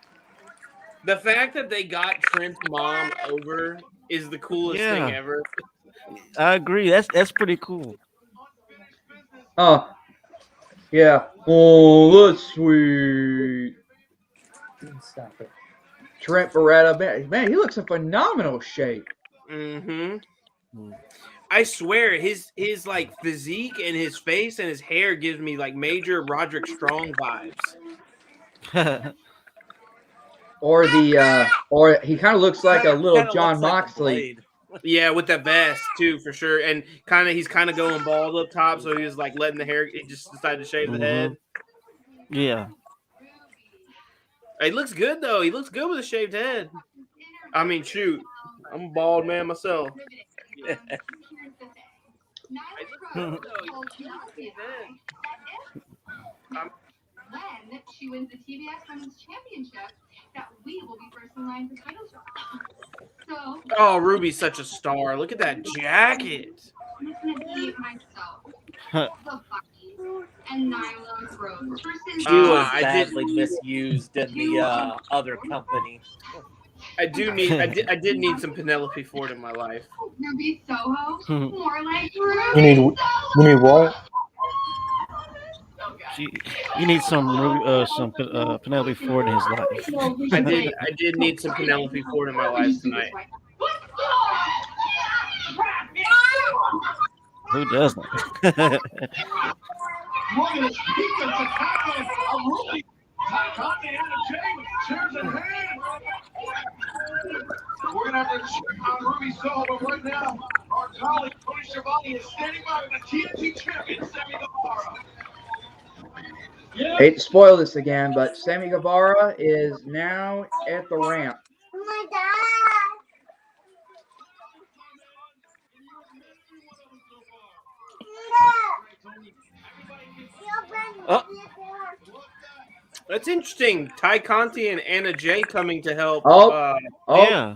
The fact that they got Trent's mom over is the coolest thing Yeah. ever. I agree. That's pretty cool. Yeah. Oh, that's sweet. Stop it. Trent Beretta, man, he looks in phenomenal shape. Mm-hmm. I swear, his like physique and his face and his hair gives me like major Roderick Strong vibes. Or he kind of looks like a little Kinda John looks like a Moxley. blade. Yeah, with that vest too, for sure. And he's kind of going bald up top, so he was like letting the hair. He just decided to shave the head. Yeah. He looks good though. He looks good with a shaved head. I mean, shoot, I'm a bald man myself. When she wins the TBS Women's Championship, that we will be first in line for title shot. So, Oh, Ruby's such a star. Look at that jacket. I'm just gonna be myself, the Bucky, and Nyla Rose versus. She was I badly misused in the other company. I did need some Penelope Ford in my life. Ruby Soho, more like You Ruby need Soho. you need what? You need some Penelope Ford in his life. I did need some Penelope Ford in my life tonight. Who doesn't? Morgan's defensive tackle of Ruby. Dante and Jay with chairs in hand. We're going to have to check on Ruby Soho, but right now, our colleague Tony Schiavone is standing by with the TNT champion, Sammy Guevara. Hate to spoil this again, but Sammy Guevara is now at the ramp. Oh my God. Oh. That's interesting. Ty Conti and Anna Jay coming to help. Yeah.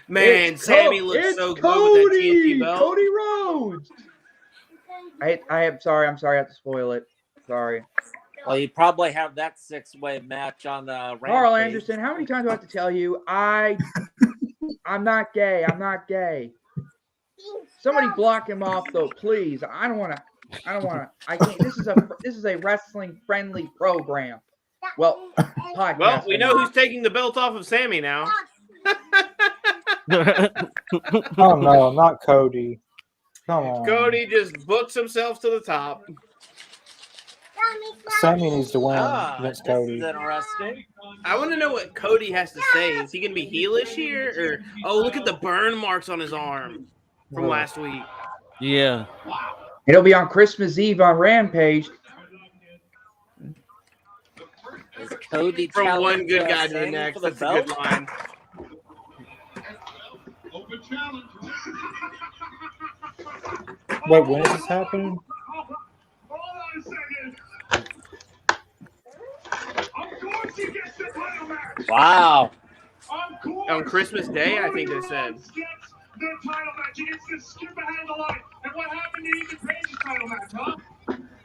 Man, Sammy looks so good with that TNT belt. Cody Rhodes. I'm sorry. I have to spoil it. Sorry. Well, you probably have that 6-way match on the Carl Rampage. Anderson, how many times do I have to tell you? I'm not gay. I'm not gay. Somebody block him off though, please. I don't want to. I can't. This is a wrestling friendly program. Well, podcast. Well, we know who's taking the belt off of Sammy now. Oh no, not Cody. Come on. Cody just books himself to the top. Sammy needs to win against This Cody. is interesting. I want to know what Cody has to say. Is he going to be heelish here? Or look at the burn marks on his arm from last week. Yeah. It'll be on Christmas Eve on Rampage. Is Cody From one good guy to the Sammy next. for the That's a good belt? line. Open challenge. Wait, when is this happening? Hold on a second. Of course he gets the title match. Wow. Of course. On Christmas Day, I think they said. Gets the title match. He gets to skip ahead of the line. And what happened to Ethan Page's title match, huh?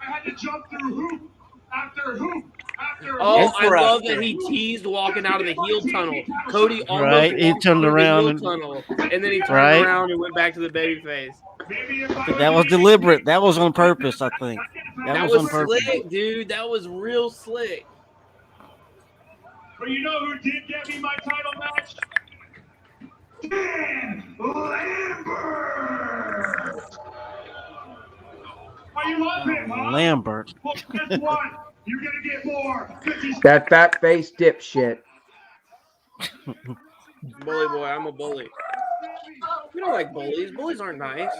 I had to jump through hoop after hoop after Oh, I love that he teased walking out of the heel tunnel. Cody almost Right, he walked turned through around the and- heel tunnel, and then he turned Right. around and went back to the babyface. I think that was deliberate. That was on purpose. I think That was was on purpose. slick, dude. That was real slick. But you know who did get me my title match? Dan Lambert! Why you love him, huh? Lambert. Well, guess what? You're going to get more. That fat face dipshit. Bully boy, I'm a bully. We don't like bullies. Bullies aren't nice.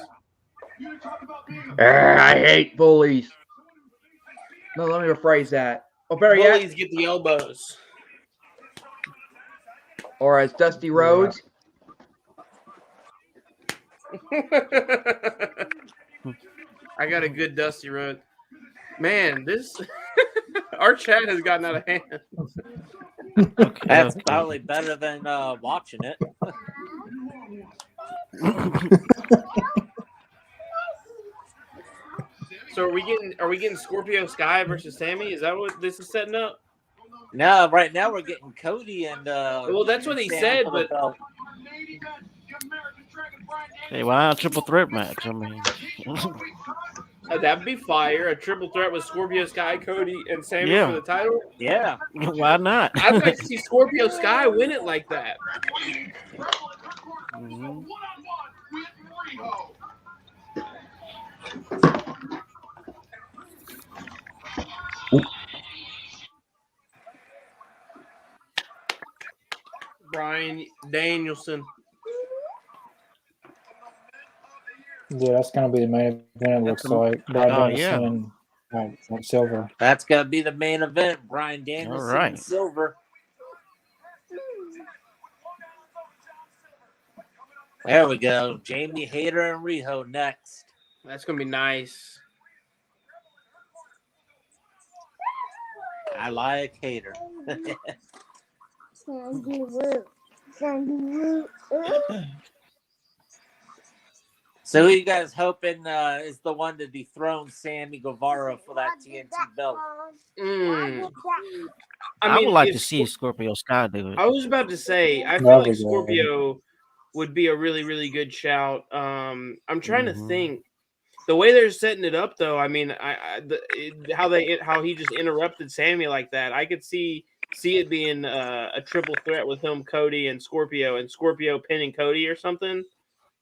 I hate bullies. No, let me rephrase that. Oh, better yet, Bullies get the elbows. or as Dusty Rhodes. I got a good Dusty Road. Man, this our chat has gotten out of hand. That's probably better than watching it. So are we getting Scorpio Sky versus Sammy? Is that what this is setting up? No, right now we're getting Cody and well, that's what he Sam said, for the but belt. Hey, why not a triple threat match? I mean, that'd be fire. A triple threat with Scorpio Sky, Cody, and Sammy Yeah. for the title. Yeah. why not? I'd like to see Scorpio Sky win it like that. Mhm. Bryan Danielson. Yeah, that's gonna be the main event. It looks That's a- like Bryan oh, Danielson and Silver. That's gonna be the main event. Bryan Danielson All right. and Silver. There we go. Jamie Hayter and Riho next. That's gonna be nice. I like Hayter. So who you guys hoping is the one to dethrone Sammy Guevara for that TNT belt? I would like to if see Scorpio Sky do it. I was about to say, I feel That'd like be good. Scorpio would be a really, really good shout. I'm trying to Mhm. think. The way they're setting it up, though, I mean, how he just interrupted Sammy like that, I could see it being a triple threat with him, Cody, and Scorpio pinning Cody or something.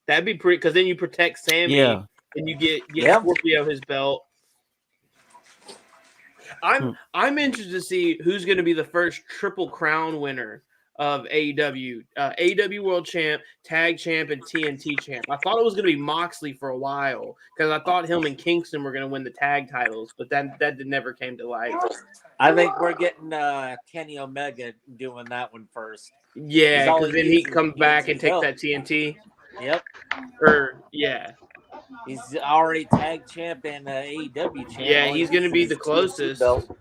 That'd be pretty, because then you protect Sammy, Yeah. and you get Yeah. Scorpio his belt. I'm interested to see who's going to be the first Triple Crown winner of AEW. AEW World Champ, Tag Champ, and TNT Champ. I thought it was going to be Moxley for a while because I thought him and Kingston were going to win the tag titles, but that never came to light. I think we're getting Kenny Omega doing that one first. Yeah, He's all because then he he needs is comes the back TNT and takes belt. that TNT. Yep. Yeah. He's already tag champ and AEW champ. Yeah, All he's he going to needs be is the TNT closest. belt.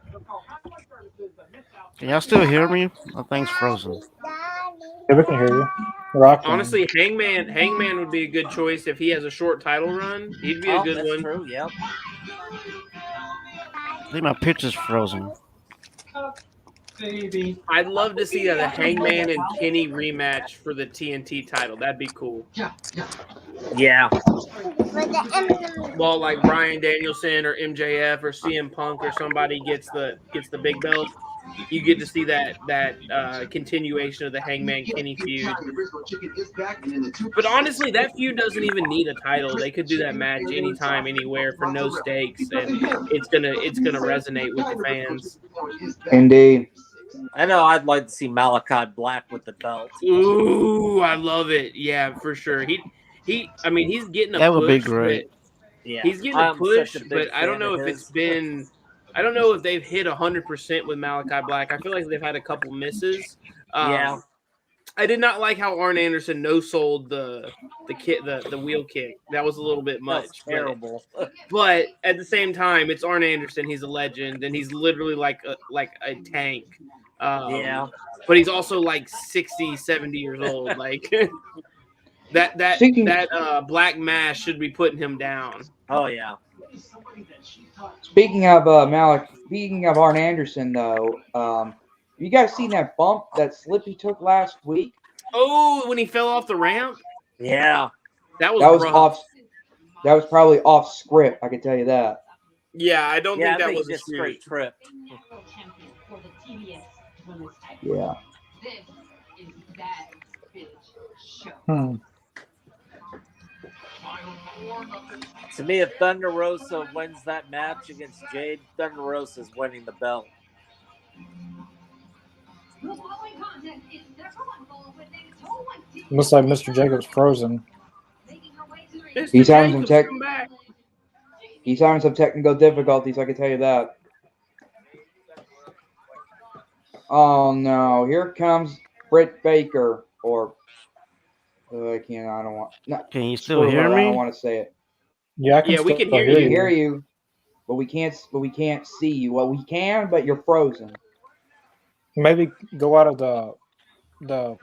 Can y'all still hear me? Oh, thing's frozen. Yeah, we can hear you. Rock on. Honestly, Hangman would be a good choice if he has a short title run. He'd be a good that's one. true. Yep. I think my picture's frozen. I'd love to see a Hangman and Kenny rematch for the TNT title. That'd be cool. Yeah. Well, like Bryan Danielson or MJF or CM Punk or somebody gets the big belt. You get to see that continuation of the Hangman Kenny feud. But honestly, that feud doesn't even need a title. They could do that match anytime, anywhere for no stakes, and it's gonna resonate with the fans. Indeed. I know. I'd like to see Malachi Black with the belt. Ooh, I love it. Yeah, for sure. I mean, he's getting a That push. would be great. Yeah. He's getting a I'm push, such a big but I don't fan know of if his. it's been. I don't know if they've hit 100% with Malachi Black. I feel like they've had a couple misses. Yeah. I did not like how Arn Anderson no-sold the wheel kick. That was a little bit That's much. terrible. But at the same time, it's Arn Anderson. He's a legend, and he's literally like a tank. Yeah. But he's also like 60, 70 years old. Like that Speaking- Black Mass should be putting him down. Oh yeah. Speaking of speaking of Arn Anderson, though, you guys seen that bump, that slip he took last week? Oh, when he fell off the ramp? Yeah. That was rough. off. That was probably off script. I can tell you that. Yeah, I don't think I that was a just straight shoot. tripped. Yeah. This is that bitch show. To me, if Thunder Rosa wins that match against Jade, Thunder Rosa is winning the belt. Looks like Mr. Jacobs frozen. He's having some Jacobs, come back. He's having some technical difficulties. I can tell you that. Oh no! Here comes Britt Baker, or I can't. I don't want. No, Can you still screw hear her, I me? don't want to say it. Yeah, I can Yeah, we still can hear We can you. hear you, but we can't. But we can't see you. Well, we can, but you're frozen. Maybe go out of go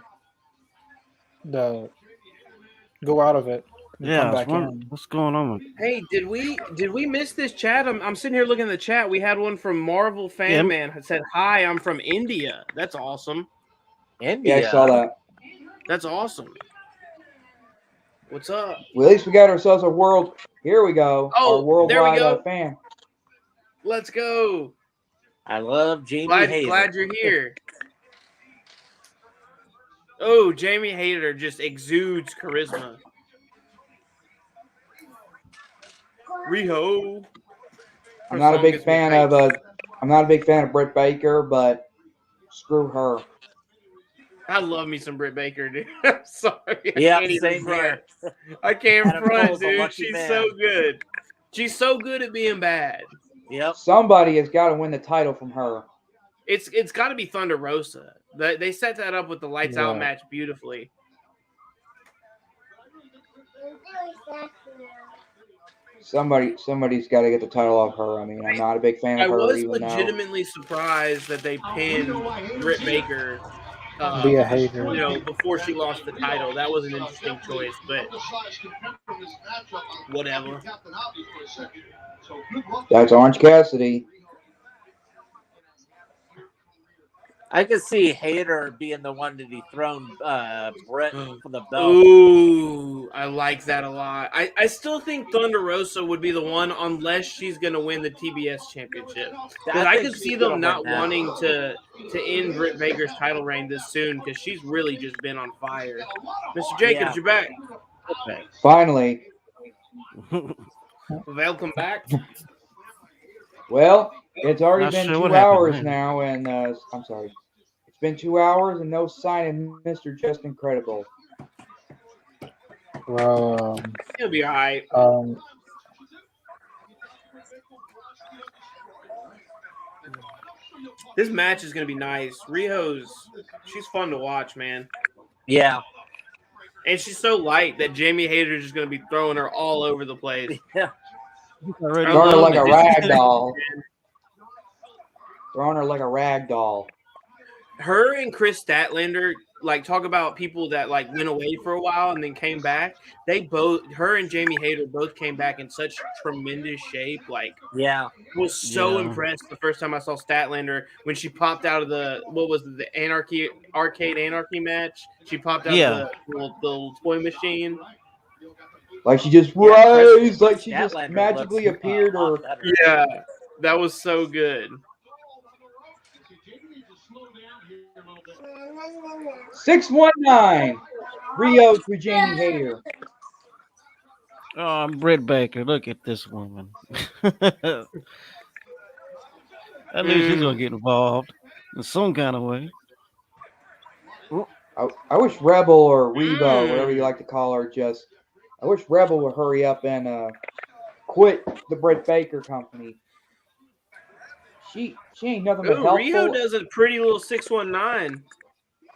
out of it and come back in. What's going on? Hey, did we miss this chat? I'm sitting here looking at the chat. We had one from Marvel Fan Man that said, "Hi, I'm from India." That's awesome. India. Yeah, I saw that. That's awesome. What's up? Well, at least we got ourselves a world. Here we go. Oh, our worldwide there we go. fan. Let's go. I love Jamie Hayter. Glad you're here. Oh, Jamie Hayter just exudes charisma. Riho. I'm not a big fan of Britt Baker, but screw her. I love me some Britt Baker, dude. I'm sorry. Yeah, I can't even same front. here. I can't Adam front, Cole's a dude. lucky She's man. so good. She's so good at being bad. Yep. Somebody has got to win the title from her. It's got to be Thunder Rosa. They set that up with the lights out match beautifully. Somebody's got to get the title off her. I mean, I'm not a big fan of her. I was even legitimately surprised that they pinned Britt Baker. Be a hater. You know, before she lost the title, that was an interesting choice, but whatever. That's Orange Cassidy. I could see Hayter being the one to dethrone Brett for the belt. Ooh, I like that a lot. I still think Thunder Rosa would be the one unless she's going to win the TBS championship. Because I could see them not wanting to end Britt Baker's title reign this soon because she's really just been on fire. Mr. Jacobs, you're back. Finally. Welcome back. Well, it's already Not been sure 2 hours now, and I'm sorry. It's been 2 hours and no sign of Mr. Just Incredible. Well, He'll be all right. This match is going to be nice. She's fun to watch, man. Yeah. And she's so light that Jamie Hayter is just going to be throwing her all over the place. Yeah. Throwing her like a rag doll. Throwing her like a rag doll. Her and Chris Statlander, like, talk about people that, like, went away for a while and then came back. Her and Jamie Hayter both came back in such tremendous shape. Like, yeah. I was so impressed the first time I saw Statlander when she popped out of the Arcade Anarchy match. She popped out of the toy machine. Like she just raised, like she just magically appeared. Or yeah, that was so good. 619 Rio to Jamie Hayter. Oh, Britt Baker. Look at this woman. At least she's gonna get involved in some kind of way. I wish Rebel or Reba, whatever you like to call her, I wish Rebel would hurry up and quit the Britt Baker company. She ain't nothing but helpful. Rio does a pretty little 619.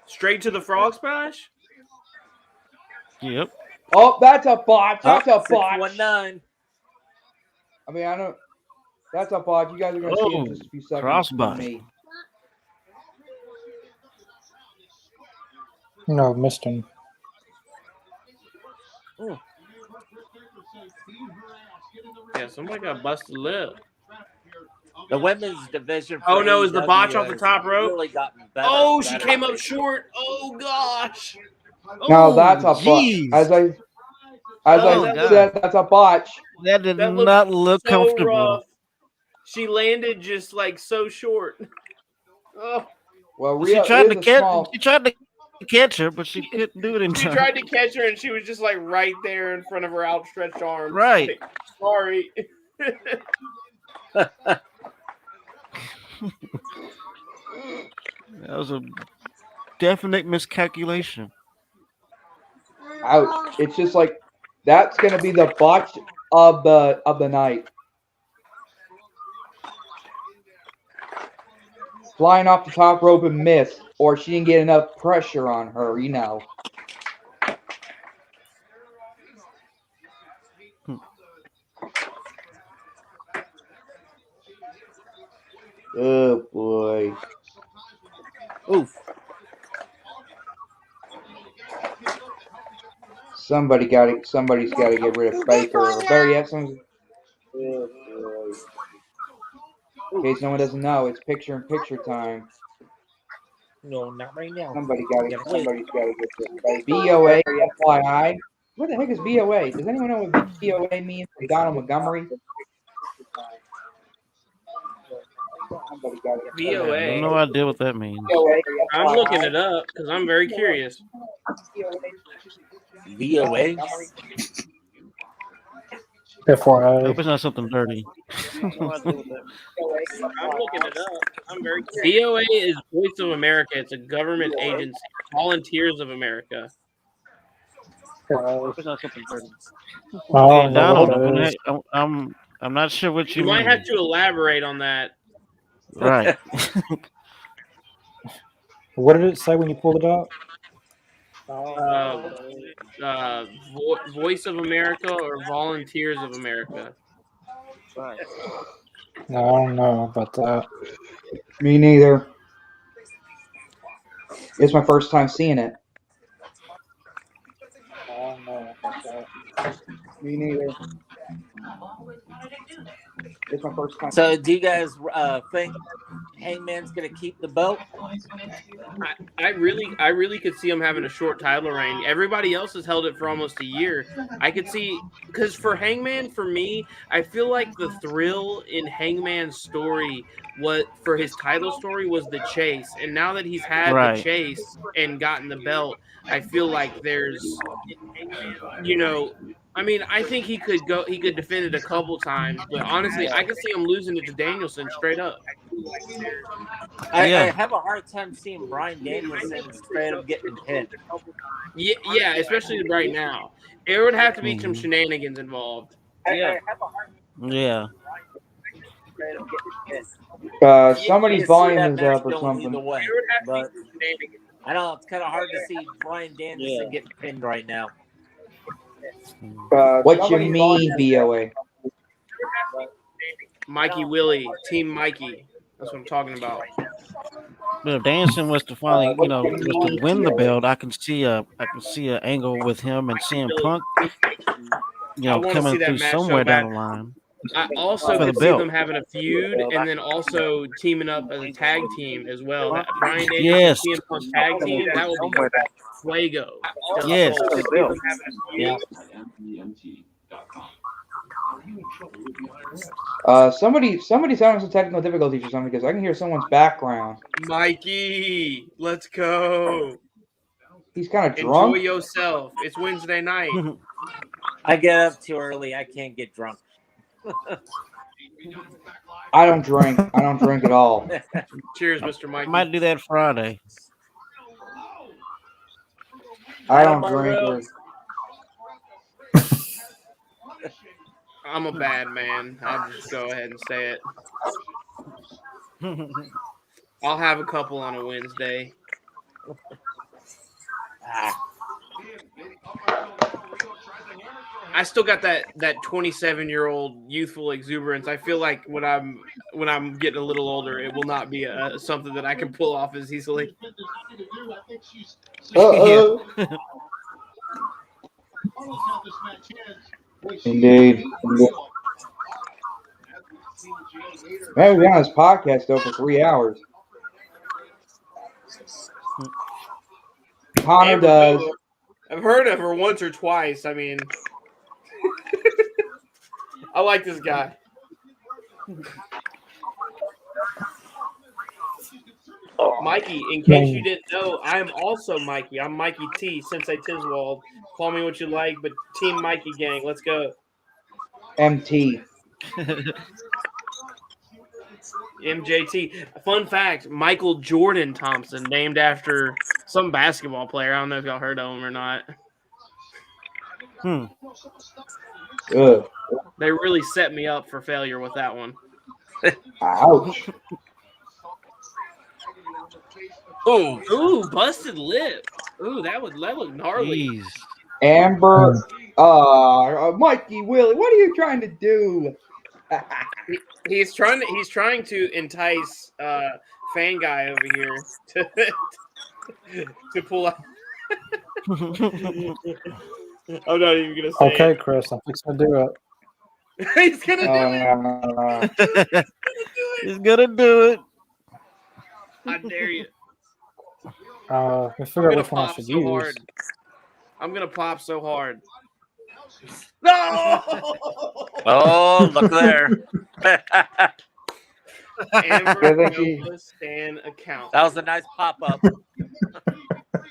Straight to the frog splash? Yep. Oh, that's a botch. That's a botch. 619. I mean, I don't. That's a botch. You guys are going to see it in just a few seconds. Crossbody. No, missed him. Yeah, somebody got busted lip. The women's division. Oh no, is the botch off the has top rope? Really gotten better. Oh, she came up short. Oh gosh. No, that's a botch. jeez. As I Oh, said, that's a botch. That did That not look so comfortable. rough. She landed just like so short. Oh. Well, She Rhea tried is to a catch. small. She tried to catch her, but she couldn't do it in She time. tried to catch her and she was just like right there in front of her outstretched arms. Right. Like, sorry. That was a definite miscalculation. Ouch! It's just like that's gonna be the botch of the night. Flying off the top rope and miss, or she didn't get enough pressure on her. You know. Oh boy. Oof. Somebody's got to get rid of Baker. Or better yet, someone's. Oh boy. In case no one doesn't know, it's picture-in-picture time. No, not right now. Somebody's got to get rid of Baker. BOA, FYI. What the heck is BOA? Does anyone know what BOA means? Donald Montgomery. I have no VOA. idea what that means. I'm looking it up because I'm very curious. VOA. I FYI. hope it's not something dirty. I'm looking it up. I'm very curious. VOA is Voice of America. It's a government agency. Volunteers of America. Hope it's not something dirty. Oh, Hey, no, Donald, what it is. I'm not sure what you You might mean. have to elaborate on that. Right. What did it say when you pulled it up? Voice of America or Volunteers of America. No, I don't know about that. Me neither. It's my first time seeing it. I don't know about that. Me neither. It's my first time. So, do you guys think Hangman's gonna keep the belt? I really could see him having a short title reign. Everybody else has held it for almost a year. I could see, because for Hangman, for me, I feel like the thrill in Hangman's story, what for his title story, was the chase. And now that he's had Right. the chase and gotten the belt, I feel like there's, I mean, I think he could defend it a couple times, but honestly, I could see him losing it to Danielson straight up. I Yeah. have a hard time seeing Bryan Danielson straight up getting pinned. Yeah, especially right now. There would have to be some shenanigans involved. Yeah. Somebody's volume is up or Either something. way, but I know it's kind of hard to see Bryan Danielson getting pinned right now. What you mean, BOA? Mikey Willie, Team Mikey. That's what I'm talking about. But if Danielson was to finally, was to win the belt, I can see an angle with him and CM Punk, I wanna coming see that through match so somewhere bad. down the line. I also For the could see belt. them having a feud and then also teaming up as a tag team as well. That Bryan Danielson Yes. and CM Punk tag team, that would be fuego. Yes. I could see them having a feud. Somebody's having some technical difficulties or something because I can hear someone's background. Mikey, let's go. He's kind of drunk. Enjoy yourself. It's Wednesday night. I get up too early. I can't get drunk. I don't drink. I don't drink at all. Cheers, Mr. I Mikey. might do that Friday. I don't drink. I'm a bad man. I'll just go ahead and say it. I'll have a couple on a Wednesday. I still got that 27-year-old youthful exuberance. I feel like when I'm getting a little older, it will not be something that I can pull off as easily. Indeed. Man, we've been on this podcast though for 3 hours. Connor Amber does. Booth, I've heard of her once or twice. I mean, I like this guy. Mikey, in case you didn't know, I am also Mikey. I'm Mikey T, Sensei Tiswald. Call me what you like, but Team Mikey gang, let's go. MT. MJT. Fun fact, Michael Jordan Thompson, named after some basketball player. I don't know if y'all heard of him or not. Ugh. They really set me up for failure with that one. Ouch. Ooh, busted lip. Ooh, that would look gnarly. Jeez. Amber. Mikey Willie, what are you trying to do? He's trying to entice fan guy over here to pull out. I'm not even gonna say. Okay, it. Chris, I'm fixing to do it. He's gonna do it. He's gonna do it. I dare you. Let me I'm figure out gonna which one I pop should so use. hard. I'm gonna pop so hard. No! Oh, look there. Amber Nova Stan account. That was a nice pop-up.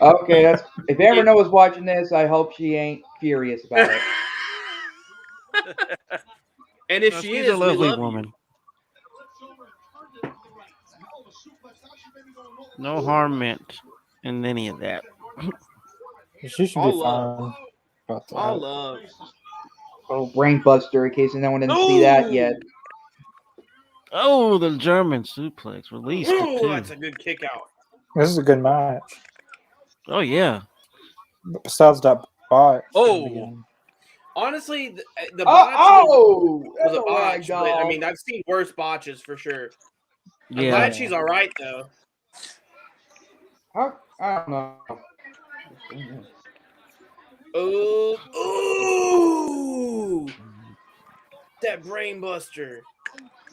Okay, that's if Amber Noah's watching this, I hope she ain't furious about it. And if No, she she's is, a lovely we love woman. No harm meant in any of that. She should All be love. fine about that. All love. Oh, brain buster, in case no one didn't see that yet. Oh, the German suplex released it Ooh, too. that's a good kick out. This is a good match. Oh yeah. But besides that botch. Oh. Honestly, the botch was a botch, but I mean, I've seen worse botches for sure. I'm glad she's all right though. I don't know. Ooh, that brain buster.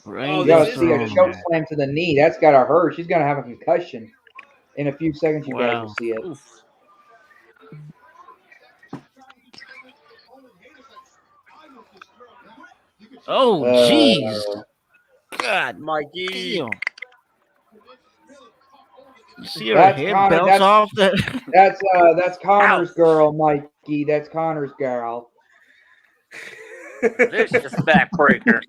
You gotta see a choke slam to the knee. That's gotta hurt. She's gonna have a concussion. In a few seconds, you guys will see it. Oof. Oh, jeez. God, Mikey. damn. You see her head bounce off that? That's Connor's girl, Mikey. That's Connor's girl. Vicious backbreaker.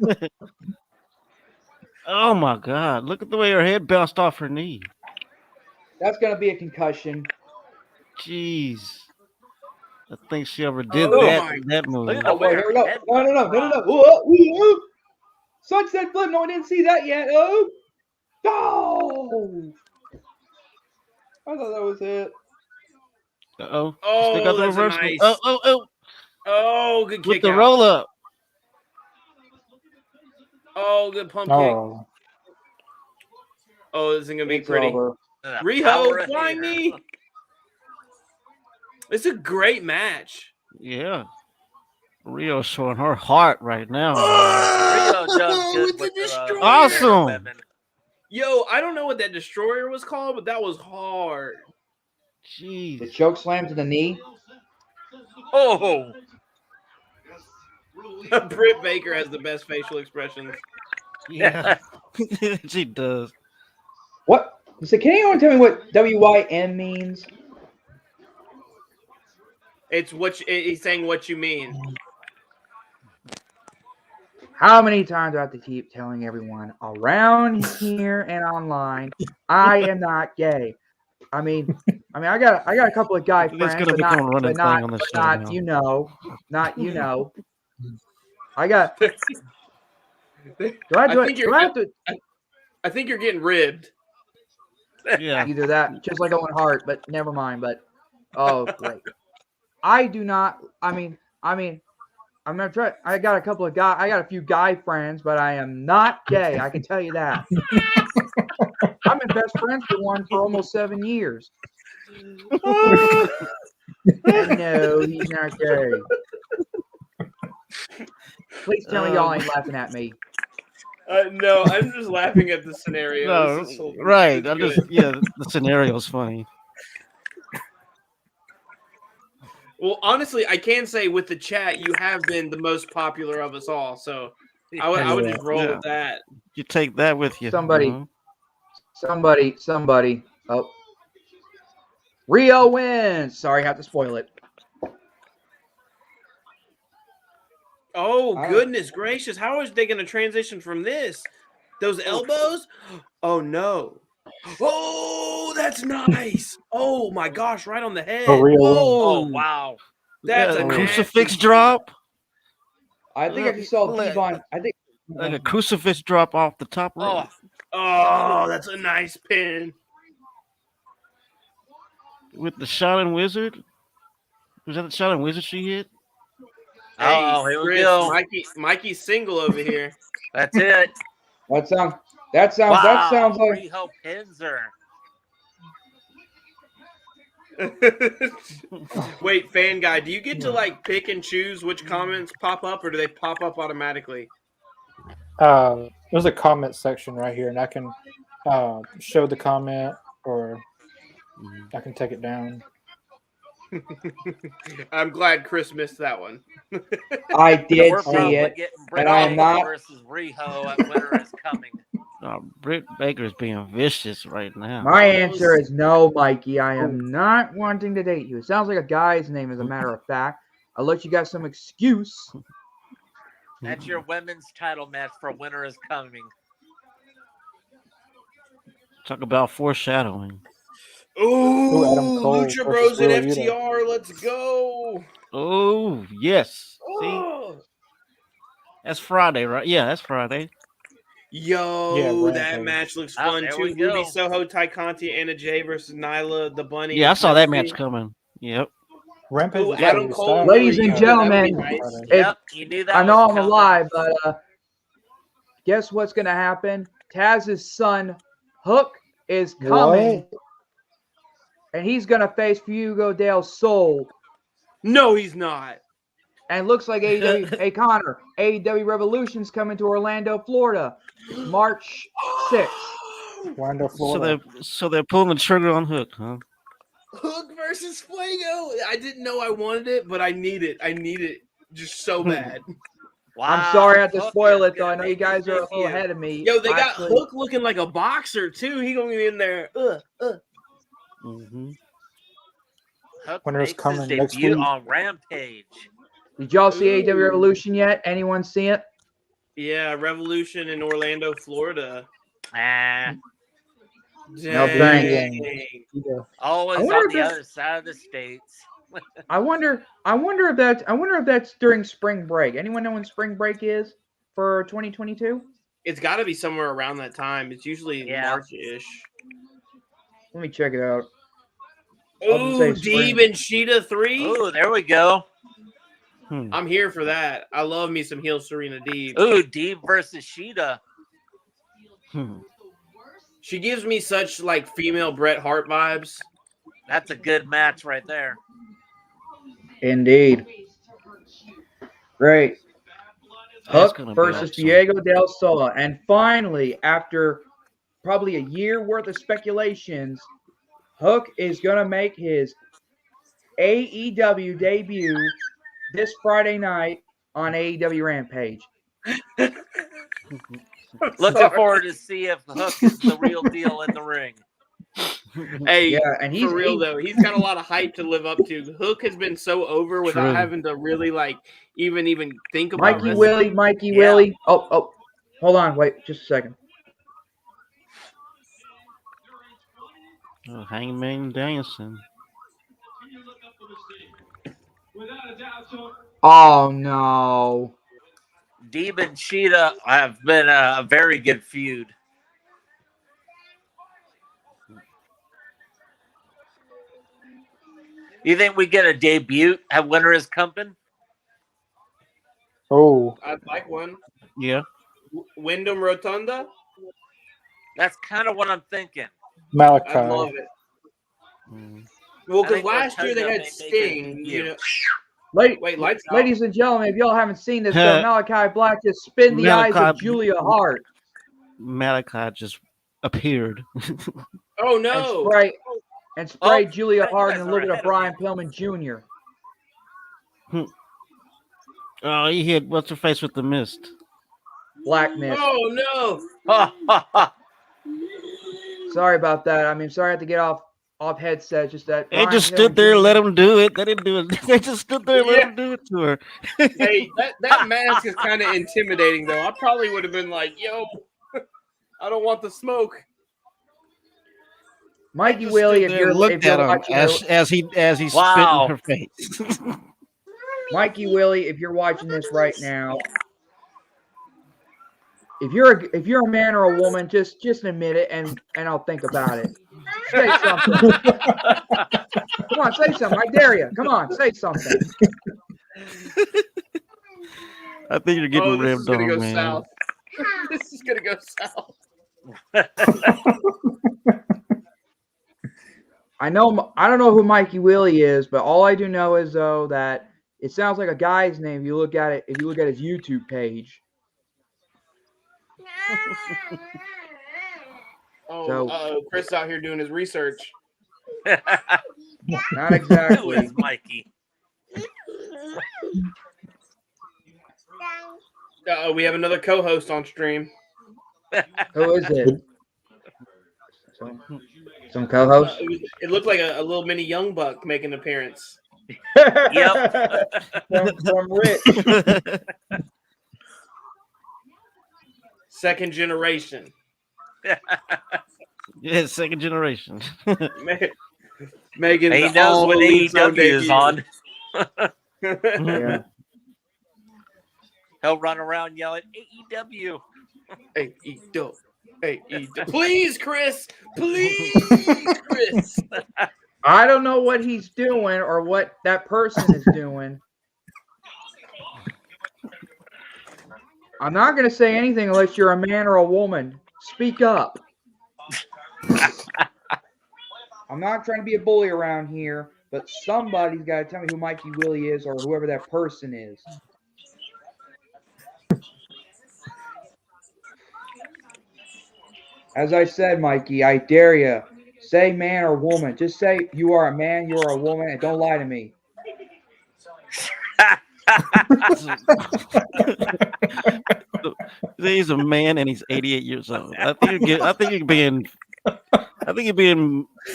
Oh my God! Look at the way her head bounced off her knee. That's gonna be a concussion. Jeez. I think she overdid that move. Oh, here we go. No. Whoa. Sunset flip. No one didn't see that yet. Oh. I thought that was it. Uh-oh. Oh, Still got the that's a reverse. nice. Oh, good kick with the out. roll up. Oh, good pump kick. Oh, this isn't gonna be pretty. Riho, flying knee. It's a great match. Yeah. Rio's showing her heart right now. Rio does good with the awesome. Yo, I don't know what that destroyer was called, but that was hard. Jeez. The choke slam to the knee. Oh. Britt Baker has the best facial expressions. Yeah. She does. What? So can anyone tell me what WYM means? It's he's saying what you mean. How many times do I have to keep telling everyone around here and online, I am not gay. I mean, I got a couple of guy friends, but not you know. I got. I think you're getting ribbed. Yeah. Either that, just like Owen Hart, but never mind. But oh, great. I do not. I mean, I'm gonna try. I got a few guy friends, but I am not gay. I can tell you that. I've been best friends with one for almost 7 years. And no, he's not gay. Please tell me y'all ain't laughing at me. No, I'm just laughing at the scenario. No, This is so, right. it's I'm good. just the scenario's funny. Well, honestly, I can say with the chat, you have been the most popular of us all. So I would just roll with that. You take that with you. Somebody. Oh, Rio wins. Sorry, have to spoil it. Oh, goodness gracious. How is they going to transition from this? Those elbows? Oh, no. Oh, that's nice. Oh, my gosh. Right on the head. Oh, wow. That's a crucifix nasty drop. I think I just saw Devon. I think like a crucifix drop off the top rope. Oh, that's a nice pin. With the Shining Wizard. Was that the Shining Wizard she hit? Oh, Hey, here we Chris, go. Mikey's single over here. That's it. That sounds like Riho pins her. Wait, fan guy, do you get to like pick and choose which comments pop up, or do they pop up automatically? There's a comment section right here, and I can show the comment, or I can take it down. I'm glad Chris missed that one. I did So see it, Britt and I am not. versus Riho at Winter is Coming. Britt Baker's being vicious right now. My answer is no, Mikey. I am not wanting to date you. It sounds like a guy's name, as a matter of fact. I'll let you got some excuse. That's your women's title match for Winter is Coming. Talk about foreshadowing. Ooh, Adam Cole Lucha versus Bros and Wheeler Yuta. FTR, let's go. Oh, yes. See? Oh. That's Friday, right? Yeah, that's Friday. Yo, that match looks fun there too. we go. Ruby Soho, Ty Conti, Anna Jay versus Nyla, the Bunny. Yeah, I saw that match coming. Yep. Rampage. Ooh, is Adam already Cole, started. Ladies and that would be gentlemen, nice. Yep, you knew that. I know was I'm coming. alive, but guess what's going to happen? Taz's son, Hook, is coming, and he's going to face Fuego del Sol. No, he's not. And it looks like AEW, hey Connor, AEW Revolution's coming to Orlando, Florida, March 6th. Orlando, Florida. So they're pulling the trigger on Hook, huh? Hook versus Fuego. I didn't know I wanted it, but I need it. I need it just so bad. Wow, I'm sorry I had to Hook spoil is it, though. I gonna know you make guys his are a little debut. ahead of me. Yo, they got Actually, Hook looking like a boxer too. He gonna be in there. Mm-hmm. Hook Winter is makes coming his next debut week. on Rampage. Did y'all see AEW Revolution yet? Anyone see it? Yeah, Revolution in Orlando, Florida. Ah, No thanks. Yeah. always I wonder on if the that's- other side of the states. I wonder if that's during spring break. Anyone know when spring break is for 2022? It's got to be somewhere around that time. It's usually Yeah. March-ish. Let me check it out. I'll just say Ooh, spring. Deeb and Sheeta 3. Ooh, there we go. I'm here for that. I love me some heel Serena Deeb. Ooh, Deeb versus Sheeta. She gives me such like female Bret Hart vibes. That's a good match right there. Indeed. Great. That's Hook gonna be versus awesome. Diego del Sol. And finally, after probably a year worth of speculations, Hook is going to make his AEW debut this Friday night on AEW Rampage. Looking forward to see if Hook is the real deal in the ring. Hey, Yeah, and he's for real though, he's got a lot of hype to live up to. Hook has been so over without True. having to really like even think about Mikey wrestling. Willie. Oh, hold on, wait, just a second. Oh, Hangman Danielson. Oh no. Deeb and Sheeta have been a very good feud. You think we get a debut at Winter is Coming? Oh, I'd like one. Yeah. Wyndham Rotunda. That's kind of what I'm thinking. Malachi. I love it. Mm. Well, I because think last year they Rotunda had may make Sting. a You know, debut. wait, lights out. Ladies and gentlemen, if y'all haven't seen this, though, Malachi Black just spin the eyes Malachi- of Julia Hart. Malachi just appeared. Oh And no! spray Julia you Hart guys and are look at ahead of Brian me. Pillman Jr. Oh, he hit what's her face with the mist. Black Mist. Oh no! Sorry about that. I mean, sorry I have to get off headset. Just that. They Brian just Pillman stood there and Jr. let him do it. They didn't do it. They just stood there and let Yeah. him do it to her. Hey, that mask is kind of intimidating, though. I probably would have been like, "Yo, I don't want the smoke." Mikey Just Willie, stood if there and you're looked at him watching, as he spit in Wow. her face. Mikey Willie, if you're watching this right now, if you're a man or a woman, just admit it and I'll think about it. Say something. Come on, say something. I dare you. Come on, say something. I think you're getting This is ribbed gonna on, go man. south. This is gonna go south. I don't know who Mikey Willie is, but all I do know is though that it sounds like a guy's name. If you look at his YouTube page. Chris is out here doing his research. Not exactly. Who is Mikey? We have another co-host on stream. Who is it? Some co-host? It looked like a little mini young buck making an appearance. Yep. From Rich. Second generation. Yeah, second generation. Megan, He knows what AEW is on. Yeah. He'll run around yelling AEW. AEW. AEW. Please, Chris. Please, Chris. I don't know what he's doing or what that person is doing. I'm not going to say anything unless you're a man or a woman. Speak up. I'm not trying to be a bully around here, but somebody's got to tell me who Mikey Willie is or whoever that person is. As I said, Mikey, I dare you. Say man or woman. Just say you are a man, you are a woman, and don't lie to me. He's a man and he's 88 years old. I think you're being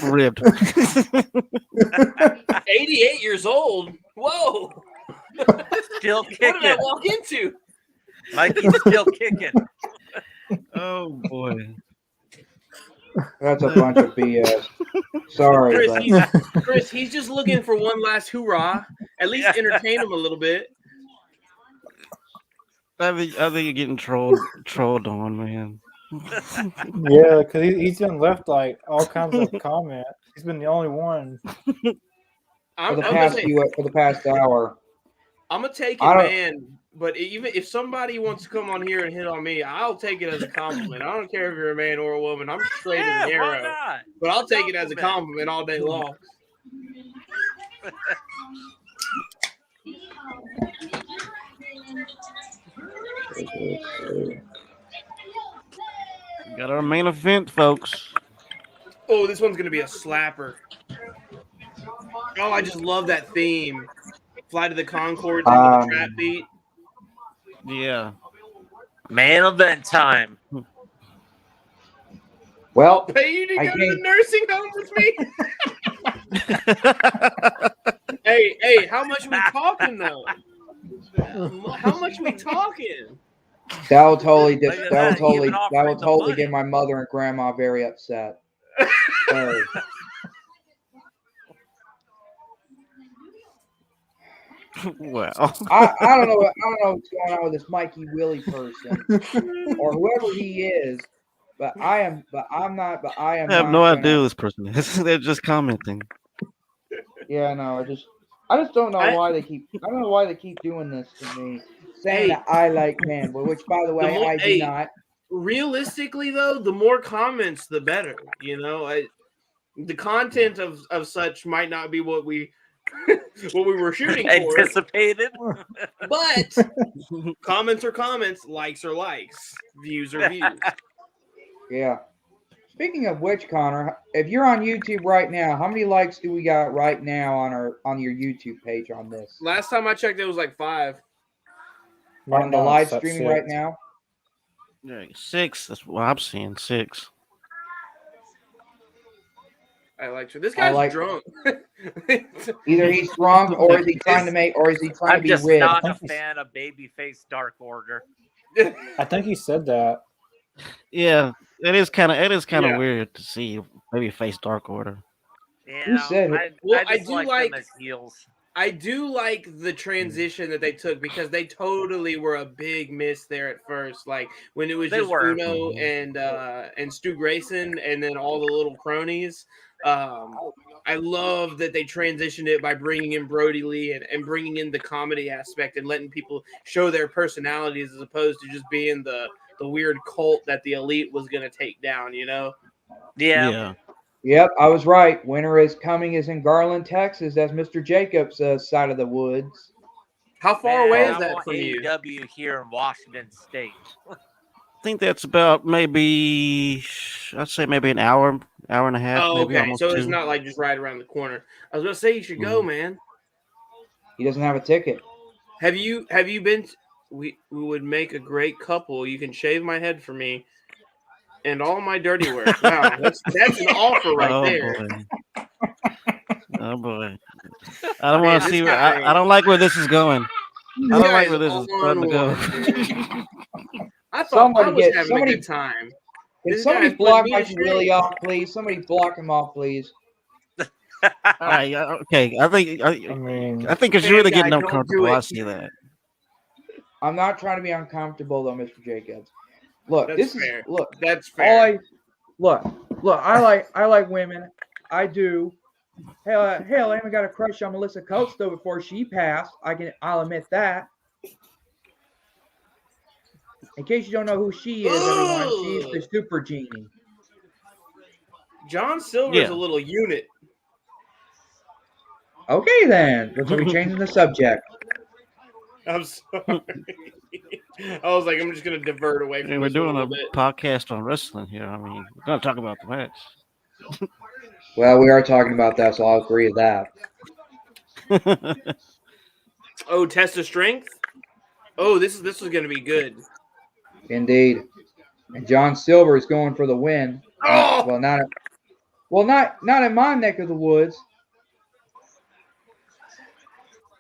ribbed. 88 years old. Whoa. Still What did I kicking. walk into? Mikey's still kicking. Oh boy. That's a bunch of BS. Sorry, Chris, he's just looking for one last hoorah. At least entertain him a little bit. I think you're getting trolled on, man. Yeah, because he's been left like all kinds of comments. He's been the only one for the past hour. I'm gonna take it, man. But even if somebody wants to come on here and hit on me, I'll take it as a compliment. I don't care if you're a man or a woman. I'm straight as an arrow. But I'll take it as a compliment all day long. Got our main event, folks. Oh, this one's gonna be a slapper. Oh, I just love that theme. Fly to the Concords into the trap beat. Yeah. Man event time. Well, hey, you didn't go to the nursing home with me? hey, how much we talking though? How much we talking? That will totally get my mother and grandma very upset. Sorry. Wow. I don't know what's going on with this Mikey Willie person or whoever he is, but I am not. I have no idea who this person is. They're just commenting. Yeah, no, I just don't know why they keep. I don't know why they keep doing this to me, saying that I like men, which, by the way, I do not. Realistically, though, the more comments, the better. You know, the content of such might not be what we were shooting for. Anticipated. But comments are comments, likes are likes, views are views. Yeah. Speaking of which, Connor, if you're on YouTube right now, how many likes do we got right now on your YouTube page on this? Last time I checked, it was like 5. On the now live it's at streaming 6. right now? Yeah, 6. That's what I'm seeing. 6. I like you. This guy's drunk. Either he's drunk or is he trying to I'm be just ribbed? not a fan of babyface Dark Order. I think he said that. Yeah, it is kind of Yeah. weird to see maybe face Dark Order. Yeah, Who said it? I just like them as heels. I do like the transition that they took because they totally were a big miss there at first. Like when it was They just were. Uno and Stu Grayson and then all the little cronies. I love that they transitioned it by bringing in Brody Lee and bringing in the comedy aspect and letting people show their personalities as opposed to just being the weird cult that the Elite was going to take down, you know? Yeah. Yep, I was right. Winter is coming is in Garland, Texas. That's Mr. Jacobs' side of the woods. How far away is I that want from you? AEW here in Washington State. I think that's about maybe I'd say maybe an hour and a half. Oh, maybe okay. almost So 2. it's not like just right around the corner. I was going to say you should go, man. He doesn't have a ticket. Have you been? We would make a great couple. You can shave my head for me, and all my dirty work. Wow, that's an offer right there. Boy. Oh boy! I don't want to see. I don't like where this is going. I don't like where this is starting to go. I thought I was having a good time. Can somebody block Mikey Willie off, please? Somebody block him off, please. All right, okay. I think it's really getting uncomfortable. I see that. I'm not trying to be uncomfortable though, Mr. Jacobs. Look, That's this fair. is look. That's fair. Look. I like women. I do. Hell, I even got a crush on Melissa Coates though before she passed. I'll admit that. In case you don't know who she is, everyone, she's the Super Genie. John Silver's a little unit. Okay, then. Looks like we're changing the subject. I'm sorry. I was like, I'm just going to divert away from We're this doing a a bit. podcast on wrestling here. I mean, we're going to talk about the match. Well, we are talking about that, so I'll agree with that. Oh, test of strength? Oh, this is going to be good. Indeed. And John Silver is going for the win. Oh! Not in my neck of the woods.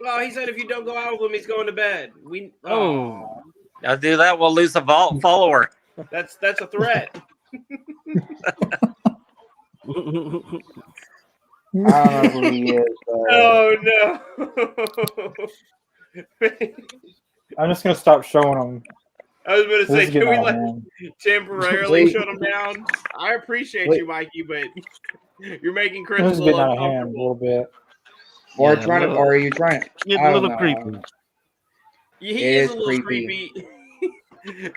Well, he said if you don't go out with him, he's going to bed. I'll do that. We'll lose a follower. That's a threat. I don't know who he is. Oh no! I'm just gonna stop showing them. I was going to say, can we like temporarily Wait. shut him down? I appreciate you, Mikey, but you're making Chris This is a getting little out of hand a uncomfortable. little bit. Or are you trying to? Getting a little creepy. He is a little creepy.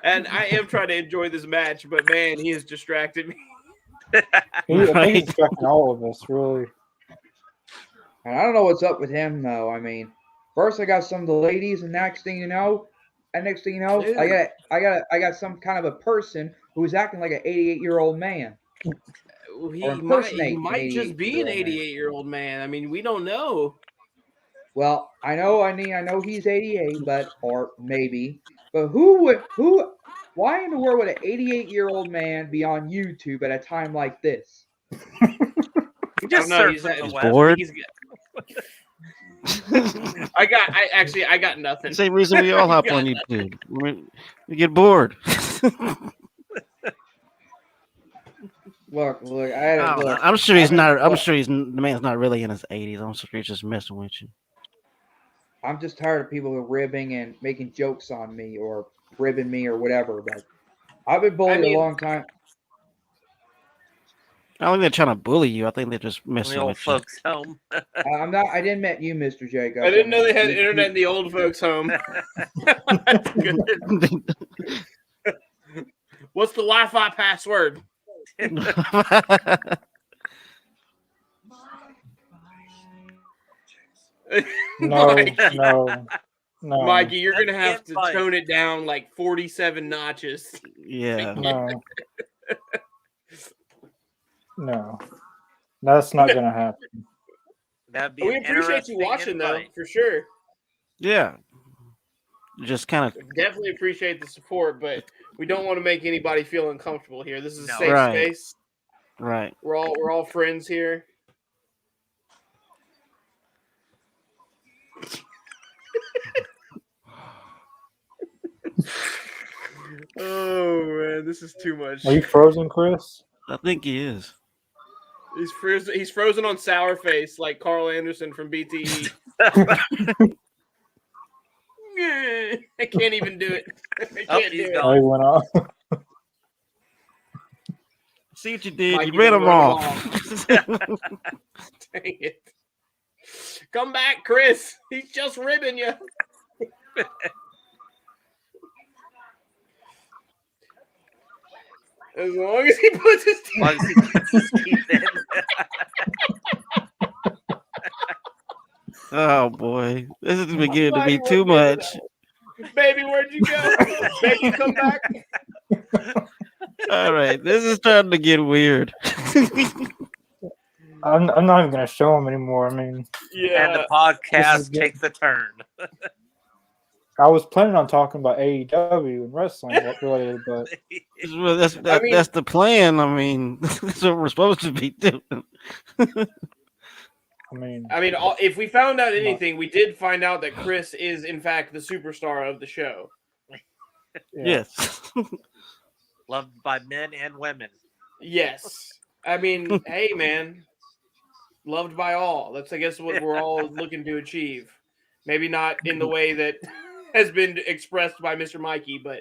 And I am trying to enjoy this match, but man, he has distracted me. I think he's distracting all of us, really. And I don't know what's up with him though. I mean, first I got some of the ladies, and next thing you know, I got some kind of a person who's acting like an 88-year-old man. He might just be an 88-year-old man. I mean, we don't know. Well, I know he's 88, or maybe. But why in the world would an 88-year-old man be on YouTube at a time like this? Just he's bored. I got nothing. Same reason we all hop on YouTube. We get bored. Look. I'm sure he's not. I'm sure the man's not really in his 80s. I'm sure he's just messing with you. I'm just tired of people ribbing and making jokes on me or ribbing me or whatever. But I've been bullied a long time. I don't think they're trying to bully you. I think they're just messing with you. Folks home. I'm not. I didn't met you, Mr. Jacob. I didn't know they had internet in the old folks' home. That's good. What's the Wi-Fi password? No. Mikey, you're gonna have to tone it down like 47 notches. Yeah. No. No, that's not gonna happen. That'd be We an appreciate you interesting watching, though, invite. for sure. Yeah. Just kind of Definitely appreciate the support, but we don't want to make anybody feel uncomfortable here. This is a No. safe Right. space. right. We're all friends here. Oh man, this is too much. Are you frozen, Chris? I think he is. He's frozen. He's frozen on sour face like Carl Anderson from BTE. I can't even do it. I can't he's do gone. Oh, he went off. See what you did? Mikey You read done him run off. Dang it! Come back, Chris. He's just ribbing you. As long as he puts his teeth in. Oh boy, this is beginning to be Mikey, too where'd much. you go? Baby, where'd you go? Baby, come back. All right, this is starting to get weird. I'm not even gonna show him anymore. I mean, Yeah. And the podcast good. takes a turn. I was planning on talking about AEW and wrestling related, but Well, that's the plan. I mean, that's what we're supposed to be doing. I mean, If we found out anything, we did find out that Chris is, in fact, the superstar of the show. yeah. Yes. Loved by men and women. Yes. I mean, hey, man. Loved by all. That's, I guess, what we're all looking to achieve. Maybe not in the way that has been expressed by Mr. Mikey, but...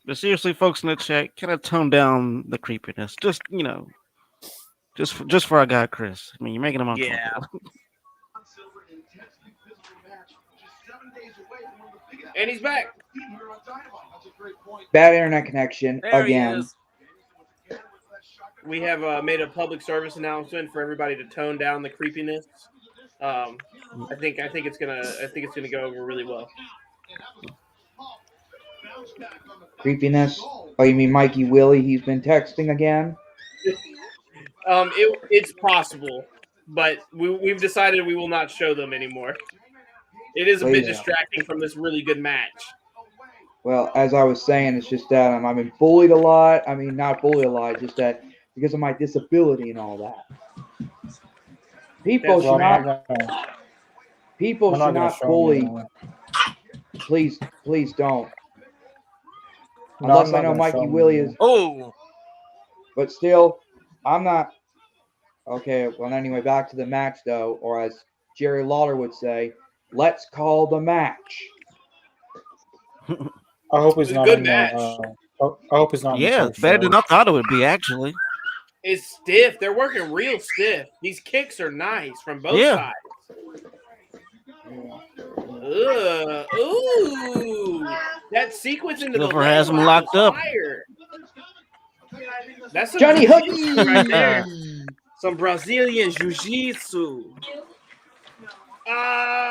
But seriously, folks in the chat, kind of tone down the creepiness. Just, just for our guy Chris. I mean, you're making him uncomfortable. Yeah. And he's back. Bad internet connection There he again. is. We have made a public service announcement for everybody to tone down the creepiness. I think it's gonna go over really well. Creepiness. Oh, you mean Mikey Willie? He's been texting again. It's possible, but we've decided we will not show them anymore. It is a bit distracting from this really good match. Well, as I was saying, it's just that I've been bullied a lot. I mean, not bullied a lot, just that because of my disability and all that. People should not bully. Please don't. Unless I know Mikey Willie is. Oh. But still, I'm not. Okay, well, anyway, back to the match, though, or as Jerry Lawler would say, let's call the match. I hope he's not good in match. I hope he's not. Yeah, in the better than I thought it would be, actually. It's stiff. They're working real stiff. These kicks are nice from both sides. Ooh, that sequence into Silver has him locked up. Fire. That's some Johnny jiu-jitsu Hooky right there. Some Brazilian jiu-jitsu.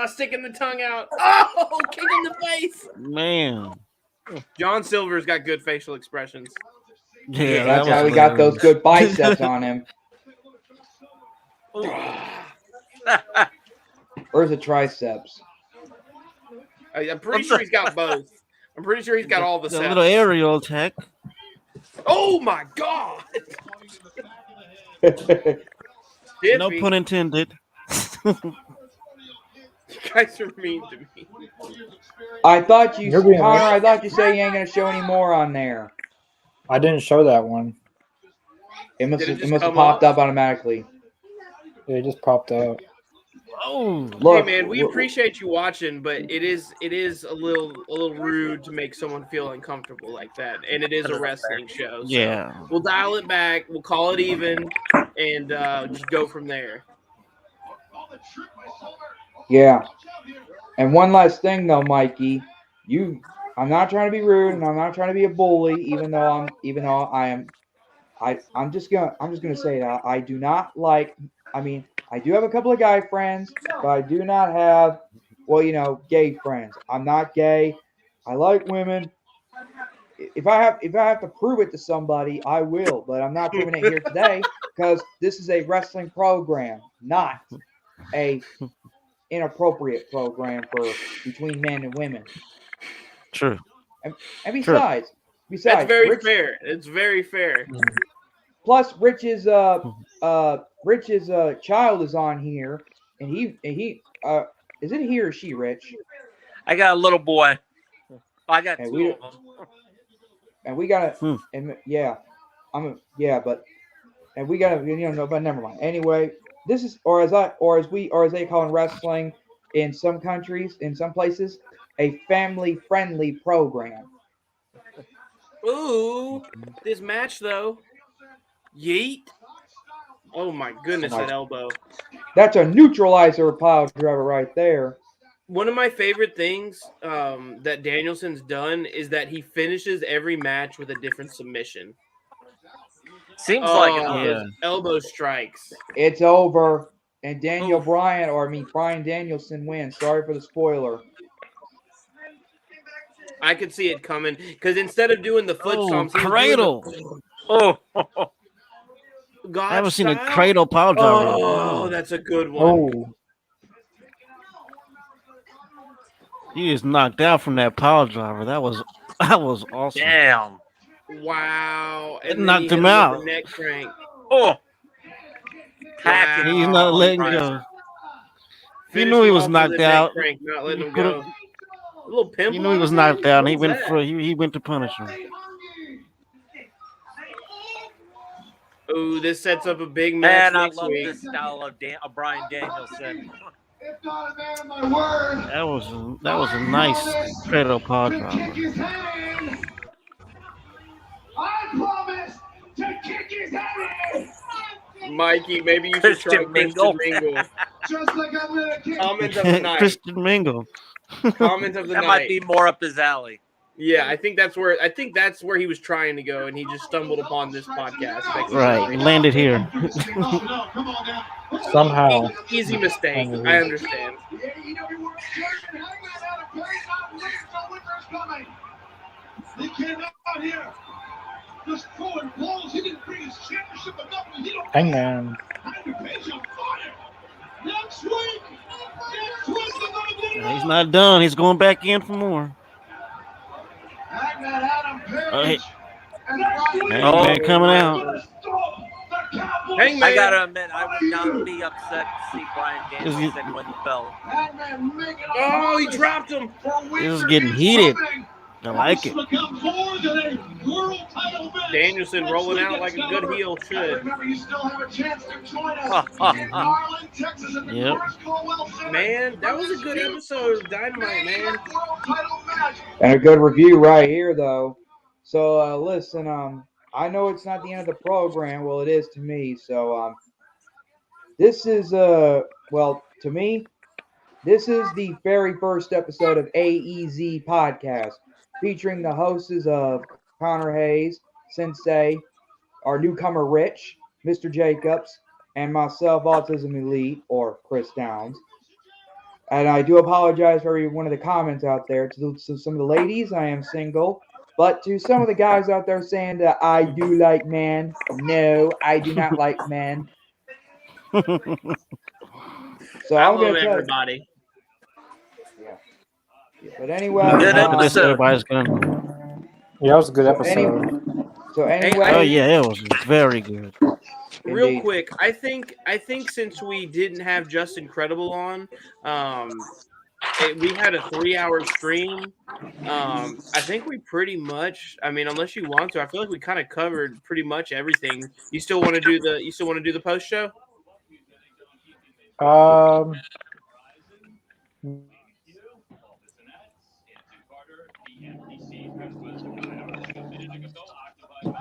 Sticking the tongue out. Oh, kick in the face. Man. John Silver's got good facial expressions. Yeah, that's how he got those good biceps on him. Where's the triceps? I'm pretty sure he's got both. I'm pretty sure he's got all the A sets. little aerial attack. Oh my god! No pun intended. You guys are mean to me. I thought you said you ain't gonna show any more on there. I didn't show that one. It must have popped up automatically. Yeah, it just popped up. Oh, look, hey man, we appreciate you watching, but it is a little rude to make someone feel uncomfortable like that, and it is a wrestling show. So yeah, we'll dial it back, we'll call it even, and just go from there. Yeah, and one last thing though, Mikey, I'm not trying to be rude, and I'm not trying to be a bully, even though I'm just gonna say that I do not like. I mean, I do have a couple of guy friends, but I do not have, gay friends. I'm not gay. I like women. if I have to prove it to somebody, I will. But I'm not proving it here today because this is a wrestling program, not a inappropriate program for between men and women. True. And besides, that's very Rich, fair. It's very fair. plus Rich's child is on here, and he is it he or she, Rich? I got a little boy. I got And two of them. And we gotta, and yeah, but we gotta, but never mind. Anyway, this is, or as they call in wrestling in some countries, in some places, a family-friendly program. Ooh, this match though. Yeet. Oh my goodness, that elbow. That's a neutralizer pile driver right there. One of my favorite things that Danielson's done is that he finishes every match with a different submission. Seems like it. Those elbow strikes. It's over, and Bryan Danielson wins. Sorry for the spoiler. I could see it coming because instead of doing the foot stomps, cradle. I haven't seen a cradle power driver. Oh, that's a good one. Oh, He is knocked out from that power driver. That was awesome. Damn. Wow. It knocked him out. Neck crank. Oh. Wow. He's not letting go. He knew he was knocked out. Crank, not letting him go. A little pimple. He knew he was knocked out. And he went for he went to punish him. Oh, this sets up a big match. Man, I love this style of Bryan Danielson. That was a nice cradle power driver. I promise to kick his head in. Mikey, maybe you should try Christian Mingle. Just like I'm gonna kick. Comment of the night. Christian Mingle. Comment of the night. That might be more up his alley. Yeah, I think that's where he was trying to go, and he just stumbled upon this podcast. Right, landed here. somehow. Easy mistake. I understand. He came out here just throwing balls. He didn't bring his championship enough. Hangman. Next week, He's not done. He's going back in for more. Hangman coming out. I gotta admit, I would not be upset to see Bryan Danielson when he fell. Oh, he dropped him. This is getting heated. I like it. Danielson rolling out like a good heel should. Yep. Man, that was a good episode of Dynamite, man. And a good review right here, though. So, listen, I know it's not the end of the program. Well, it is to me. So, this is, well, to me, this is the very first episode of AEZ Podcast, featuring the hosts of Connor Hayes, Sensei, our newcomer Rich, Mr. Jacobs, and myself, Autism Elite, or Chris Downs. And I do apologize for every one of the comments out there. To some of the ladies, I am single. But to some of the guys out there saying that I do like men, no, I do not like men. So I'm going to tell everybody. Yeah. But anyway, good episode. Everybody's gonna. Yeah, it was a good episode. So anyway, Oh yeah, it was very good. Real Indeed. quick, I think since we didn't have Just Incredible on, we had a 3-hour stream. I think we pretty much. I mean, unless you want to, I feel like we kind of covered pretty much everything. You still want to do the post show?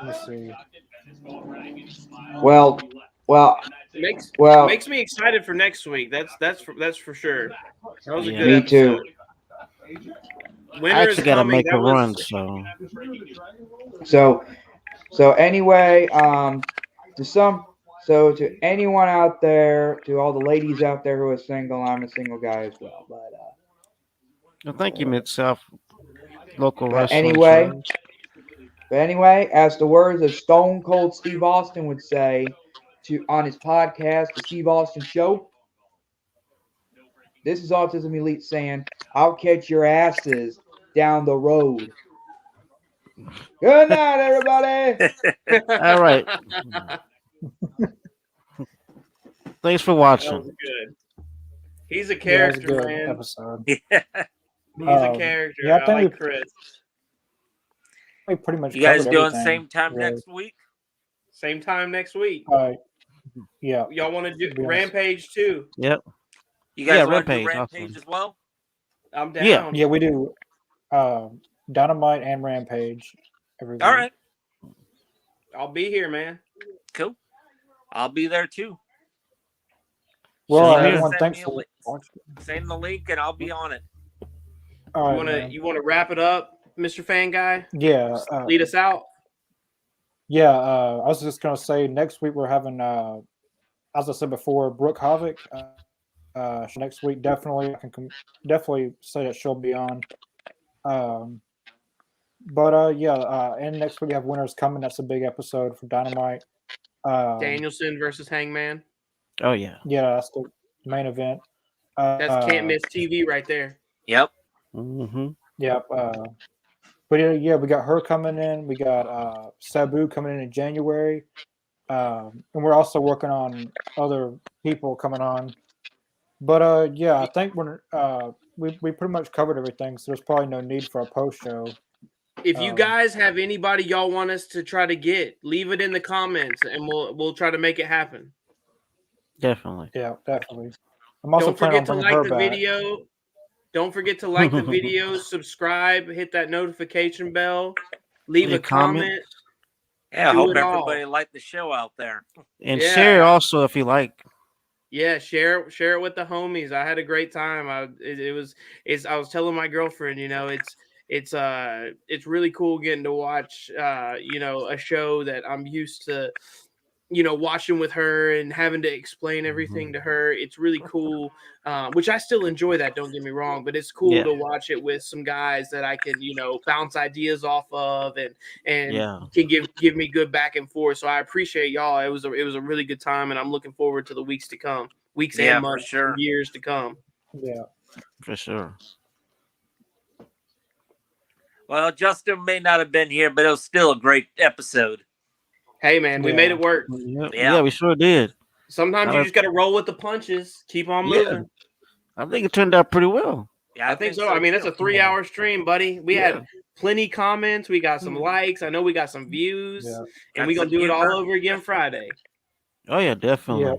Let's see. Well, makes me excited for next week. That's for sure. That was a good me episode. too. I actually got to make a run, so. So anyway, to anyone out there, to all the ladies out there who are single, I'm a single guy as well. But Well, thank you, Mid-South local wrestling. anyway, shows. But anyway, as the words of Stone Cold Steve Austin would say on his podcast, The Steve Austin Show, this is Autism Elite saying, I'll catch your asses down the road. Good night, everybody. All right. Thanks for That watching. was good. He's a Yeah, it was a character, good man. episode. He's a character. Yeah, I I think like Chris. we pretty much You guys covered doing everything, same time really. next week? Same time next week. Yeah. Y'all want to do be honest. Rampage too? Yep. You guys Yeah, want to do Rampage, Rampage awesome. as well? I'm down. Yeah. Yeah, we do Dynamite and Rampage every week. All right. I'll be here, man. Cool. I'll be there too. Well, Same here. everyone, Send thanks me a for link. watching. Send the link and I'll be on it. All You right, wanna wrap it up, Mr. Fan Guy? Yeah. Lead us out. Yeah, I was just gonna say next week we're having, as I said before, Brooke Havoc. Next week definitely I can definitely say that she'll be on. And next week we have Winners Coming. That's a big episode for Dynamite. Danielson versus Hangman. Oh yeah. Yeah, that's the main event. That's can't miss TV right there. Yep. Mm-hmm. Yep. But yeah, we got her coming in. We got Sabu coming in January, and we're also working on other people coming on. But I think we pretty much covered everything, so there's probably no need for a post show. If you guys have anybody y'all want us to try to get, leave it in the comments, and we'll try to make it happen. Definitely. Yeah, definitely. I'm also Don't planning forget on to bringing like her the back. video. Don't forget to like the video, subscribe, hit that notification bell, leave Leave a comment. Yeah, I Do hope it all. everybody liked the show out there. And Yeah. share also if you like. Yeah, share it with the homies. I had a great time. I was telling my girlfriend, it's really cool getting to watch a show that I'm used to watching with her and having to explain everything to her. It's really cool, which I still enjoy that, don't get me wrong, but it's cool Yeah. to watch it with some guys that I can, bounce ideas off of and Yeah. can give me good back and forth. So I appreciate y'all. It was a really good time, and I'm looking forward to the weeks to come. Yeah, And for months, sure. and years to come. Yeah. For sure. Well, Justin may not have been here, but it was still a great episode. Hey man, we made it work. Yeah, we sure did. Sometimes you just got to roll with the punches. Keep on moving. I think it turned out pretty well. Yeah, I think so. I mean, that's a 3-hour stream, buddy. We had plenty comments. We got some likes. I know we got some views. Yeah. And we're going to do it all over again Friday. Oh yeah, definitely. Yeah.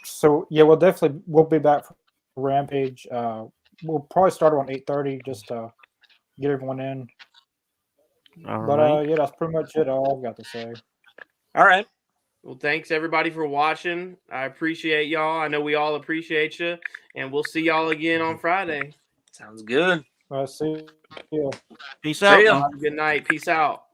So we'll be back for Rampage. We'll probably start around 8:30 just to get everyone in. All But right. that's pretty much it. All I've got to say. All right. Well, thanks everybody for watching. I appreciate y'all. I know we all appreciate you. And we'll see y'all again on Friday. Sounds good. See you. Peace See out. ya. man. Have a good night. Peace out.